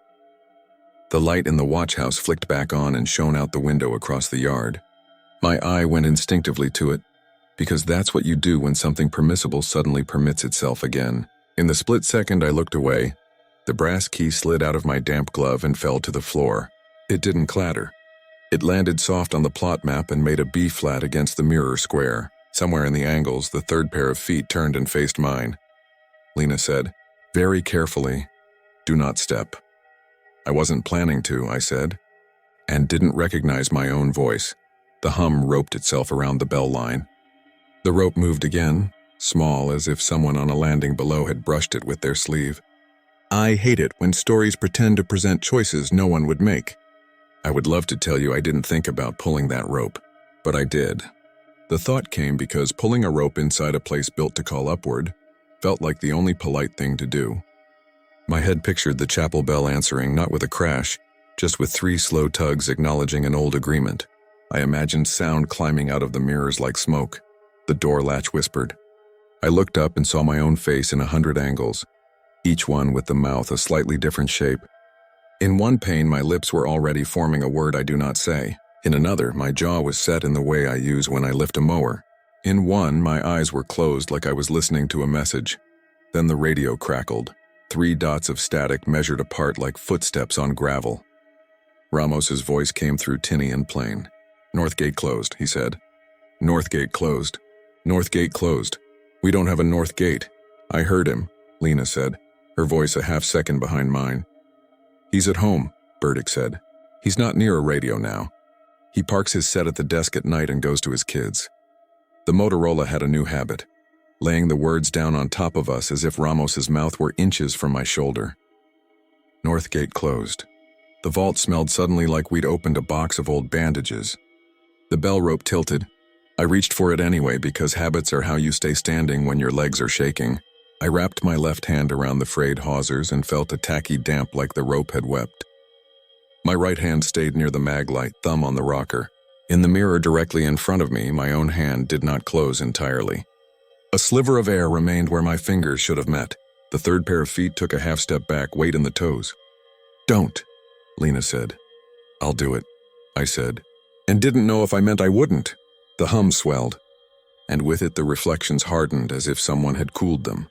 The light in the watch house flicked back on and shone out the window across the yard. My eye went instinctively to it, because that's what you do when something permissible suddenly permits itself again. In the split second I looked away, the brass key slid out of my damp glove and fell to the floor. It didn't clatter. It landed soft on the plot map and made a B-flat against the mirror square. Somewhere in the angles, the third pair of feet turned and faced mine. Lena said, "Very carefully, do not step." "I wasn't planning to," I said, and didn't recognize my own voice. The hum roped itself around the bell line. The rope moved again, small as if someone on a landing below had brushed it with their sleeve. I hate it when stories pretend to present choices no one would make. I would love to tell you I didn't think about pulling that rope, but I did. The thought came because pulling a rope inside a place built to call upward felt like the only polite thing to do. My head pictured the chapel bell answering, not with a crash, just with 3 slow tugs acknowledging an old agreement. I imagined sound climbing out of the mirrors like smoke. The door latch whispered. I looked up and saw my own face in 100 angles, each one with the mouth a slightly different shape. In one pane, my lips were already forming a word I do not say. In another, my jaw was set in the way I use when I lift a mower. In one, my eyes were closed like I was listening to a message. Then the radio crackled. 3 dots of static measured apart like footsteps on gravel. Ramos's voice came through tinny and plain. "North gate closed," he said. "North gate closed. North gate closed. We don't have a north gate." "I heard him," Lena said, her voice a half-second behind mine. "He's at home," Burdick said. "He's not near a radio now. He parks his set at the desk at night and goes to his kids." The Motorola had a new habit, laying the words down on top of us as if Ramos's mouth were inches from my shoulder. North gate closed. The vault smelled suddenly like we'd opened a box of old bandages. The bell rope tilted. I reached for it anyway because habits are how you stay standing when your legs are shaking. I wrapped my left hand around the frayed hawsers and felt a tacky damp like the rope had wept. My right hand stayed near the maglite, thumb on the rocker. In the mirror directly in front of me, my own hand did not close entirely. A sliver of air remained where my fingers should have met. The third pair of feet took a half step back, weight in the toes. "Don't," Lena said. I'll do it, I said, and didn't know if I meant I wouldn't. The hum swelled, and with it the reflections hardened as if someone had cooled them.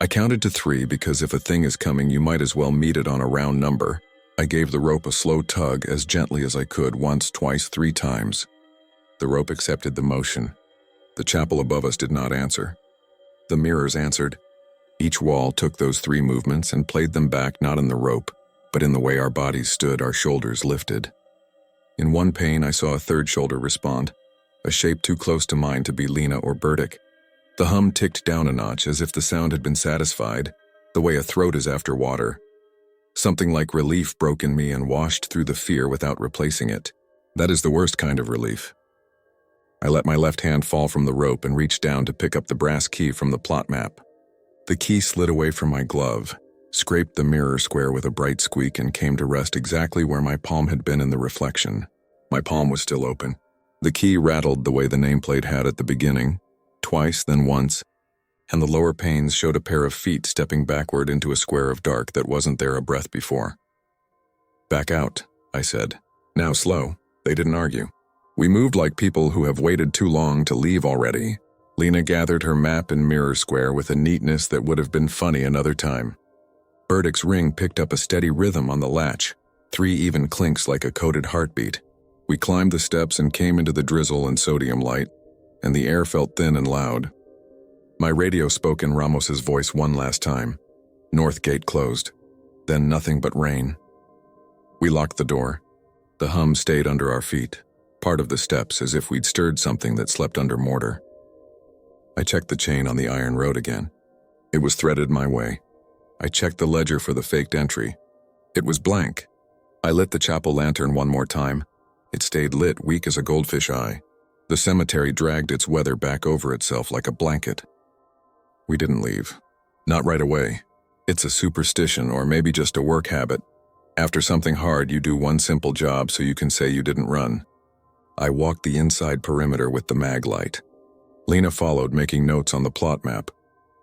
I counted to 3 because if a thing is coming, you might as well meet it on a round number. I gave the rope a slow tug as gently as I could, once, twice, 3 times. The rope accepted the motion. The chapel above us did not answer. The mirrors answered. Each wall took those 3 movements and played them back, not in the rope, but in the way our bodies stood, our shoulders lifted. In one pane, I saw a third shoulder respond, a shape too close to mine to be Lena or Burdick. The hum ticked down a notch as if the sound had been satisfied, the way a throat is after water. Something like relief broke in me and washed through the fear without replacing it. That is the worst kind of relief. I let my left hand fall from the rope and reached down to pick up the brass key from the plot map. The key slid away from my glove, scraped the mirror square with a bright squeak, and came to rest exactly where my palm had been in the reflection. My palm was still open. The key rattled the way the nameplate had at the beginning, twice, then once, and the lower panes showed a pair of feet stepping backward into a square of dark that wasn't there a breath before. Back out, I said. Now slow. They didn't argue. We moved like people who have waited too long to leave already. Lena gathered her map and mirror square with a neatness that would have been funny another time. Burdick's ring picked up a steady rhythm on the latch, 3 even clinks like a coded heartbeat. We climbed the steps and came into the drizzle and sodium light, and the air felt thin and loud. My radio spoke in Ramos's voice one last time. North gate closed. Then nothing but rain. We locked the door. The hum stayed under our feet, part of the steps, as if we'd stirred something that slept under mortar. I checked the chain on the iron road again. It was threaded my way. I checked the ledger for the faked entry. It was blank. I lit the chapel lantern one more time. It stayed lit, weak as a goldfish eye. The cemetery dragged its weather back over itself like a blanket. We didn't leave. Not right away. It's a superstition, or maybe just a work habit. After something hard, you do one simple job so you can say you didn't run. I walked the inside perimeter with the mag light. Lena followed, making notes on the plot map,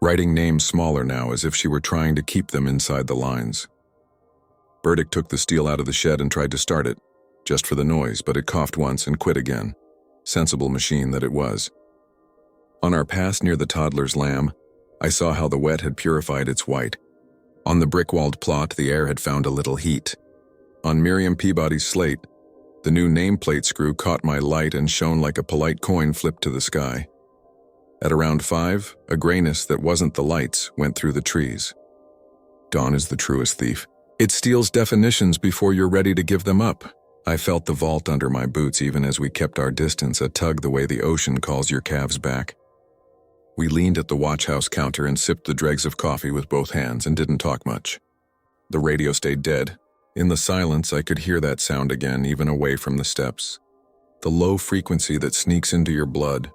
writing names smaller now as if she were trying to keep them inside the lines. Burdick took the steel out of the shed and tried to start it, just for the noise, but it coughed once and quit again. Sensible machine that it was. On our pass near the toddler's lamb, I saw how the wet had purified its white. On the brick-walled plot, the air had found a little heat. On Miriam Peabody's slate, the new nameplate screw caught my light and shone like a polite coin flipped to the sky. At around 5, a grayness that wasn't the lights went through the trees. Dawn is the truest thief. It steals definitions before you're ready to give them up. I felt the vault under my boots even as we kept our distance, a tug the way the ocean calls your calves back. We leaned at the watch house counter and sipped the dregs of coffee with both hands and didn't talk much. The radio stayed dead. In the silence, I could hear that sound again, even away from the steps. The low frequency that sneaks into your blood.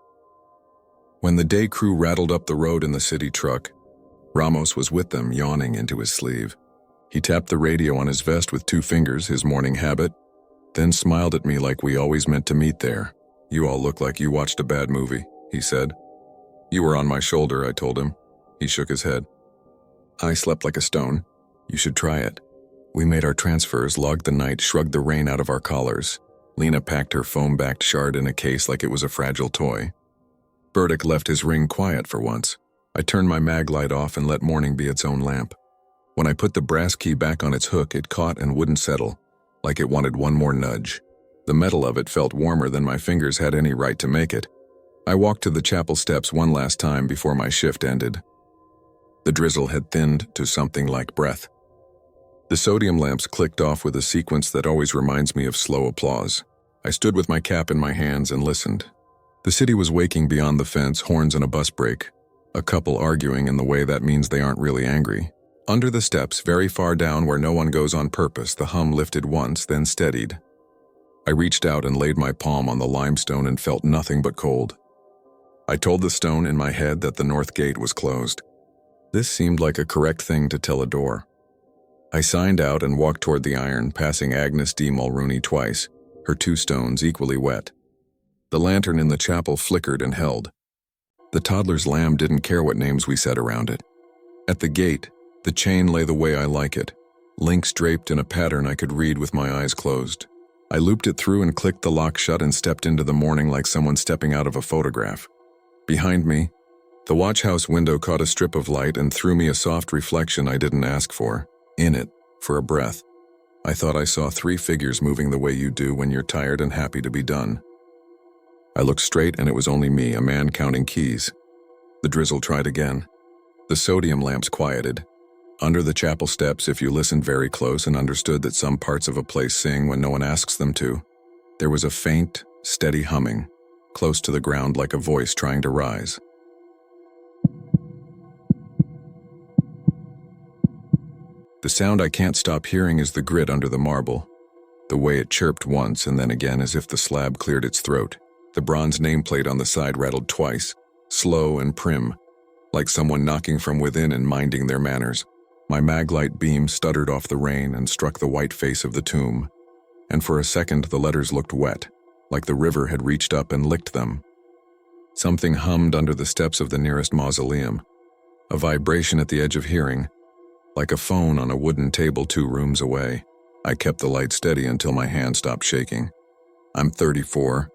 When the day crew rattled up the road in the city truck, Ramos was with them, yawning into his sleeve. He tapped the radio on his vest with 2 fingers, his morning habit, then smiled at me like we always meant to meet there. You all look like you watched a bad movie, he said. You were on my shoulder, I told him. He shook his head. I slept like a stone. You should try it. We made our transfers, logged the night, shrugged the rain out of our collars. Lena packed her foam-backed shard in a case like it was a fragile toy. Burdick left his ring quiet for once. I turned my mag light off and let morning be its own lamp. When I put the brass key back on its hook, it caught and wouldn't settle, like it wanted one more nudge. The metal of it felt warmer than my fingers had any right to make it. I walked to the chapel steps one last time before my shift ended. The drizzle had thinned to something like breath. The sodium lamps clicked off with a sequence that always reminds me of slow applause. I stood with my cap in my hands and listened. The city was waking beyond the fence, horns and a bus brake. A couple arguing in the way that means they aren't really angry. Under the steps, very far down where no one goes on purpose, the hum lifted once, then steadied. I reached out and laid my palm on the limestone and felt nothing but cold. I told the stone in my head that the north gate was closed. This seemed like a correct thing to tell a door. I signed out and walked toward the iron, passing Agnes D. Mulrooney twice, her 2 stones equally wet. The lantern in the chapel flickered and held. The toddler's lamb didn't care what names we said around it. At the gate, the chain lay the way I like it, links draped in a pattern I could read with my eyes closed. I looped it through and clicked the lock shut and stepped into the morning like someone stepping out of a photograph. Behind me, the watch house window caught a strip of light and threw me a soft reflection I didn't ask for. In it, for a breath, I thought I saw 3 figures moving the way you do when you're tired and happy to be done. I looked straight and it was only me, a man counting keys. The drizzle tried again. The sodium lamps quieted. Under the chapel steps, if you listened very close and understood that some parts of a place sing when no one asks them to, there was a faint, steady humming, close to the ground like a voice trying to rise. The sound I can't stop hearing is the grit under the marble, the way it chirped once and then again as if the slab cleared its throat. The bronze nameplate on the side rattled twice, slow and prim, like someone knocking from within and minding their manners. My maglite beam stuttered off the rain and struck the white face of the tomb, and for a second the letters looked wet, like the river had reached up and licked them. Something hummed under the steps of the nearest mausoleum, a vibration at the edge of hearing, like a phone on a wooden table 2 rooms away. I kept the light steady until my hand stopped shaking. I'm 34,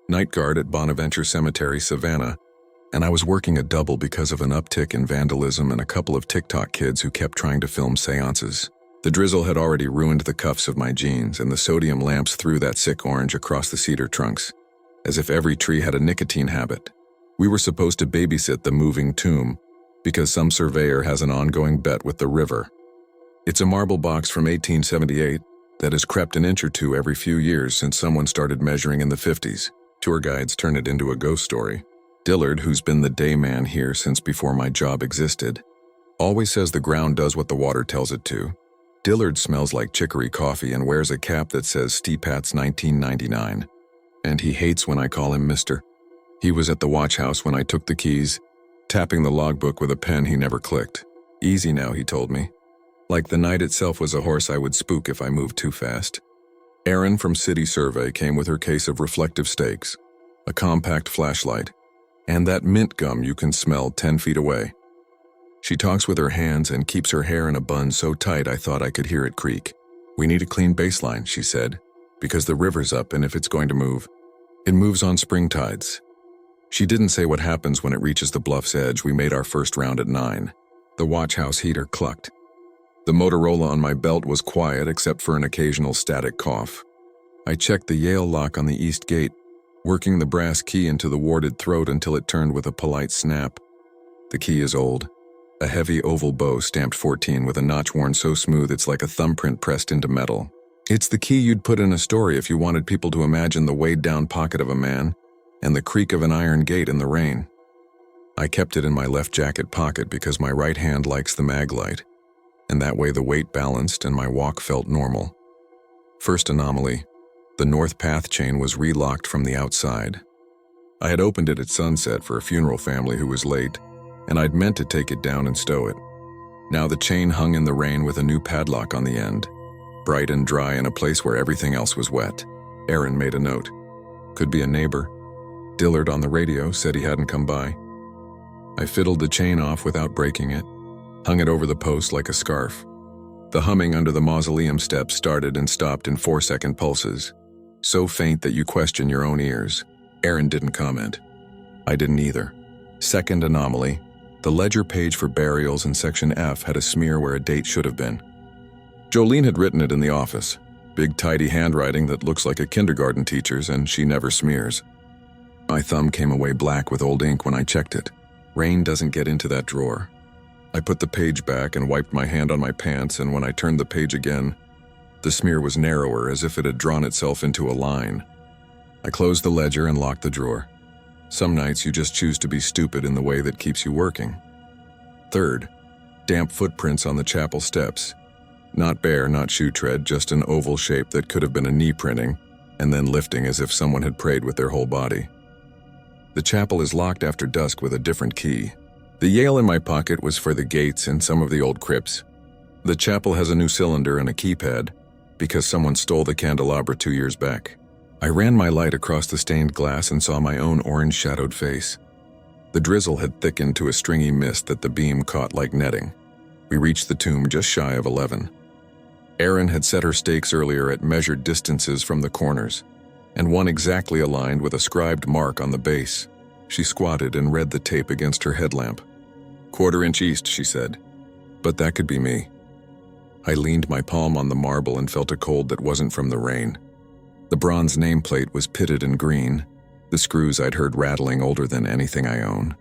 night guard at Bonaventure Cemetery, Savannah, and I was working a double because of an uptick in vandalism and a couple of TikTok kids who kept trying to film seances. The drizzle had already ruined the cuffs of my jeans, and the sodium lamps threw that sick orange across the cedar trunks, as if every tree had a nicotine habit. We were supposed to babysit the moving tomb, because some surveyor has an ongoing bet with the river. It's a marble box from 1878 that has crept an inch or 2 every few years since someone started measuring in the 50s. Tour guides turn it into a ghost story. Dillard, who's been the day man here since before my job existed, always says the ground does what the water tells it to. Dillard smells like chicory coffee and wears a cap that says Steepat's 1999. And he hates when I call him Mr. He was at the watch house when I took the keys, tapping the logbook with a pen he never clicked. Easy now, he told me. Like the night itself was a horse I would spook if I moved too fast. Erin from City Survey came with her case of reflective stakes, a compact flashlight, and that mint gum you can smell 10 feet away. She talks with her hands and keeps her hair in a bun so tight I thought I could hear it creak. We need a clean baseline, she said, because the river's up and if it's going to move, it moves on spring tides. She didn't say what happens when it reaches the bluff's edge. We made our first round at 9. The watch house heater clucked. The Motorola on my belt was quiet except for an occasional static cough. I checked the Yale lock on the east gate, working the brass key into the warded throat until it turned with a polite snap. The key is old, a heavy oval bow stamped 14 with a notch worn so smooth it's like a thumbprint pressed into metal. It's the key you'd put in a story if you wanted people to imagine the weighed-down pocket of a man and the creak of an iron gate in the rain. I kept it in my left jacket pocket because my right hand likes the mag light, and that way the weight balanced and my walk felt normal. First anomaly, the north path chain was relocked from the outside. I had opened it at sunset for a funeral family who was late, and I'd meant to take it down and stow it. Now the chain hung in the rain with a new padlock on the end, bright and dry in a place where everything else was wet. Erin made a note. Could be a neighbor. Dillard on the radio said he hadn't come by. I fiddled the chain off without breaking it, hung it over the post like a scarf. The humming under the mausoleum steps started and stopped in 4-second pulses, so faint that you question your own ears. Erin didn't comment. I didn't either. Second anomaly, the ledger page for burials in section F had a smear where a date should have been. Jolene had written it in the office, big tidy handwriting that looks like a kindergarten teacher's, and she never smears. My thumb came away black with old ink when I checked it. Rain doesn't get into that drawer. I put the page back and wiped my hand on my pants, and when I turned the page again, the smear was narrower, as if it had drawn itself into a line. I closed the ledger and locked the drawer. Some nights you just choose to be stupid in the way that keeps you working. Third, damp footprints on the chapel steps. Not bare, not shoe tread, just an oval shape that could have been a knee printing, and then lifting as if someone had prayed with their whole body. The chapel is locked after dusk with a different key. The Yale in my pocket was for the gates and some of the old crypts. The chapel has a new cylinder and a keypad, because someone stole the candelabra 2 years back. I ran my light across the stained glass and saw my own orange-shadowed face. The drizzle had thickened to a stringy mist that the beam caught like netting. We reached the tomb just shy of 11. Erin had set her stakes earlier at measured distances from the corners, and one exactly aligned with a scribed mark on the base. She squatted and read the tape against her headlamp. "1/4 inch east," she said. But that could be me. I leaned my palm on the marble and felt a cold that wasn't from the rain. The bronze nameplate was pitted in green, the screws I'd heard rattling older than anything I own.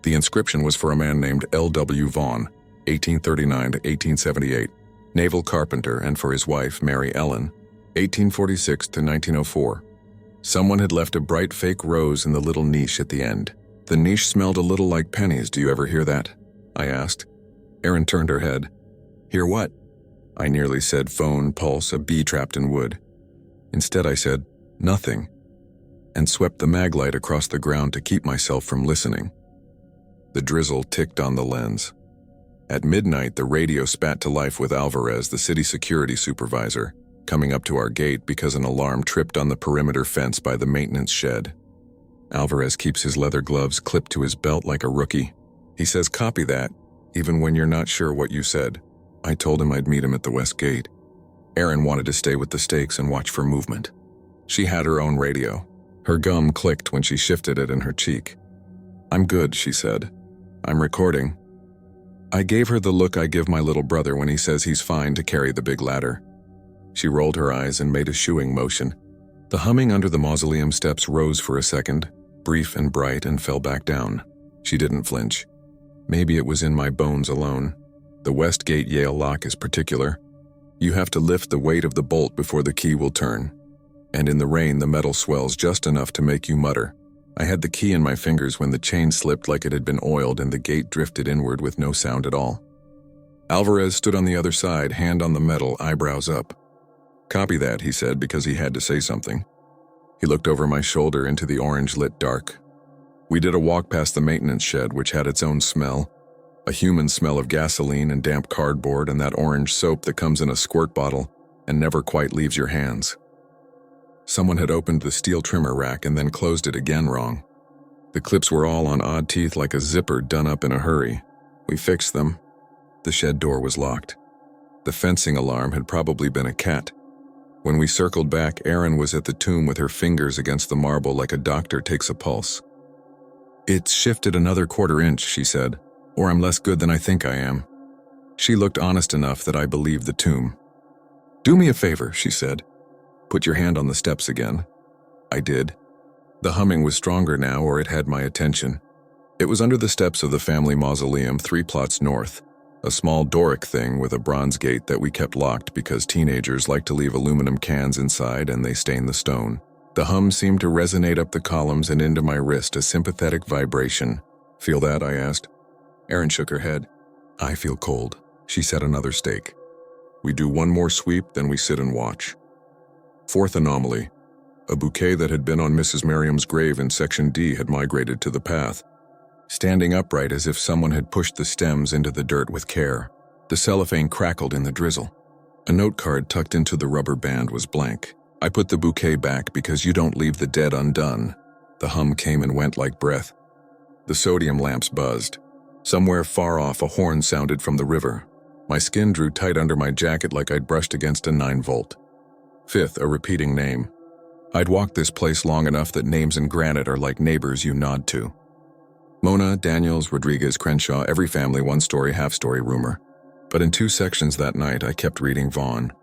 The inscription was for a man named L.W. Vaughn, 1839 to 1878, naval carpenter, and for his wife, Mary Ellen, 1846 to 1904. Someone had left a bright fake rose in the little niche at the end. The niche smelled a little like pennies. "Do you ever hear that?" I asked. Erin turned her head. "Hear what?" I nearly said phone, pulse, a bee trapped in wood. Instead I said, "Nothing," and swept the mag light across the ground to keep myself from listening. The drizzle ticked on the lens. At midnight, the radio spat to life with Alvarez, the city security supervisor, coming up to our gate because an alarm tripped on the perimeter fence by the maintenance shed. Alvarez keeps his leather gloves clipped to his belt like a rookie. He says, "Copy that, even when you're not sure what you said." I told him I'd meet him at the west gate. Erin wanted to stay with the stakes and watch for movement. She had her own radio. Her gum clicked when she shifted it in her cheek. "I'm good," she said. "I'm recording." I gave her the look I give my little brother when he says he's fine to carry the big ladder. She rolled her eyes and made a shooing motion. The humming under the mausoleum steps rose for a second, brief and bright, and fell back down. She didn't flinch. Maybe it was in my bones alone. The West Gate Yale lock is particular. You have to lift the weight of the bolt before the key will turn. And in the rain, the metal swells just enough to make you mutter. I had the key in my fingers when the chain slipped like it had been oiled and the gate drifted inward with no sound at all. Alvarez stood on the other side, hand on the metal, eyebrows up. "Copy that," he said, because he had to say something. He looked over my shoulder into the orange-lit dark. We did a walk past the maintenance shed, which had its own smell, a human smell of gasoline and damp cardboard and that orange soap that comes in a squirt bottle and never quite leaves your hands. Someone had opened the steel trimmer rack and then closed it again wrong. The clips were all on odd teeth like a zipper done up in a hurry. We fixed them. The shed door was locked. The fencing alarm had probably been a cat. When we circled back, Erin was at the tomb with her fingers against the marble like a doctor takes a pulse. "It's shifted another 1/4 inch," she said, "or I'm less good than I think I am." She looked honest enough that I believed the tomb. "Do me a favor," she said. "Put your hand on the steps again." I did. The humming was stronger now, or it had my attention. It was under the steps of the family mausoleum 3 plots north, a small Doric thing with a bronze gate that we kept locked because teenagers like to leave aluminum cans inside and they stain the stone. The hum seemed to resonate up the columns and into my wrist, a sympathetic vibration. "Feel that?" I asked. Erin shook her head. "I feel cold." She set another stake. We do one more sweep, then we sit and watch. 4th anomaly. A bouquet that had been on Mrs. Merriam's grave in Section D had migrated to the path, standing upright as if someone had pushed the stems into the dirt with care. The cellophane crackled in the drizzle. A note card tucked into the rubber band was blank. I put the bouquet back because you don't leave the dead undone. The hum came and went like breath. The sodium lamps buzzed. Somewhere far off, a horn sounded from the river. My skin drew tight under my jacket like I'd brushed against a 9-volt. 5th, a repeating name. I'd walked this place long enough that names in granite are like neighbors you nod to. Mona, Daniels, Rodriguez, Crenshaw, every family, one-story, half-story rumor. But in 2 sections that night, I kept reading Vaughn.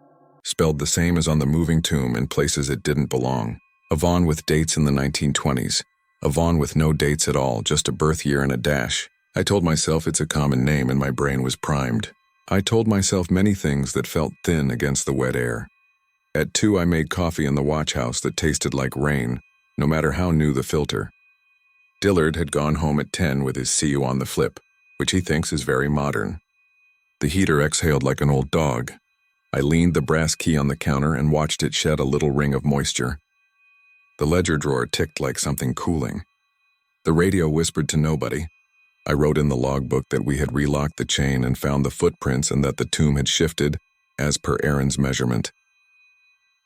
Spelled the same as on the moving tomb in places it didn't belong. A Vaughn with dates in the 1920s. A Vaughn with no dates at all, just a birth year and a dash. I told myself it's a common name and my brain was primed. I told myself many things that felt thin against the wet air. At 2, I made coffee in the watch house that tasted like rain, no matter how new the filter. Dillard had gone home at 10 with his "see you on the flip," which he thinks is very modern. The heater exhaled like an old dog. I leaned the brass key on the counter and watched it shed a little ring of moisture. The ledger drawer ticked like something cooling. The radio whispered to nobody. I wrote in the logbook that we had relocked the chain and found the footprints and that the tomb had shifted, as per Erin's measurement.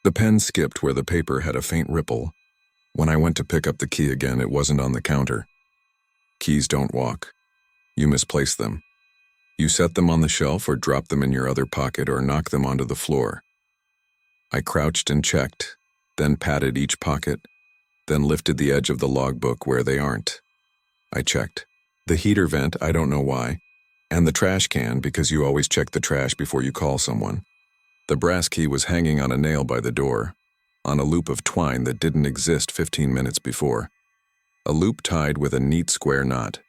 The pen skipped where the paper had a faint ripple. When I went to pick up the key again, it wasn't on the counter. Keys don't walk. You misplace them. You set them on the shelf or drop them in your other pocket or knock them onto the floor. I crouched and checked, then patted each pocket, then lifted the edge of the logbook where they aren't. I checked. The heater vent, I don't know why, and the trash can because you always check the trash before you call someone. The brass key was hanging on a nail by the door, on a loop of twine that didn't exist 15 minutes before. A loop tied with a neat square knot.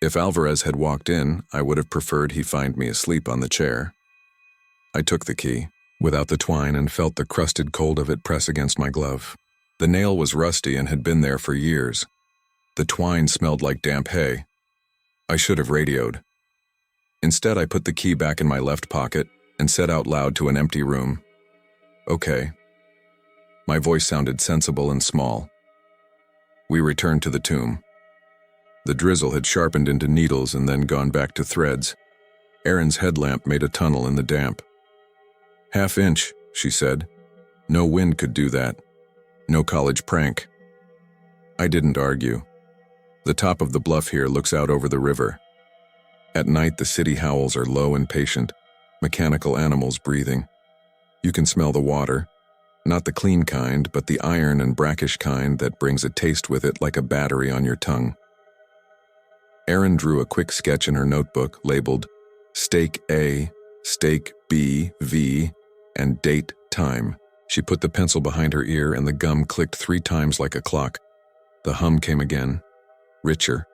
If Alvarez had walked in, I would have preferred he find me asleep on the chair. I took the key, without the twine, and felt the crusted cold of it press against my glove. The nail was rusty and had been there for years. The twine smelled like damp hay. I should have radioed. Instead, I put the key back in my left pocket and said out loud to an empty room, "Okay." My voice sounded sensible and small. We returned to the tomb. The drizzle had sharpened into needles and then gone back to threads. Erin's headlamp made a tunnel in the damp. "Half inch," she said. "No wind could do that. No college prank." I didn't argue. The top of the bluff here looks out over the river. At night, the city howls are low and patient, mechanical animals breathing. You can smell the water, not the clean kind, but the iron and brackish kind that brings a taste with it like a battery on your tongue. Erin drew a quick sketch in her notebook labeled Stake A, Stake B, V, and Date Time. She put the pencil behind her ear and the gum clicked 3 times like a clock. The hum came again, richer.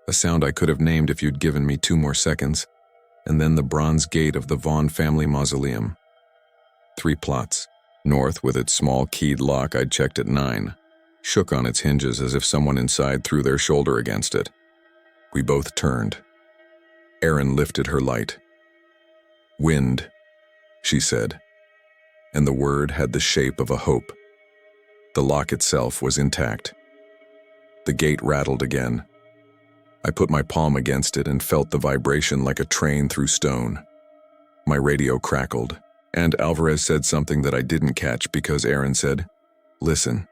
A sound I could have named if you'd given me 2 more seconds, and then the bronze gate of the Vaughn family mausoleum. 3 plots. North, with its small keyed lock I'd checked at 9, shook on its hinges as if someone inside threw their shoulder against it. We both turned. Erin lifted her light. "Wind," she said, and the word had the shape of a hope. The lock itself was intact. The gate rattled again. I put my palm against it and felt the vibration like a train through stone. My radio crackled, and Alvarez said something that I didn't catch because Erin said, "Listen."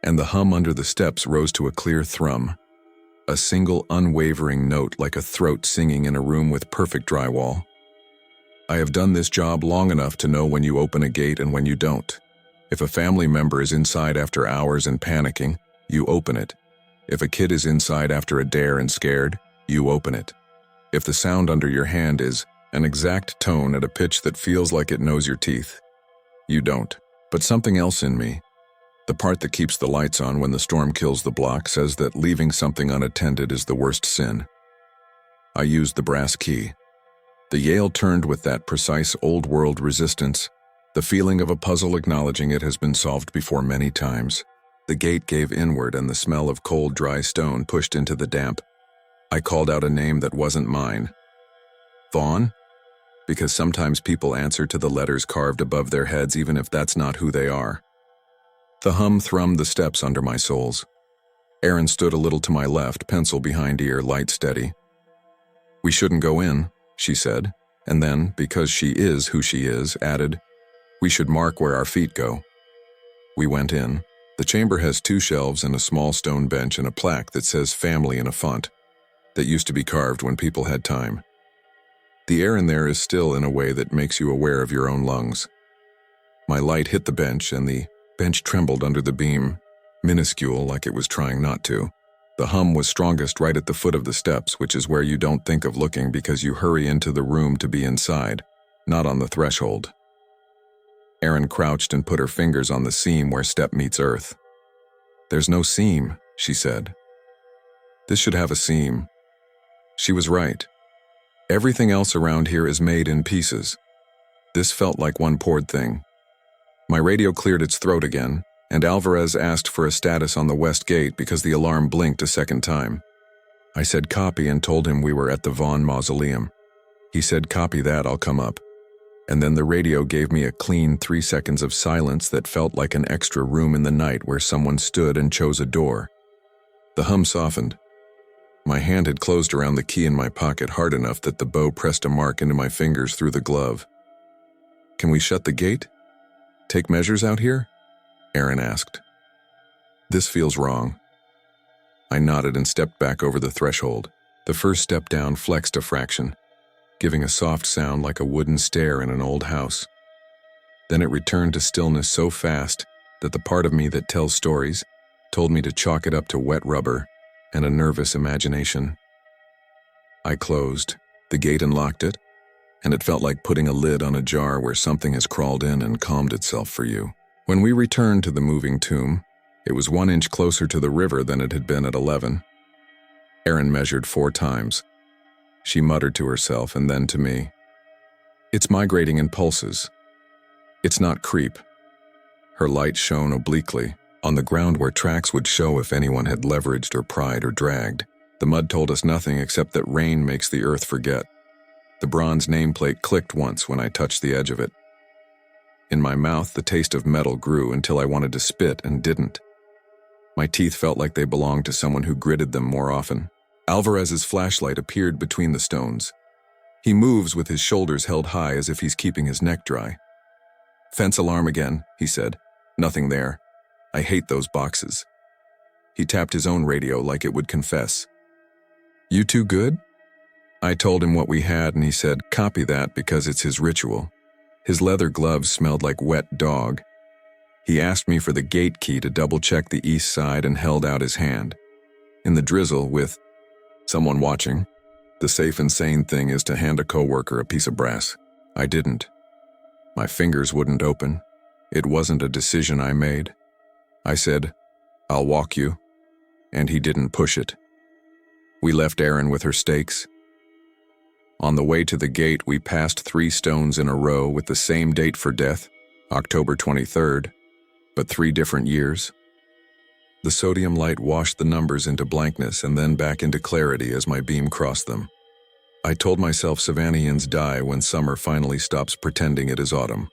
And the hum under the steps rose to a clear thrum, a single unwavering note like a throat singing in a room with perfect drywall. I have done this job long enough to know when you open a gate and when you don't. If a family member is inside after hours and panicking, you open it. If a kid is inside after a dare and scared, you open it. If the sound under your hand is an exact tone at a pitch that feels like it knows your teeth, you don't. But something else in me, the part that keeps the lights on when the storm kills the block, says that leaving something unattended is the worst sin. I used the brass key. The Yale turned with that precise old-world resistance, the feeling of a puzzle acknowledging it has been solved before many times. The gate gave inward and the smell of cold, dry stone pushed into the damp. I called out a name that wasn't mine. Vaughn? Because sometimes people answer to the letters carved above their heads even if that's not who they are. The hum thrummed the steps under my soles. Erin stood a little to my left, pencil behind ear, light steady. "We shouldn't go in," she said, and then, because she is who she is, added, "We should mark where our feet go." We went in. The chamber has 2 shelves and a small stone bench and a plaque that says family in a font that used to be carved when people had time. The air in there is still in a way that makes you aware of your own lungs. My light hit the bench and the bench trembled under the beam, minuscule like it was trying not to. The hum was strongest right at the foot of the steps, which is where you don't think of looking because you hurry into the room to be inside, not on the threshold. Erin crouched and put her fingers on the seam where step meets earth. "There's no seam," she said. "This should have a seam." She was right. Everything else around here is made in pieces. This felt like one poured thing. My radio cleared its throat again, and Alvarez asked for a status on the west gate because the alarm blinked a second time. I said copy and told him we were at the Vaughn mausoleum. He said copy that, I'll come up. And then the radio gave me a clean 3 seconds of silence that felt like an extra room in the night where someone stood and chose a door. The hum softened. My hand had closed around the key in my pocket hard enough that the bow pressed a mark into my fingers through the glove. "Can we shut the gate? Take measures out here?" Erin asked. "This feels wrong." I nodded and stepped back over the threshold. The first step down flexed a fraction, giving a soft sound like a wooden stair in an old house. Then it returned to stillness so fast that the part of me that tells stories told me to chalk it up to wet rubber and a nervous imagination. I closed the gate and locked it, and it felt like putting a lid on a jar where something has crawled in and calmed itself for you. When we returned to the moving tomb, it was 1 inch closer to the river than it had been at 11. Erin measured 4 times. She muttered to herself and then to me. It's migrating in pulses. It's not creep. Her light shone obliquely on the ground where tracks would show if anyone had leveraged or pried or dragged. The mud told us nothing except that rain makes the earth forget. The bronze nameplate clicked once when I touched the edge of it. In my mouth, the taste of metal grew until I wanted to spit and didn't. My teeth felt like they belonged to someone who gritted them more often. Alvarez's flashlight appeared between the stones. He moves with his shoulders held high as if he's keeping his neck dry. Fence alarm again, he said. Nothing there. I hate those boxes. He tapped his own radio like it would confess. You two good? I told him what we had and he said, copy that because it's his ritual. His leather gloves smelled like wet dog. He asked me for the gate key to double-check the east side and held out his hand. In the drizzle, with someone watching, the safe and sane thing is to hand a coworker a piece of brass. I didn't. My fingers wouldn't open. It wasn't a decision I made. I said, I'll walk you. And he didn't push it. We left Erin with her stakes. On the way to the gate, we passed 3 stones in a row with the same date for death, October 23rd, but 3 different years. The sodium light washed the numbers into blankness and then back into clarity as my beam crossed them. I told myself Savannians die when summer finally stops pretending it is autumn.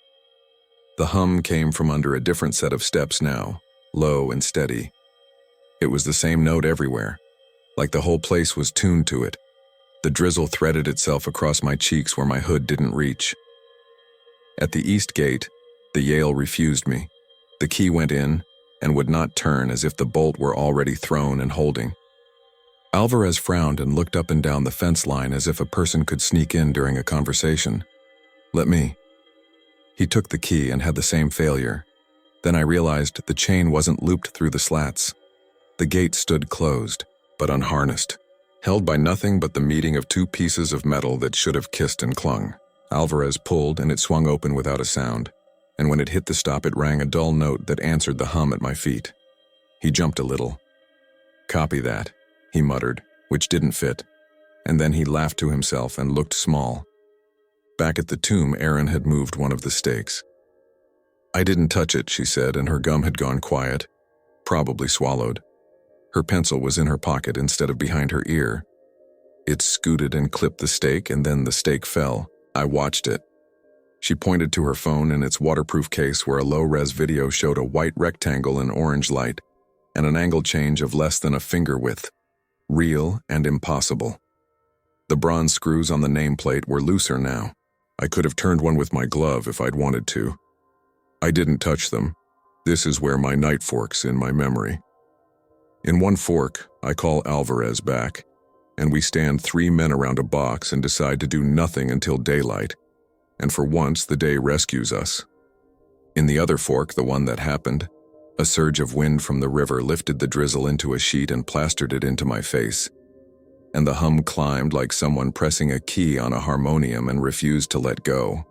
The hum came from under a different set of steps now, low and steady. It was the same note everywhere, like the whole place was tuned to it. The drizzle threaded itself across my cheeks where my hood didn't reach. At the east gate, the Yale refused me. The key went in and would not turn as if the bolt were already thrown and holding. Alvarez frowned and looked up and down the fence line as if a person could sneak in during a conversation. Let me. He took the key and had the same failure. Then I realized the chain wasn't looped through the slats. The gate stood closed, but unharnessed, held by nothing but the meeting of 2 pieces of metal that should have kissed and clung. Alvarez pulled and it swung open without a sound, and when it hit the stop it rang a dull note that answered the hum at my feet. He jumped a little. Copy that, he muttered, which didn't fit, and then he laughed to himself and looked small. Back at the tomb, Erin had moved one of the stakes. I didn't touch it, she said, and her gum had gone quiet, probably swallowed. Her pencil was in her pocket instead of behind her ear. It scooted and clipped the stake, and then the stake fell. I watched it. She pointed to her phone in its waterproof case where a low-res video showed a white rectangle in orange light and an angle change of less than a finger width. Real and impossible. The bronze screws on the nameplate were looser now. I could have turned one with my glove if I'd wanted to. I didn't touch them. This is where my night forks in my memory. In one fork, I call Alvarez back, and we stand 3 men around a box and decide to do nothing until daylight, and for once the day rescues us. In the other fork, the one that happened, a surge of wind from the river lifted the drizzle into a sheet and plastered it into my face, and the hum climbed like someone pressing a key on a harmonium and refused to let go.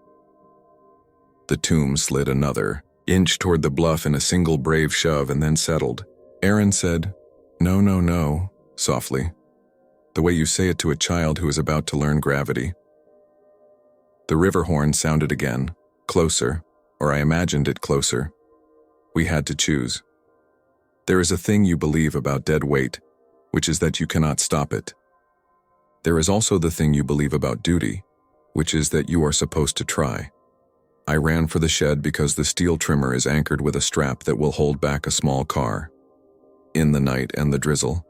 The tomb slid another inch toward the bluff in a single brave shove and then settled. Erin said, "No, no, no," softly, the way you say it to a child who is about to learn gravity. The river horn sounded again, closer, or I imagined it closer. We had to choose. There is a thing you believe about dead weight, which is that you cannot stop it. There is also the thing you believe about duty, which is that you are supposed to try. I ran for the shed because the steel trimmer is anchored with a strap that will hold back a small car. In the night and the drizzle,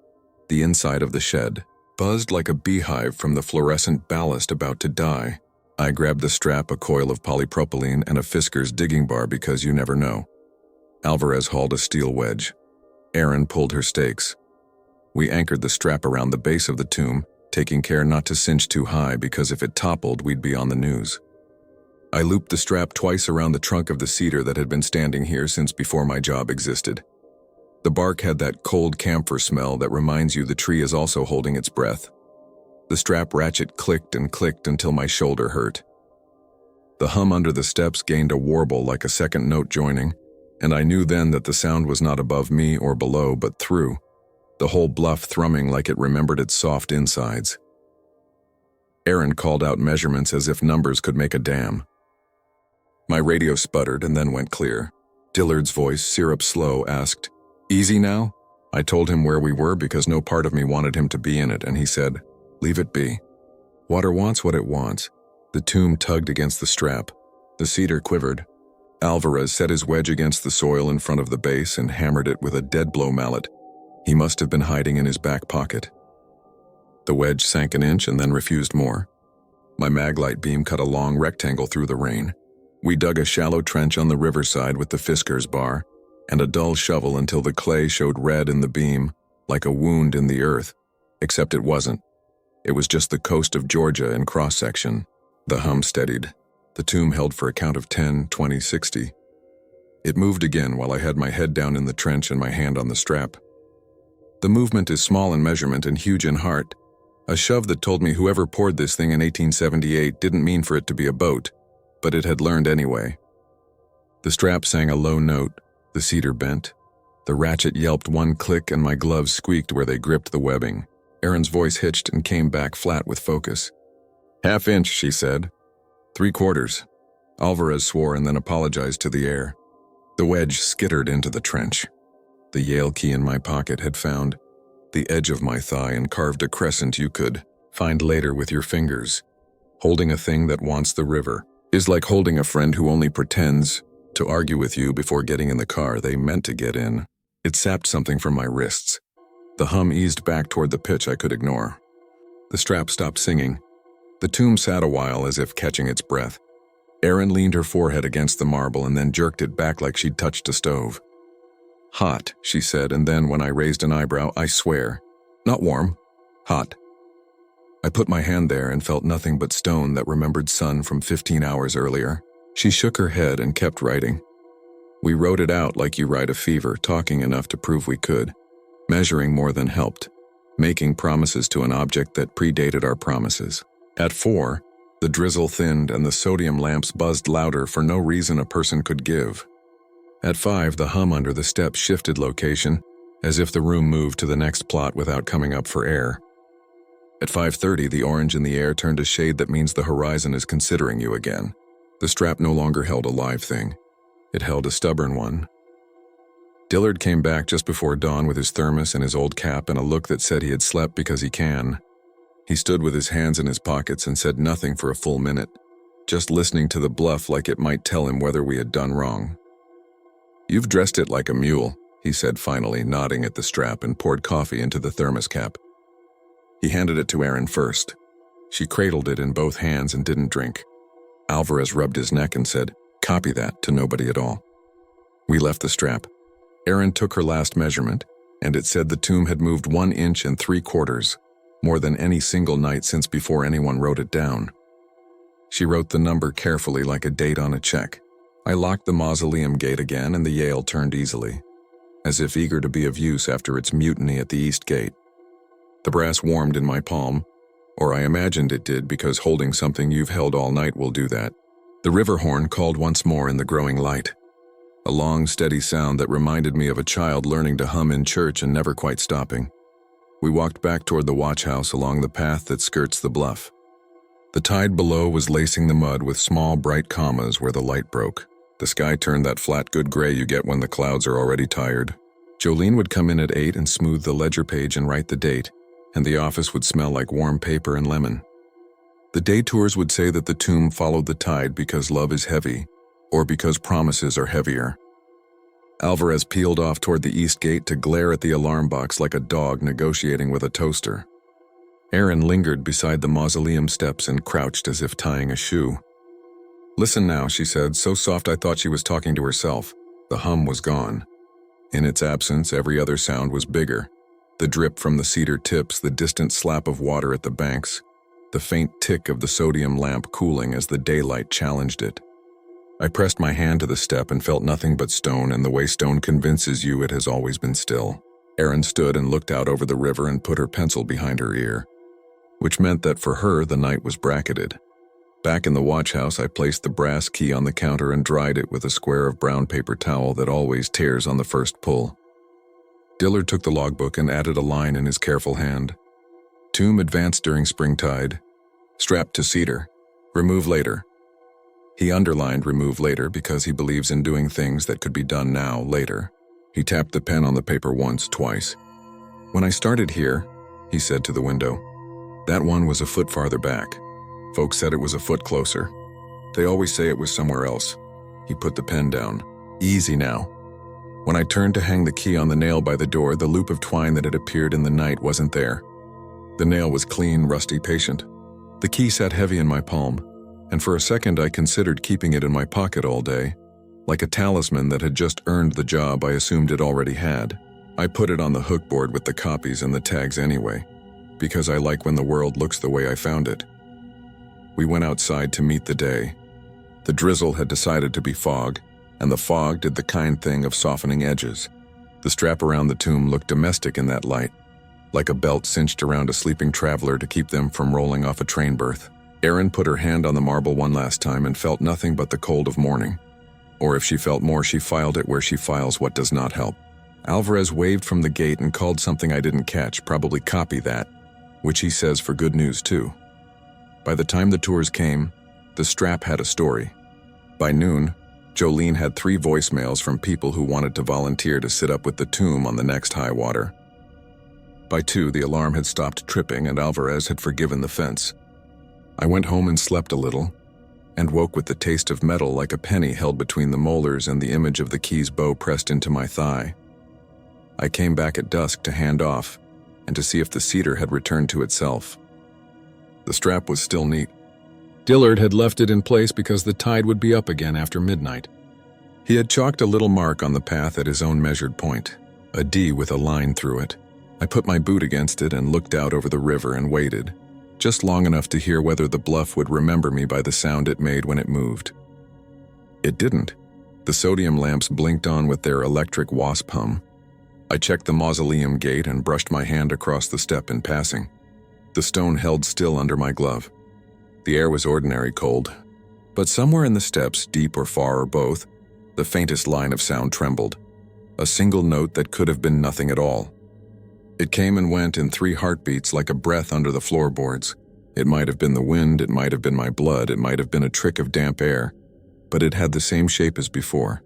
the inside of the shed buzzed like a beehive from the fluorescent ballast about to die. I grabbed the strap, a coil of polypropylene, and a Fisker's digging bar because you never know. Alvarez hauled a steel wedge. Erin pulled her stakes. We anchored the strap around the base of the tomb taking care not to cinch too high because if it toppled, we'd be on the news. I looped the strap twice around the trunk of the cedar that had been standing here since before my job existed. The bark had that cold camphor smell that reminds you the tree is also holding its breath. The strap ratchet clicked and clicked until my shoulder hurt. The hum under the steps gained a warble like a second note joining, and I knew then that the sound was not above me or below but through, the whole bluff thrumming like it remembered its soft insides. Aaron called out measurements as if numbers could make a dam. My radio sputtered and then went clear. Dillard's voice, syrup slow, asked, "Easy now?" I told him where we were because no part of me wanted him to be in it, and he said, "Leave it be. Water wants what it wants." The tomb tugged against the strap. The cedar quivered. Alvarez set his wedge against the soil in front of the base and hammered it with a dead-blow mallet. He must have been hiding in his back pocket. The wedge sank an inch and then refused more. My maglite beam cut a long rectangle through the rain. We dug a shallow trench on the riverside with the Fisker's bar and a dull shovel until the clay showed red in the beam, like a wound in the earth, except it wasn't. It was just the coast of Georgia in cross-section. The hum steadied. The tomb held for a count of 10, 20, 60. It moved again while I had my head down in the trench and my hand on the strap. The movement is small in measurement and huge in heart. A shove that told me whoever poured this thing in 1878 didn't mean for it to be a boat, but it had learned anyway. The strap sang a low note, the cedar bent. The ratchet yelped one click and my gloves squeaked where they gripped the webbing. Erin's voice hitched and came back flat with focus. "Half inch," she said. 3/4. Alvarez swore and then apologized to the air. The wedge skittered into the trench. The Yale key in my pocket had found the edge of my thigh and carved a crescent you could find later with your fingers. Holding a thing that wants the river is like holding a friend who only pretends to argue with you before getting in the car they meant to get in. It sapped something from my wrists. The hum eased back toward the pitch I could ignore. The strap stopped singing. The tomb sat a while as if catching its breath. Erin leaned her forehead against the marble and then jerked it back like she'd touched a stove. "Hot," she said, and then when I raised an eyebrow, "I swear. Not warm. Hot." I put my hand there and felt nothing but stone that remembered sun from 15 hours earlier. She shook her head and kept writing. We wrote it out like you write a fever, talking enough to prove we could. Measuring more than helped. Making promises to an object that predated our promises. At 4, the drizzle thinned and the sodium lamps buzzed louder for no reason a person could give. At 5, the hum under the steps shifted location, as if the room moved to the next plot without coming up for air. At 5:30, the orange in the air turned a shade that means the horizon is considering you again. The strap no longer held a live thing. It held a stubborn one. Dillard came back just before dawn with his thermos and his old cap and a look that said he had slept because he can. He stood with his hands in his pockets and said nothing for a full minute, just listening to the bluff like it might tell him whether we had done wrong. "You've dressed it like a mule," he said finally, nodding at the strap and poured coffee into the thermos cap. He handed it to Erin first. She cradled it in both hands and didn't drink. Alvarez rubbed his neck and said, "Copy that," to nobody at all. We left the strap. Erin took her last measurement, and it said the tomb had moved 1 inch and 3/4, more than any single night since before anyone wrote it down. She wrote the number carefully like a date on a check. I locked the mausoleum gate again and the Yale turned easily, as if eager to be of use after its mutiny at the east gate. The brass warmed in my palm, or I imagined it did because holding something you've held all night will do that. The river horn called once more in the growing light. A long, steady sound that reminded me of a child learning to hum in church and never quite stopping. We walked back toward the watch house along the path that skirts the bluff. The tide below was lacing the mud with small, bright commas where the light broke. The sky turned that flat good gray you get when the clouds are already tired. Jolene would come in at 8 and smooth the ledger page and write the date, and the office would smell like warm paper and lemon. The day tours would say that the tomb followed the tide because love is heavy, or because promises are heavier. Alvarez peeled off toward the east gate to glare at the alarm box like a dog negotiating with a toaster. Erin lingered beside the mausoleum steps and crouched as if tying a shoe. "Listen now," she said, so soft I thought she was talking to herself. The hum was gone. In its absence, every other sound was bigger. The drip from the cedar tips, the distant slap of water at the banks, the faint tick of the sodium lamp cooling as the daylight challenged it. I pressed my hand to the step and felt nothing but stone, and the way stone convinces you it has always been still. Erin stood and looked out over the river and put her pencil behind her ear, which meant that for her the night was bracketed. Back in the watch house, I placed the brass key on the counter and dried it with a square of brown paper towel that always tears on the first pull. Dillard took the logbook and added a line in his careful hand. Tomb advanced during springtide. Strapped to cedar. Remove later. He underlined remove later because he believes in doing things that could be done now, later. He tapped the pen on the paper once, twice. When I started here, he said to the window, that one was a foot farther back. Folks said it was a foot closer. They always say it was somewhere else. He put the pen down. Easy now. When I turned to hang the key on the nail by the door, the loop of twine that had appeared in the night wasn't there. The nail was clean, rusty, patient. The key sat heavy in my palm, and for a second I considered keeping it in my pocket all day, like a talisman that had just earned the job I assumed it already had. I put it on the hook board with the copies and the tags anyway, because I like when the world looks the way I found it. We went outside to meet the day. The drizzle had decided to be fog, and the fog did the kind thing of softening edges. The strap around the tomb looked domestic in that light, like a belt cinched around a sleeping traveler to keep them from rolling off a train berth. Erin put her hand on the marble one last time and felt nothing but the cold of morning. Or if she felt more, she filed it where she files what does not help. Alvarez waved from the gate and called something I didn't catch, probably copy that, which he says for good news too. By the time the tours came, the strap had a story. By noon, Jolene had 3 voicemails from people who wanted to volunteer to sit up with the tomb on the next high water. By 2, the alarm had stopped tripping and Alvarez had forgiven the fence. I went home and slept a little, and woke with the taste of metal like a penny held between the molars and the image of the key's bow pressed into my thigh. I came back at dusk to hand off, and to see if the cedar had returned to itself. The strap was still neat. Dillard had left it in place because the tide would be up again after midnight. He had chalked a little mark on the path at his own measured point, a D with a line through it. I put my boot against it and looked out over the river and waited, just long enough to hear whether the bluff would remember me by the sound it made when it moved. It didn't. The sodium lamps blinked on with their electric wasp hum. I checked the mausoleum gate and brushed my hand across the step in passing. The stone held still under my glove. The air was ordinary cold, but somewhere in the steps, deep or far or both, the faintest line of sound trembled, a single note that could have been nothing at all. It came and went in 3 heartbeats like a breath under the floorboards. It might have been the wind, it might have been my blood, it might have been a trick of damp air, but it had the same shape as before.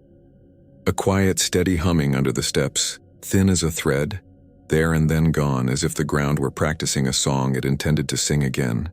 A quiet, steady humming under the steps, thin as a thread, there and then gone, as if the ground were practicing a song it intended to sing again.